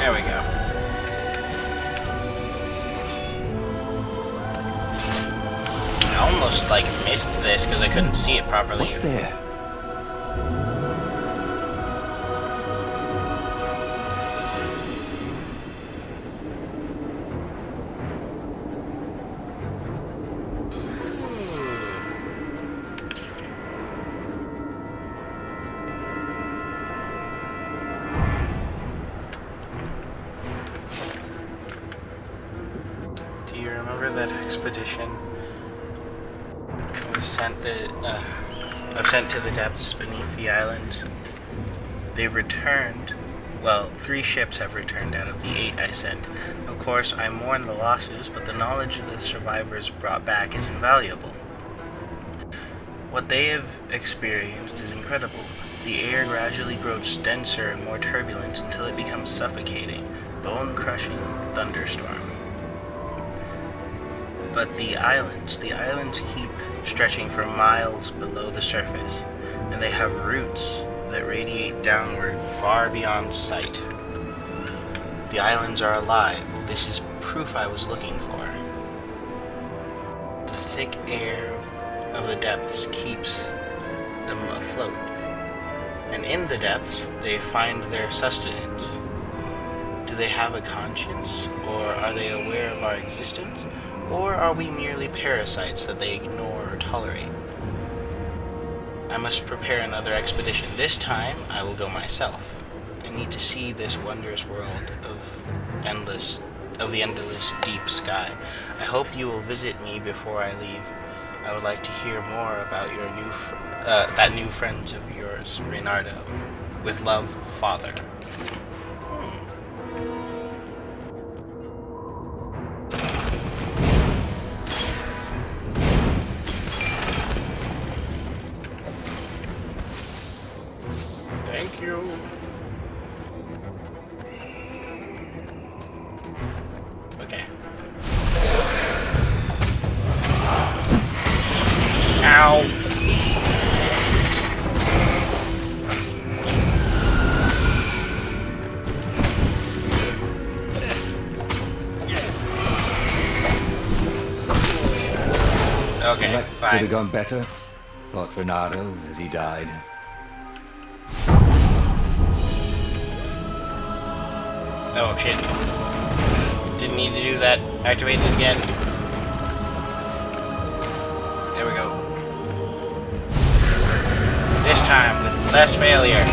There we go. I almost like missed this because I couldn't see it properly. What's there? Do you remember that expedition I've sent to the depths beneath the island? They returned. Well, 3 ships have returned out of the 8 I sent. Of course, I mourn the losses, but the knowledge the survivors brought back is invaluable. What they have experienced is incredible. The air gradually grows denser and more turbulent until it becomes suffocating, bone-crushing thunderstorm. But the islands keep stretching for miles below the surface, and they have roots that radiate downward far beyond sight. The islands are alive. This is proof I was looking for. The thick air of the depths keeps them afloat, and in the depths they find their sustenance. Do they have a conscience, or are they aware of our existence, or are we merely parasites that they ignore or tolerate? I must prepare another expedition. This time I will go myself. I need to see this wondrous world of the endless deep sky. I hope you will visit me before I leave. I would like to hear more about your that new friend of yours, Reynardo. With love, Father. Thank you. Okay. Ow. Okay, That fine. could have gone better, thought Reynardo as he died. Oh shit. Didn't need to do that. Activate it again. There we go. This time with less failure.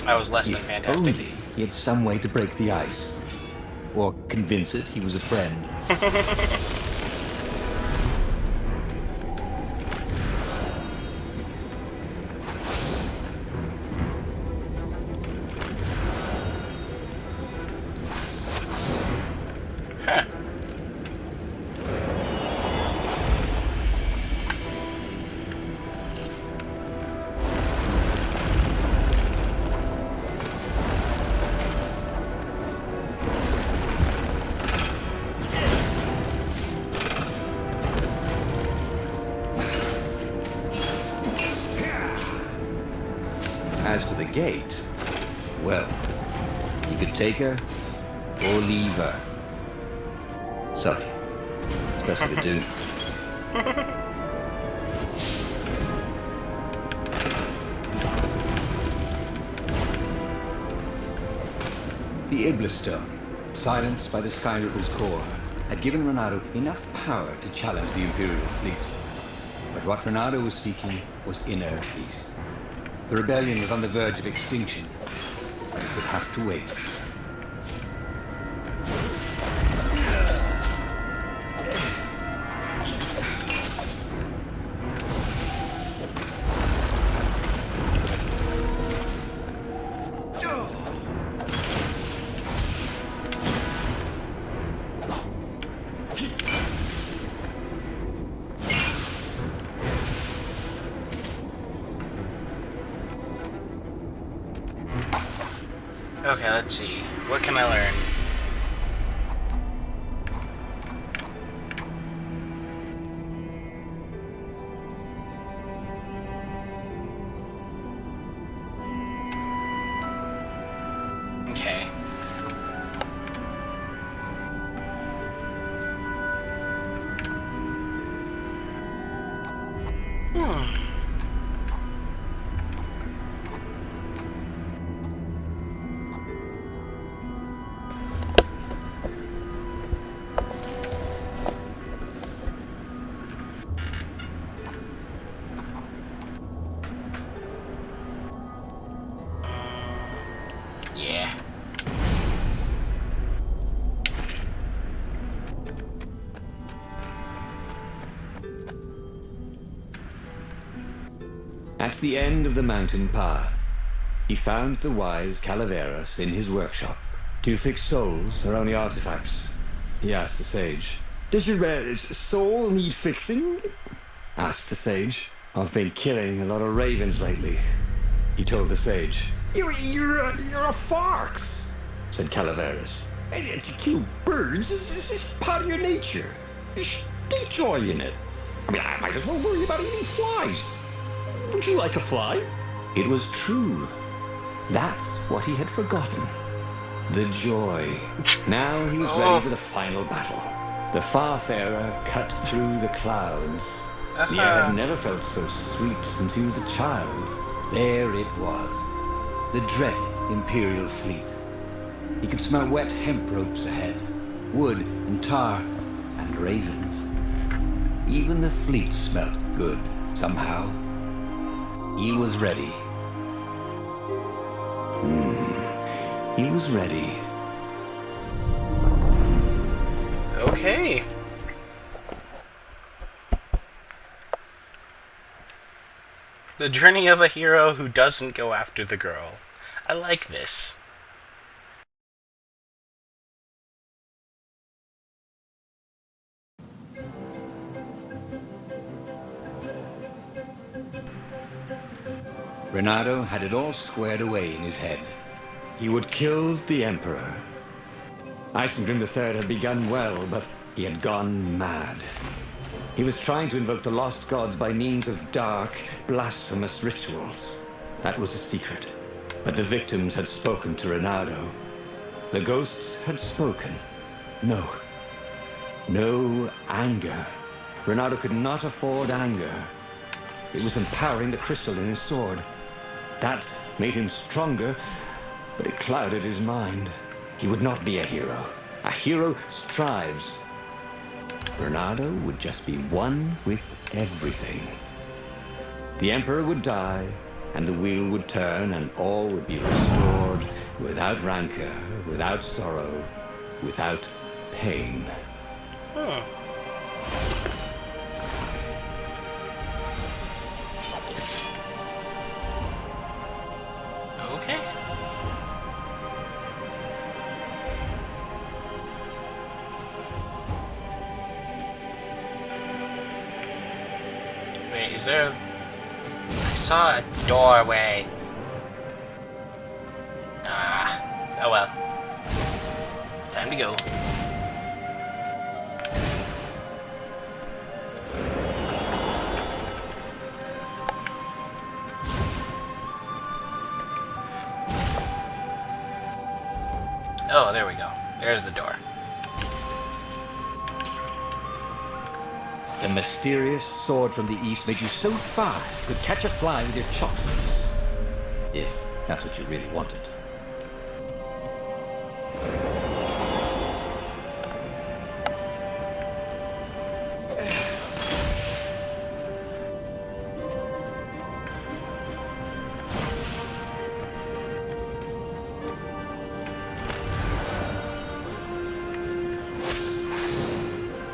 That was less than If fantastic. only he had some way to break the ice. Or convince it he was a friend. Huh. As for the gate, well, you could take her or leave her. Sorry, it's best to do. The Iblis Stone, silenced by the Sky Ripple's core, had given Reynardo enough power to challenge the Imperial fleet. But what Reynardo was seeking was inner peace. The rebellion was on the verge of extinction, and it would have to wait. Okay, let's see. What can I learn? Okay. At the end of the mountain path, he found the wise Calaveras in his workshop. "Do you fix souls or only artifacts?" he asked the sage. "Does your soul need fixing?" asked the sage. "I've been killing a lot of ravens lately," he told the sage. You're a fox," said Calaveras. "To kill birds is part of your nature. Take joy in it. I mean, I might as well worry about eating flies. Would you like a fly?" It was true. That's what he had forgotten. The joy. Now he was ready for the final battle. The Farfarer cut through the clouds. The air had never felt so sweet since he was a child. There it was. The dreaded Imperial fleet. He could smell wet hemp ropes ahead, wood and tar, and ravens. Even the fleet smelt good, somehow. He was ready. He was ready. Okay. The journey of a hero who doesn't go after the girl. I like this. Renato had it all squared away in his head. He would kill the Emperor. Isengrim III had begun well, but he had gone mad. He was trying to invoke the lost gods by means of dark, blasphemous rituals. That was a secret. But the victims had spoken to Renato. The ghosts had spoken. No. No anger. Renato could not afford anger. It was empowering the crystal in his sword. That made him stronger, but it clouded his mind. He would not be a hero. A hero strives. Renato would just be one with everything. The Emperor would die, and the wheel would turn, and all would be restored without rancor, without sorrow, without pain. Okay. Wait, is there... I saw a doorway. Oh well. Time to go. Oh, there we go. There's the door. The mysterious sword from the east made you so fast you could catch a fly with your chopsticks. If that's what you really wanted.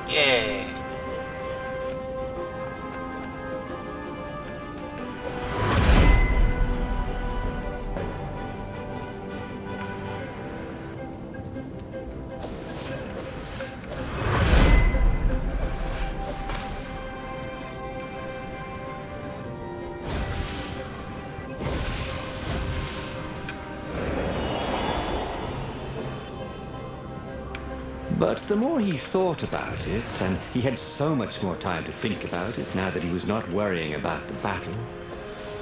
Yay. But the more he thought about it, and he had so much more time to think about it now that he was not worrying about the battle,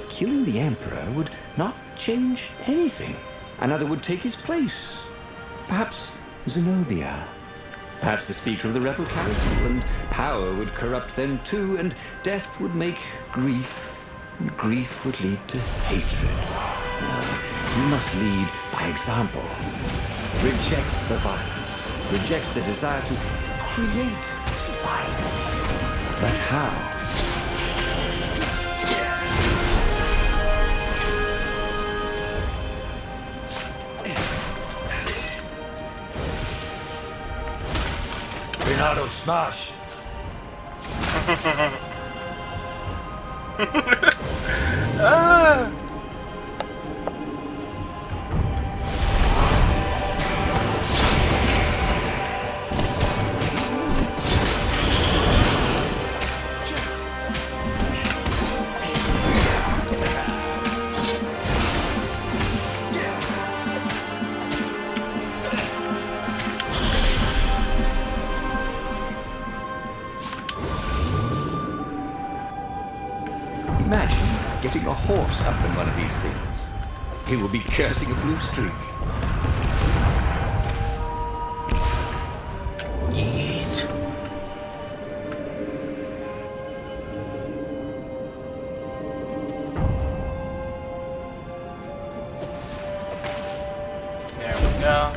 killing the Emperor would not change anything. Another would take his place. Perhaps Zenobia. Perhaps the Speaker of the Rebel Council, and power would corrupt them too, and death would make grief, and grief would lead to hatred. No, you must lead by example. Reject the violence. Reject the desire to create violence. But how? Renato smash! Ah! Imagine getting a horse up in one of these things. He will be cursing a blue streak. Yeet. There we go.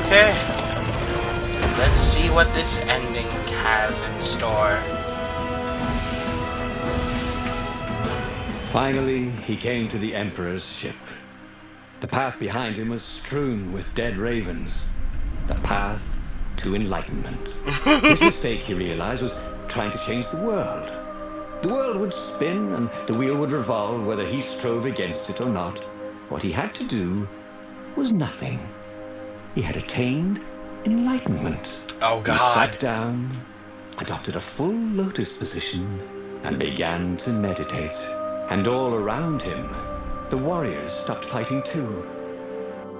Okay. Let's see what this ending has in store. Finally, he came to the Emperor's ship. The path behind him was strewn with dead ravens. The path to enlightenment. His mistake, he realized, was trying to change the world. The world would spin and the wheel would revolve whether he strove against it or not. What he had to do was nothing. He had attained enlightenment. Oh He God. sat down, adopted a full lotus position, and began to meditate. And all around him, the warriors stopped fighting too.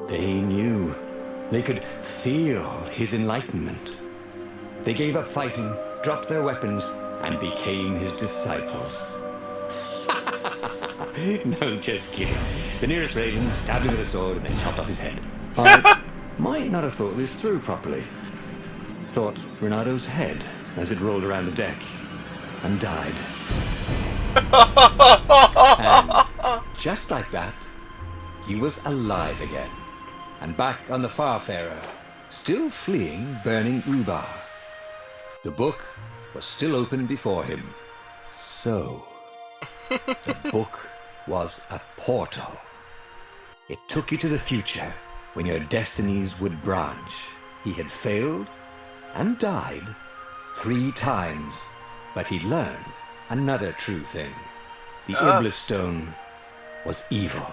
They knew. They could feel his enlightenment. They gave up fighting, dropped their weapons, and became his disciples. No, just kidding. The nearest raven stabbed him with a sword and then chopped off his head. I might not have thought this through properly. Thought Renado's head as it rolled around the deck and died. And just like that, he was alive again, and back on the Farfarer, still fleeing burning Ubar. The book was still open before him. So, the book was a portal. It took you to the future, when your destinies would branch. He had failed and died 3 times, but he'd learned another true thing. The Iblis Stone was evil.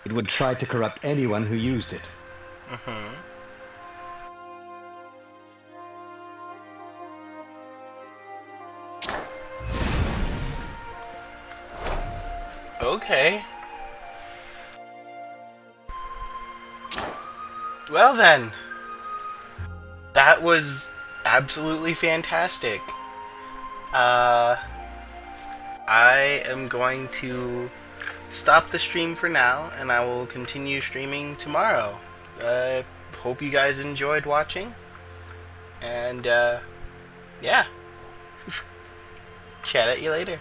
It would try to corrupt anyone who used it. Okay. Well then. That was absolutely fantastic. I am going to stop the stream for now, and I will continue streaming tomorrow. Hope you guys enjoyed watching, and yeah. Chat at you later.